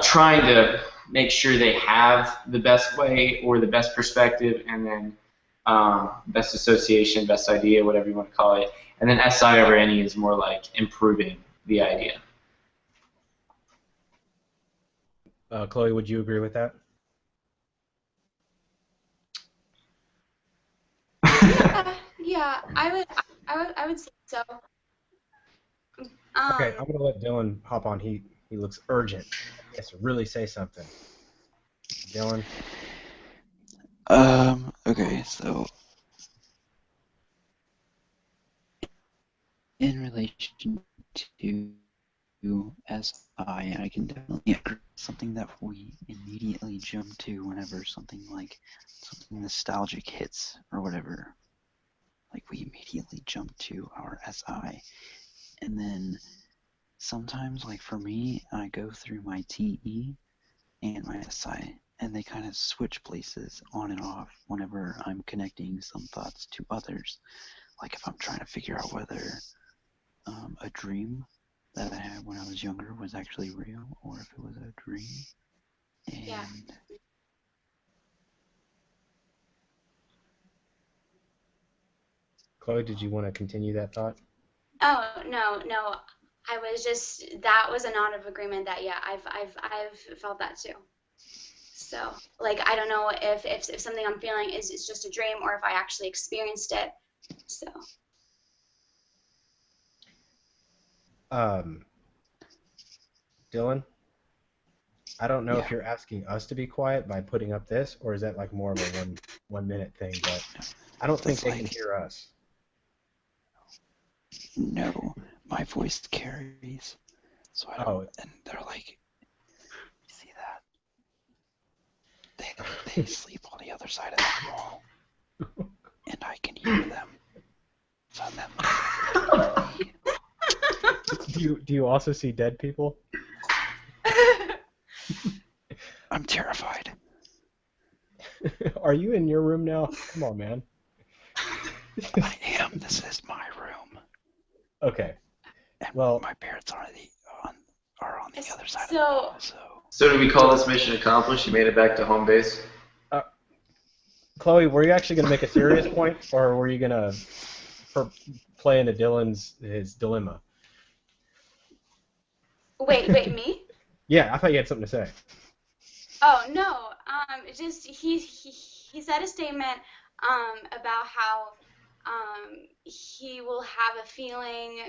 trying to make sure they have the best way or the best perspective, and then best association, best idea, whatever you want to call it. And then SI over NE is more like improving the idea.
Chloe, would you agree with that?
Yeah, I would say so.
Okay, I'm gonna let Dylan hop on. He looks urgent. He has to really say something. Dylan.
Okay, so in relation to SI, I can definitely agree. Something that we immediately jump to whenever something nostalgic hits or whatever. Like we immediately jump to our SI. And then sometimes, like for me, I go through my TE and my SI, and they kind of switch places on and off whenever I'm connecting some thoughts to others. Like if I'm trying to figure out whether a dream that I had when I was younger was actually real, or if it was a dream. And
Yeah.
Chloe, did you want to continue that thought?
Oh, no. I was just, that was a nod of agreement that, yeah, I've felt that too. So, like, I don't know if something I'm feeling is just a dream or if I actually experienced it. So.
Dylan, I don't know if
Yeah.
you're asking us to be quiet by putting up this, or is that like more of a one minute thing? But I don't think
That's
they can hear us.
No, my voice carries. So I don't,
Oh,
and they're like, you see that? They sleep on the other side of that wall, and I can hear them. So them.
do you also see dead people?
I'm terrified.
Are you in your room now? Come on, man.
I am. This is my room.
Okay.
And
Well,
my parents are on the other side of
So-
the wall.
So do we call this mission accomplished? You made it back to home base?
Chloe, were you actually going to make a serious point, or were you going to play into his dilemma?
Wait, me?
Yeah, I thought you had something to say.
Oh, no. Just he said a statement about how he will have a feeling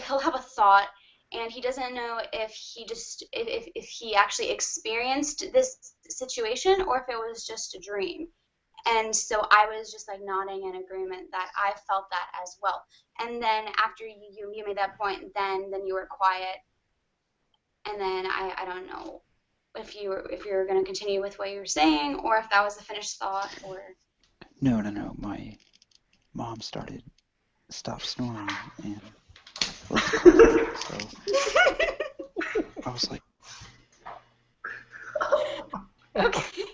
he'll have a thought, and he doesn't know if he actually experienced this situation or if it was just a dream. And so I was just like nodding in agreement that I felt that as well. And then after you made that point, then you were quiet. And then I don't know if you were going to continue with what you were saying, or if that was a finished thought, or.
No. My mom stopped snoring and was crying, so I was like,
Okay.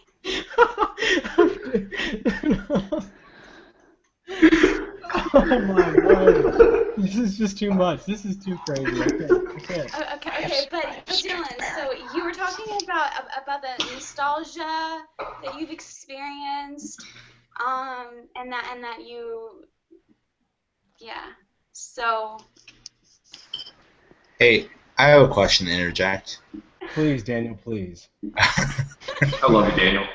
Oh my god. This is just too much. This is too crazy. I can't.
Okay, but Dylan, so you were talking about the nostalgia that you've experienced, and that you, yeah. So.
Hey, I have a question to interject.
Please, Daniel, please.
I love you, Daniel.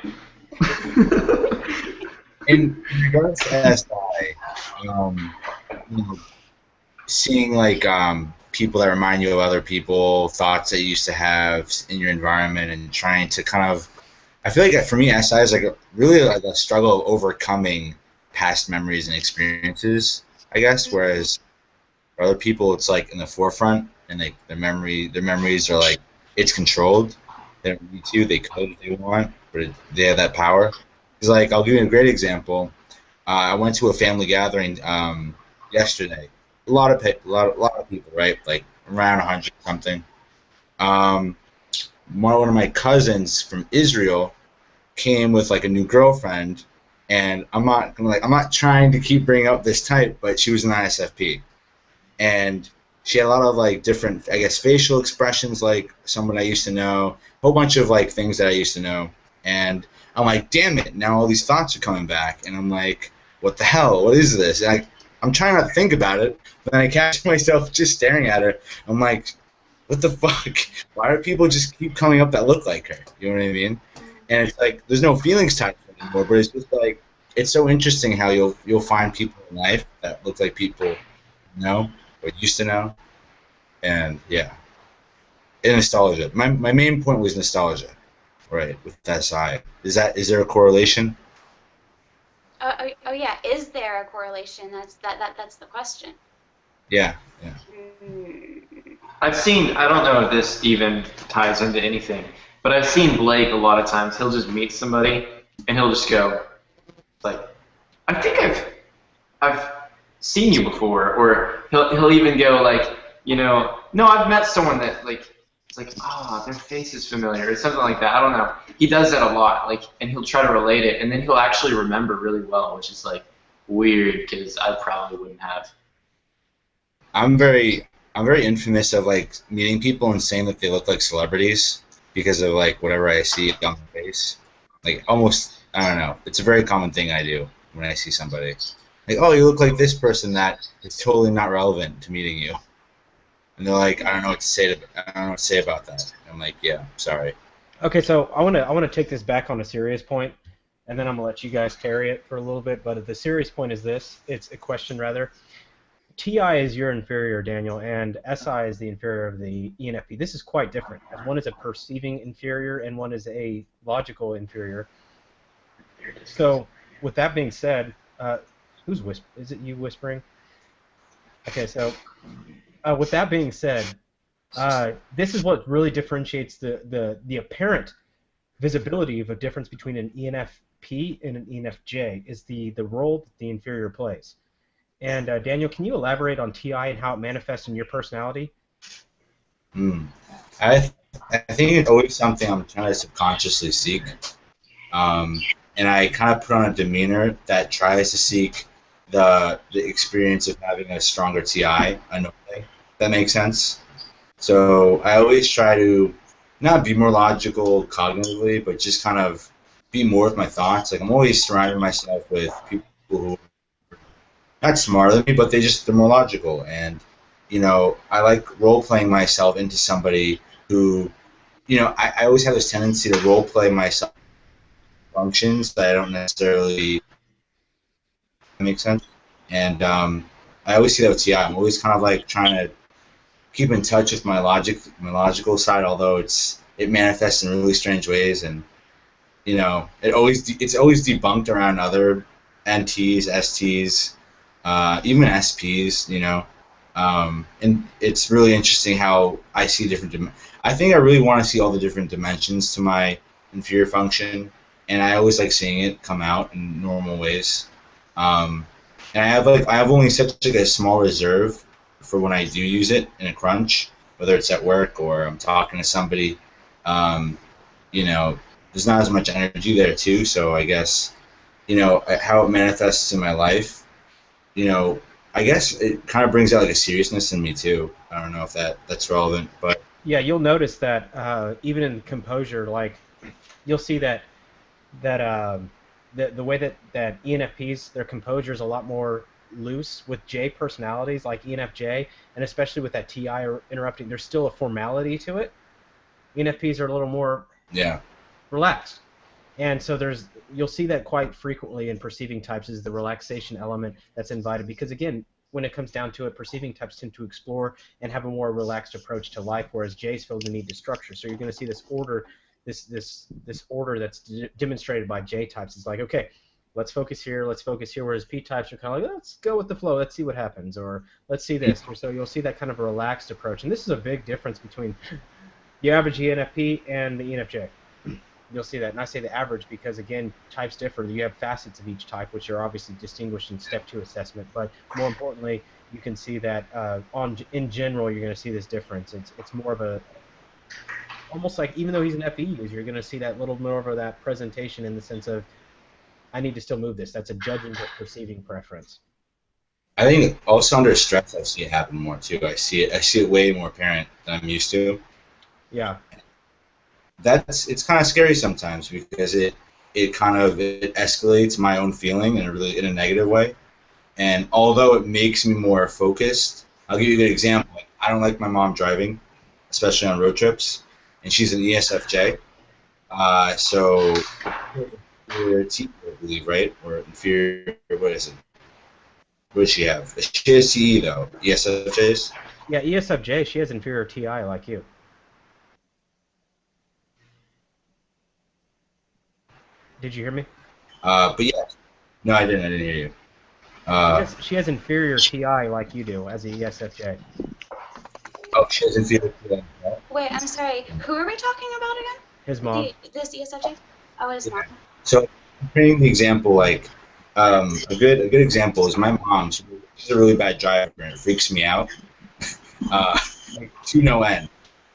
In regards to SI, seeing like people that remind you of other people, thoughts that you used to have in your environment, and trying to kind of, I feel like for me, SI is like really like a struggle of overcoming past memories and experiences, I guess. Whereas for other people, it's like in the forefront, and like their memories are like it's controlled. They don't need to. They could if they want, but they have that power. Because like I'll give you a great example. I went to a family gathering yesterday. A lot of people, right? Like around 100 something. One of my cousins from Israel came with like a new girlfriend, and I'm not trying to keep bringing up this type, but she was an ISFP, and she had a lot of like different, I guess, facial expressions like someone I used to know, a whole bunch of like things that I used to know, and I'm like, damn it, now all these thoughts are coming back, and I'm like, what the hell? What is this? And I'm trying not to think about it, but then I catch myself just staring at her. I'm like, what the fuck? Why do people just keep coming up that look like her? You know what I mean? And it's like there's no feelings tied to it anymore, but it's just like it's so interesting how you'll find people in life that look like people you know or used to know, and yeah, and nostalgia. My main point was nostalgia, right? With SI, is there a correlation?
Oh yeah, is there a correlation? That's the question.
Yeah.
I've seen, I don't know if this even ties into anything, but I've seen Blake a lot of times. He'll just meet somebody and he'll just go, like, I think I've seen you before, or he'll even go like, no, I've met someone that like, it's like, their face is familiar, or something like that. I don't know. He does that a lot, like, and he'll try to relate it, and then he'll actually remember really well, which is like weird because I probably wouldn't have.
I'm very infamous of like meeting people and saying that they look like celebrities because of like whatever I see on their face. Like almost, I don't know. It's a very common thing I do when I see somebody. Like, oh, you look like this person that is totally not relevant to meeting you. And they're like, I don't know what to say about that. And I'm like, yeah, sorry.
Okay, so I want to take this back on a serious point, and then I'm gonna let you guys carry it for a little bit. But the serious point is this: it's a question rather. TI is your inferior, Daniel, and SI is the inferior of the ENFP. This is quite different. One is a perceiving inferior, and one is a logical inferior. So, with that being said, who's whispering? Is it you whispering? Okay, so with that being said, this is what really differentiates the apparent visibility of a difference between an ENFP and an ENFJ is the role that the inferior plays. And Daniel, can you elaborate on TI and how it manifests in your personality?
I think it's always something I'm trying to subconsciously seek. And I kind of put on a demeanor that tries to seek the experience of having a stronger TI unknowingly. That makes sense? So I always try to not be more logical cognitively, but just kind of be more with my thoughts. Like I'm always surrounding myself with people who are not smarter than me, but they're more logical. And, I like role-playing myself into somebody who, I always have this tendency to role-play myself functions that I don't necessarily make sense. And I always see that with TI. I'm always kind of like trying to keep in touch with my logical side, although it manifests in really strange ways, and it's always debunked around other NTs, STs, even SPs, and it's really interesting how I see different. I think I really want to see all the different dimensions to my inferior function, and I always like seeing it come out in normal ways. And I have only such like a small reserve for when I do use it in a crunch, whether it's at work or I'm talking to somebody. There's not as much energy there too. So I guess how it manifests in my life. I guess it kind of brings out like a seriousness in me too. I don't know if that's relevant, but
yeah, you'll notice that even in composure, like you'll see that the way that ENFPs, their composure is a lot more loose with J personalities like ENFJ, and especially with that TI interrupting, there's still a formality to it. ENFPs are a little more relaxed. And so you'll see that quite frequently in perceiving types is the relaxation element that's invited because again, when it comes down to it, perceiving types tend to explore and have a more relaxed approach to life, whereas J's feel the need to structure. So you're going to see this order, this order that's demonstrated by J types. It's like, okay, let's focus here, whereas P types are kind of like, let's go with the flow, let's see what happens, or let's see this. Or so you'll see that kind of a relaxed approach. And this is a big difference between the average ENFP and the ENFJ. You'll see that, and I say the average because, again, types differ. You have facets of each type, which are obviously distinguished in Step 2 assessment, but more importantly, you can see that in general, you're going to see this difference. It's more of a, almost like, even though he's an FE user, you're going to see that little more of that presentation in the sense of, I need to still move this. That's a judging but perceiving preference.
I think also under stress, I see it happen more too. I see it way more apparent than I'm used to.
Yeah.
It's kind of scary sometimes because it escalates my own feeling in a negative way. And although it makes me more focused, I'll give you a good example. I don't like my mom driving, especially on road trips, and she's an ESFJ. So inferior T, I believe, right? Or inferior, what is it? What does she have? She has TE though. ESFJs.
Yeah, ESFJ. She has inferior TI like you. Did you hear me?
But yeah, No, I didn't hear you.
She has inferior TI like you do as a ESFJ.
Oh, she has inferior TI.
Wait, I'm sorry. Who are we talking about again?
His mom.
This ESFJ? Oh, his mom.
So, bringing the example, like, a good example is my mom. She's a really bad driver, and it freaks me out, like, to no end.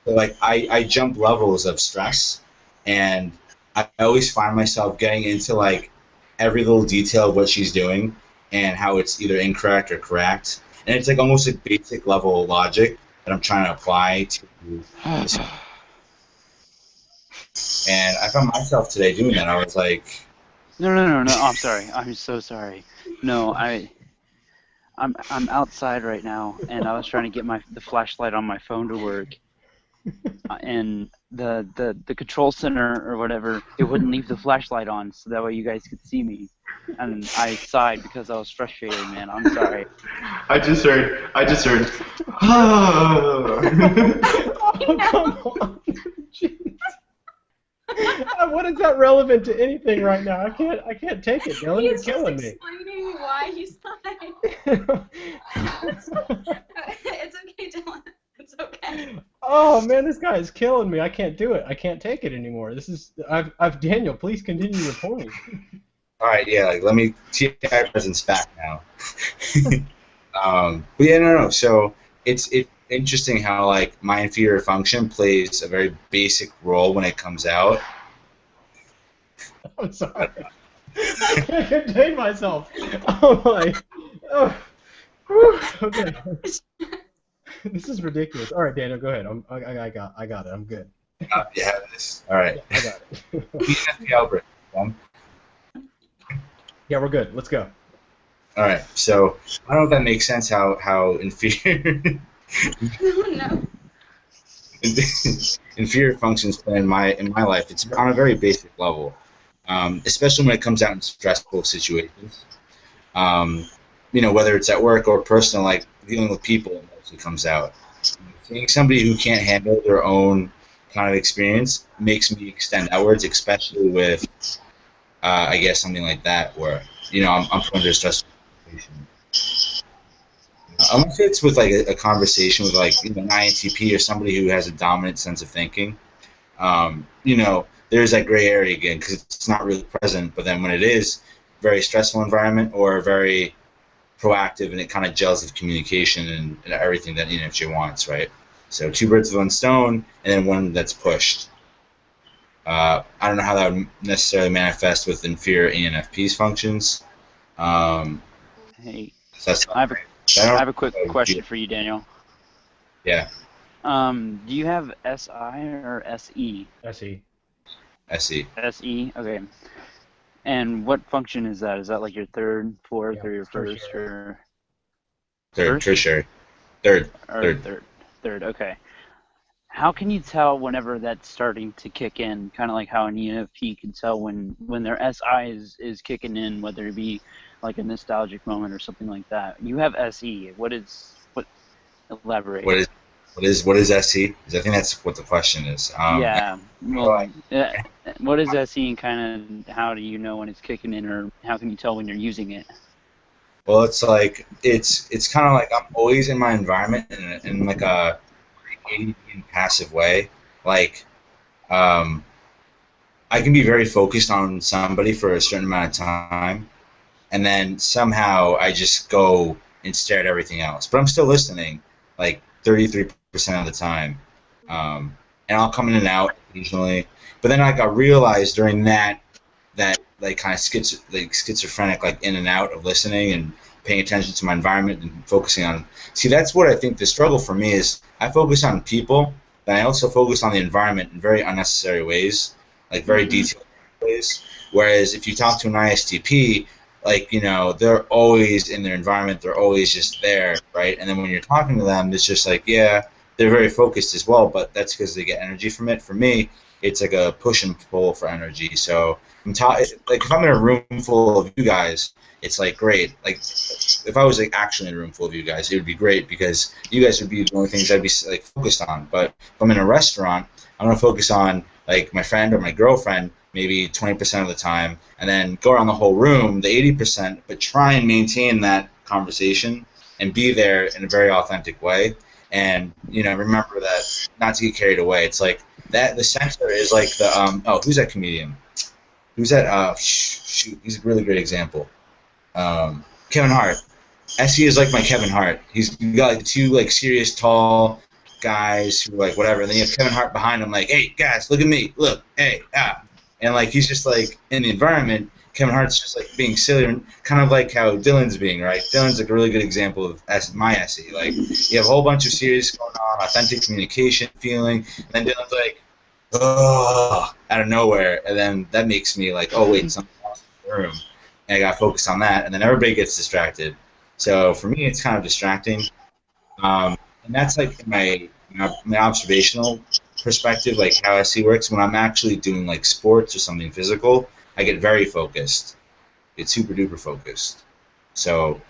So, like, I jump levels of stress, and I always find myself getting into, like, every little detail of what she's doing and how it's either incorrect or correct. And it's, like, almost a basic level of logic that I'm trying to apply to this. And I found myself today doing that. I was like,
No. I'm sorry. I'm so sorry. No, I'm outside right now, and I was trying to get the flashlight on my phone to work, and the control center or whatever, it wouldn't leave the flashlight on, so that way you guys could see me, and I sighed because I was frustrated, man. I'm sorry.
I just heard.
Oh, come on. Jeez. What is that relevant to anything right now? I can't take it, Dylan. You're killing me.
He's just explaining why he sighed. It's okay, Dylan. It's okay.
Oh man, this guy is killing me. I can't do it. I can't take it anymore. I've Daniel, please continue your point.
all right, yeah, like, let me TI presence back now. But yeah, no. So it's interesting how, like, my inferior function plays a very basic role when it comes out.
I'm sorry. I can't contain myself. Oh my. Oh. Whew. Okay. This is ridiculous. All right, Daniel, go ahead. I got it. I'm good.
You have this. All right.
Yeah, I got it.
ENFP Albert.
Yeah, we're good. Let's go.
All right. So I don't know if that makes sense. How inferior.
No.
Inferior functions play in my life. It's on a very basic level, especially when it comes out in stressful situations. Whether it's at work or personal, like dealing with people, it mostly comes out. Seeing somebody who can't handle their own kind of experience makes me extend outwards, especially with, I guess, something like that, where I'm put under a stressful situation. Unless it's with, like, a conversation with, like, an INTP or somebody who has a dominant sense of thinking, there's that gray area again because it's not really present. But then when it is very stressful environment or very proactive, and it kind of gels with communication and everything that ENFJ wants, right? So two birds with one stone, and then one that's pushed. I don't know how that would necessarily manifest with inferior ENFP's functions.
Hey, I have a quick question for you, Daniel.
Yeah.
Do you have SI or SE?
SE.
SE.
SE, okay. And what function is that? Is that like your third, fourth, or your first, or
third? Tertiary. Third.
Okay. How can you tell whenever that's starting to kick in? Kind of like how an ENFP can tell when their SI is kicking in, whether it be like a nostalgic moment or something like that. You have SE. Elaborate.
What is SE? Because I think that's what the question is.
Yeah. Well, what is SE, and kind of how do you know when it's kicking in, or how can you tell when you're using it?
Well, it's like it's kind of like I'm always in my environment in like a ADD and passive way. Like, I can be very focused on somebody for a certain amount of time, and then somehow I just go and stare at everything else. But I'm still listening, like 33% of the time, and I'll come in and out occasionally. But then I realized during that like kind of schizophrenic, like in and out of listening and paying attention to my environment and focusing on. See, that's what I think the struggle for me is. I focus on people, but I also focus on the environment in very unnecessary ways, like very detailed ways. Whereas if you talk to an ISTP, like, they're always in their environment, they're always just there, right? And then when you're talking to them, it's just like, yeah, they're very focused as well, but that's because they get energy from it. For me, it's like a push and pull for energy. So like if I'm in a room full of you guys, it's like great. Like if I was like actually in a room full of you guys, it would be great because you guys would be the only things I'd be like focused on. But if I'm in a restaurant, I'm gonna focus on like my friend or my girlfriend maybe 20% of the time, and then go around the whole room, the 80%, but try and maintain that conversation and be there in a very authentic way. And, remember that not to get carried away. It's like that the center is like the, who's that comedian? Who's that? Shoot, he's a really great example. Kevin Hart. SE is like my Kevin Hart. He's got like two like serious tall guys who like whatever, and then you have Kevin Hart behind him like, hey guys, look at me, look, hey, and like he's just like in the environment. Kevin Hart's just like being silly, and kind of like how Dylan's being, right? Dylan's like a really good example of my SE. Like you have a whole bunch of serious going on, authentic communication, feeling, and then Dylan's like, oh, out of nowhere, and then that makes me like, oh wait, something else in the room, and I got to focus on that, and then everybody gets distracted. So for me, it's kind of distracting, and that's like my observational perspective, like how SE works. When I'm actually doing like sports or something physical, I get very focused. Get super duper focused. So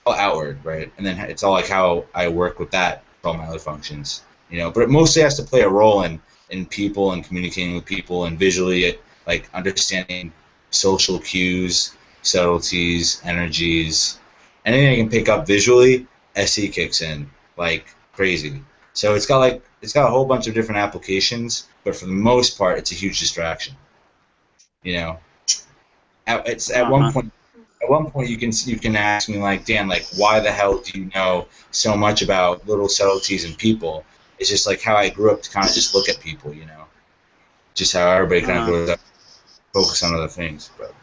all outward, right? And then it's all like how I work with that for all my other functions, But it mostly has to play a role in people and communicating with people and visually, like understanding social cues, subtleties, energies. Anything I can pick up visually, SE kicks in like crazy. So it's got a whole bunch of different applications, but for the most part, it's a huge distraction. It's at one point. At one point, you can ask me like, Dan, like, why the hell do you know so much about little subtleties in people? It's just like how I grew up to kind of just look at people, just how everybody kind of grows up, focus on other things. But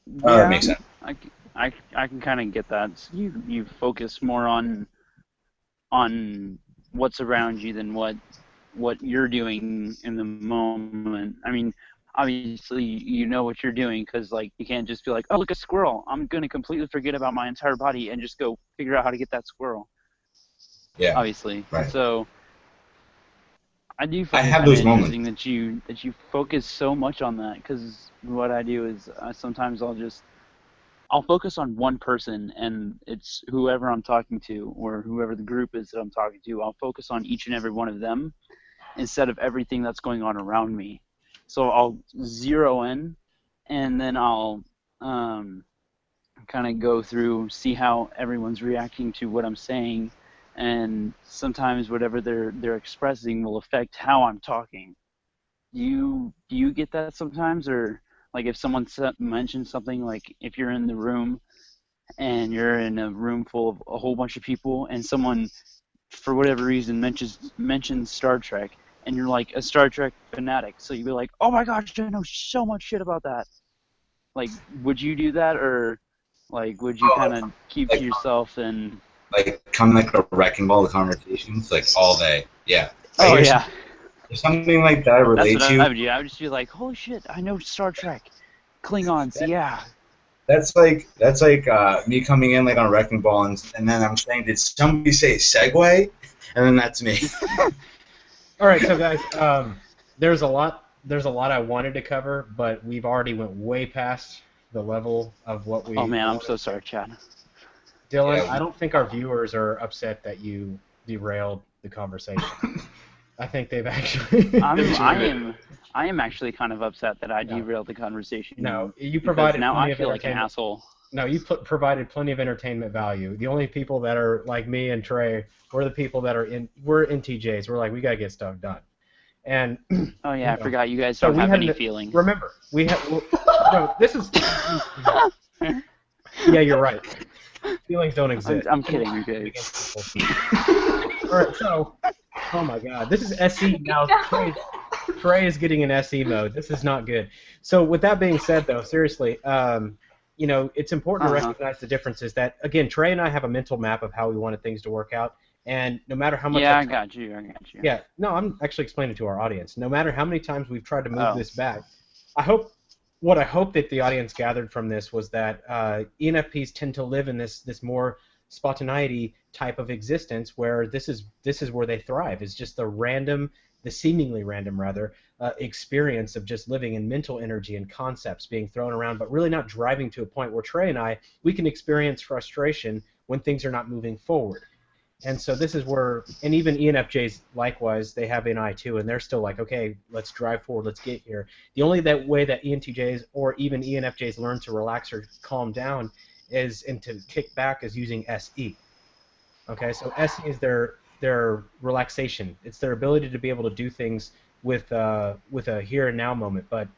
that makes sense.
I can kind of get that. You focus more on what's around you than what you're doing in the moment. I mean, obviously you know what you're doing because like you can't just be like, oh look, a squirrel. I'm gonna completely forget about my entire body and just go figure out how to get that squirrel.
Yeah.
Obviously.
Right.
So I do find
I
it
have
kind of
those
interesting
moments.
that you focus so much on that because what I do is sometimes I'll focus on one person, and it's whoever I'm talking to or whoever the group is that I'm talking to. I'll focus on each and every one of them instead of everything that's going on around me. So I'll zero in, and then I'll kind of go through, see how everyone's reacting to what I'm saying, and sometimes whatever they're expressing will affect how I'm talking. Do you get that sometimes, or like if someone mentions something, like if you're in the room and you're in a room full of a whole bunch of people and someone for whatever reason mentions Star Trek and you're like a Star Trek fanatic, so you'd be like, oh my gosh, I know so much shit about that. Like, would you do that, or like would you kind of keep to yourself and
like come like a wrecking ball of conversations like all day? Yeah.
Oh yeah.
Something like that I relate
That's what
to.
I would do. I would just be like, holy shit, I know Star Trek, Klingons, yeah.
That's like me coming in like on a wrecking ball and then I'm saying, did somebody say Segway? And then that's me.
All right, so guys, there's a lot I wanted to cover, but we've already went way past the level of what we.
Oh man, I'm so sorry, Chad.
Dylan, yeah, I don't think our viewers are upset that you derailed the conversation. I think they've actually.
I am actually kind of upset that I derailed the conversation.
No, you provided.
Now I feel like an asshole.
No, you provided plenty of entertainment value. The only people that are like me and Trey, we're the people that we're ENTJs. We're like, we gotta get stuff done. And
oh yeah, I forgot you guys don't have any feeling.
Remember, we have. No, this is. Yeah, you're right. Feelings don't exist.
I'm kidding, you guys.
All right, so. Oh my God, this is SE now. Trey is getting in SE mode. This is not good. So with that being said, though, seriously, it's important to recognize the differences. That again, Trey and I have a mental map of how we wanted things to work out, and no matter how much.
Yeah, I got you.
Yeah, no, I'm actually explaining to our audience. No matter how many times we've tried to move this back, I hope that the audience gathered from this was that ENFPs tend to live in this more spontaneity type of existence where this is where they thrive. It's just the seemingly random experience of just living in mental energy and concepts being thrown around, but really not driving to a point where Trey and we can experience frustration when things are not moving forward. And so this is where, and even ENFJs likewise, they have NI too, and they're still like, okay, let's drive forward, let's get here. The only way that ENTJs or even ENFJs learn to relax or calm down is, and to kick back, is using SE. Okay, so SE is their relaxation. It's their ability to be able to do things with a here and now moment. But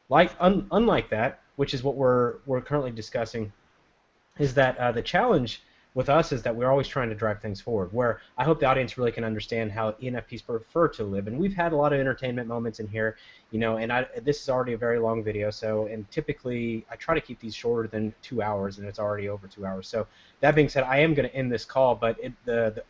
unlike that, which is what we're currently discussing, is that the challenge with us is that we're always trying to drive things forward, where I hope the audience really can understand how ENFPs prefer to live. And we've had a lot of entertainment moments in here, you know, and this is already a very long video, so, and typically I try to keep these shorter than 2 hours, and it's already over 2 hours. So that being said, I am going to end this call, but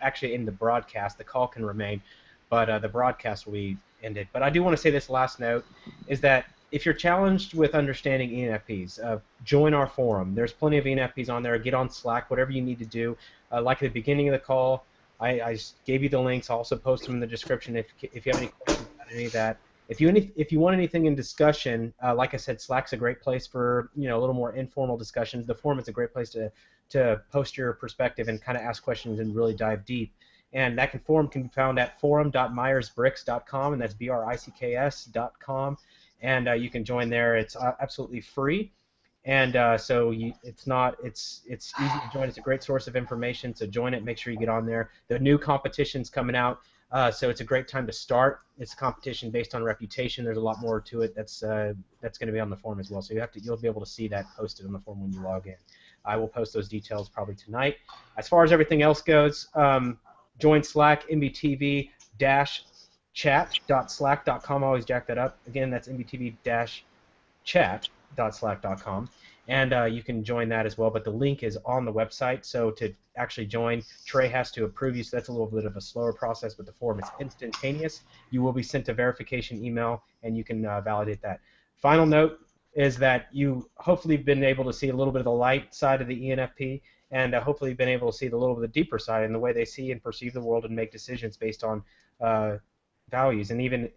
actually in the broadcast, the call can remain, but the broadcast will be ended. But I do want to say this last note, is that if you're challenged with understanding ENFPs, join our forum. There's plenty of ENFPs on there. Get on Slack, whatever you need to do. Like at the beginning of the call, I gave you the links. I'll also post them in the description if you have any questions about any of that. If you want anything in discussion, like I said, Slack's a great place for, you know, a little more informal discussions. The forum is a great place to post your perspective and kind of ask questions and really dive deep. And that forum can be found at forum.myersbricks.com, and that's BRICKS.com. And you can join there. It's absolutely free, and so it's easy to join. It's a great source of information. So join it. Make sure you get on there. The new competition's coming out, so it's a great time to start. It's a competition based on reputation. There's a lot more to it. That's going to be on the forum as well. So you'll be able to see that posted on the forum when you log in. I will post those details probably tonight. As far as everything else goes, join Slack, mbtv-chat.slack.com. I always jack that up. Again, that's mbtv-chat.slack.com. And you can join that as well, but the link is on the website. So to actually join, Trey has to approve you, so that's a little bit of a slower process, but the form is instantaneous. You will be sent a verification email, and you can validate that. Final note is that you hopefully been able to see a little bit of the light side of the ENFP, and hopefully been able to see the little bit of the deeper side in the way they see and perceive the world and make decisions based on values. And even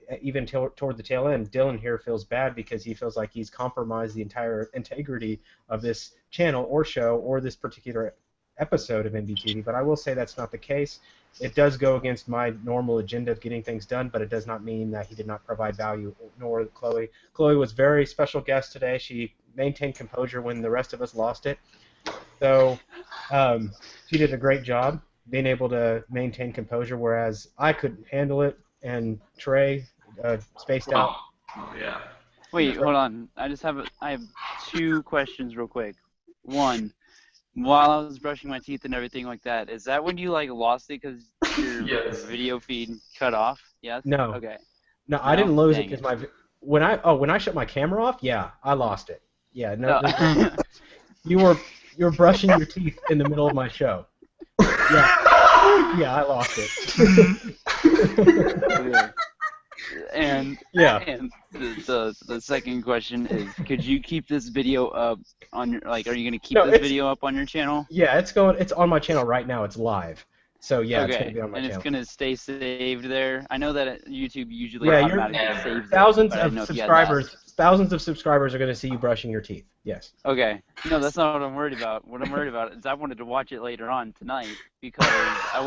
toward the tail end, Dylan here feels bad because he feels like he's compromised the entire integrity of this channel or show or this particular episode of MBTV, but I will say that's not the case. It does go against my normal agenda of getting things done, but it does not mean that he did not provide value, nor Chloe. Chloe was a very special guest today. She maintained composure when the rest of us lost it. So she did a great job being able to maintain composure, whereas I couldn't handle it, and Trey spaced out.
Oh, yeah.
Wait, hold on. I have 2 questions real quick. One, while I was brushing my teeth and everything like that, is that when you lost it because your
Yes.
video feed cut off? Yes.
No.
Okay.
No, I didn't lose it
Dang
because when I shut my camera off, yeah, I lost it. Yeah, no. You were brushing your teeth in the middle of my show. Yeah, I lost it.
And the second question is, could you keep this video up on your, are you gonna keep this video up on your channel?
Yeah, it's on my channel right now. It's live. So yeah,
okay.
It's gonna be on my channel.
And it's gonna stay saved there. I know that YouTube usually automatically saves
thousands
it,
of subscribers. Thousands of subscribers are gonna see you brushing your teeth. Yes.
Okay. No, that's not what I'm worried about. What I'm worried about is I wanted to watch it later on tonight because I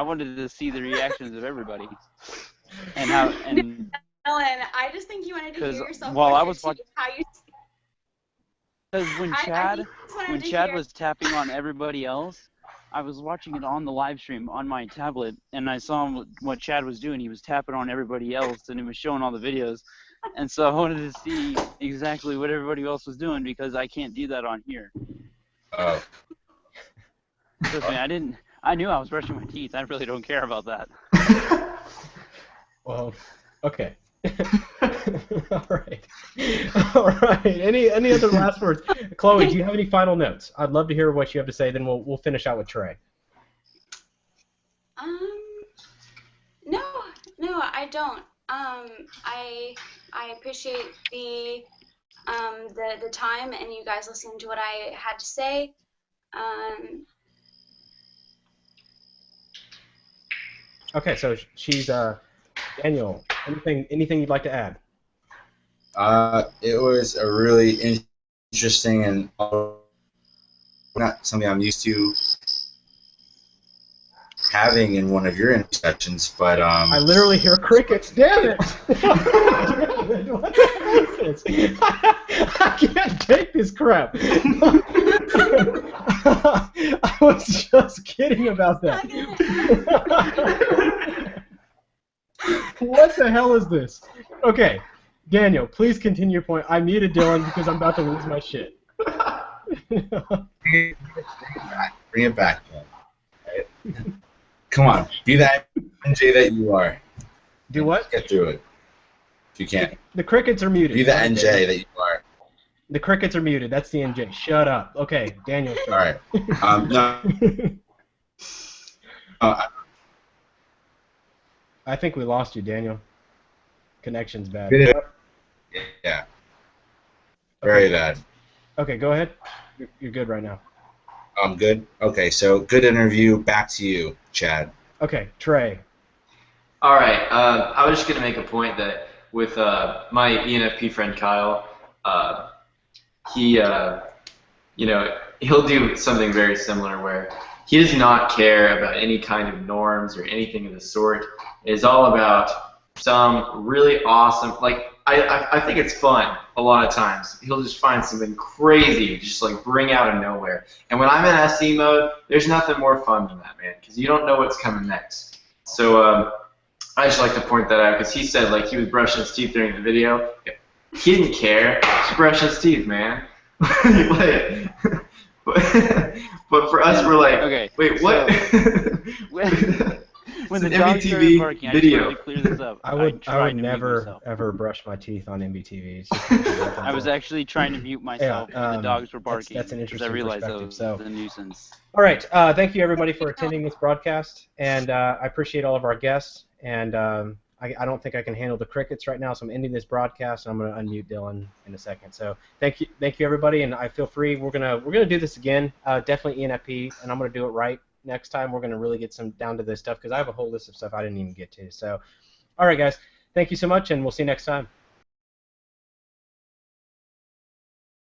wanted to see the reactions of everybody. And how and
Ellen, I just think you wanted to hear yourself.
While I was watching,
how you.
Because when Chad was tapping on everybody else, I was watching it on the live stream on my tablet, and I saw what Chad was doing. He was tapping on everybody else, and he was showing all the videos. And so I wanted to see exactly what everybody else was doing because I can't do that on here.
Oh.
Trust me, I knew I was brushing my teeth. I really don't care about that.
Well, okay. All right. Any other last words? Chloe, do you have any final notes? I'd love to hear what you have to say. Then we'll finish out with Trey.
No, I don't. I appreciate the time and you guys listening to what I had to say.
Okay, so she's Daniel. Anything you'd like to add?
It was a really interesting and not something I'm used to. having in one of your interceptions, but
I literally hear crickets. Damn it! What the hell is this? I can't take this crap. I was just kidding about that. What the hell is this? Okay, Daniel, please continue your point. I muted Dylan because I'm about to lose my shit.
Bring it back. Right? Come on, be that NJ that you are.
Do what?
Get through it. If you can't.
The crickets are muted.
Be the NJ that you are.
The crickets are muted. That's the NJ. Shut up. Okay, Daniel.
All right. No.
I think we lost you, Daniel. Connection's bad.
Yeah. Very bad.
Okay, go ahead. You're good right now.
I'm good. Okay, so good interview. Back to you, Chad.
Okay, Trey.
All right. I was just gonna make a point that with my ENFP friend Kyle, he, you know, he'll do something very similar where he does not care about any kind of norms or anything of the sort. It is all about some really awesome, like, I think it's fun a lot of times. He'll just find something crazy, just like bring out of nowhere. And when I'm in SE mode, there's nothing more fun than that, man, because you don't know what's coming next. So I just like to point that out because he said like he was brushing his teeth during the video. He didn't care. Just brush his teeth, man. Like, but for us, we're like,
Okay,
wait, what?
When
It's
the
an
dog started
MBTV
barking, I
video.
just wanted to clear this up.
I would
tried to mute
never
myself.
ever brush my teeth on MBTVs.
I was actually trying to mute myself when the dogs were barking.
That's an
because I
interesting
realized that
perspective,
was
so.
a nuisance.
All right. Thank you, everybody, for attending this broadcast, and I appreciate all of our guests. And I don't think I can handle the crickets right now, so I'm ending this broadcast, and I'm going to unmute Dylan in a second. So thank you, everybody, and I feel free. We're gonna do this again. Definitely ENFP, and I'm gonna do it right next time. We're gonna really get some down to this stuff because I have a whole list of stuff I didn't even get to. So, all right, guys. Thank you so much, and we'll see you next time.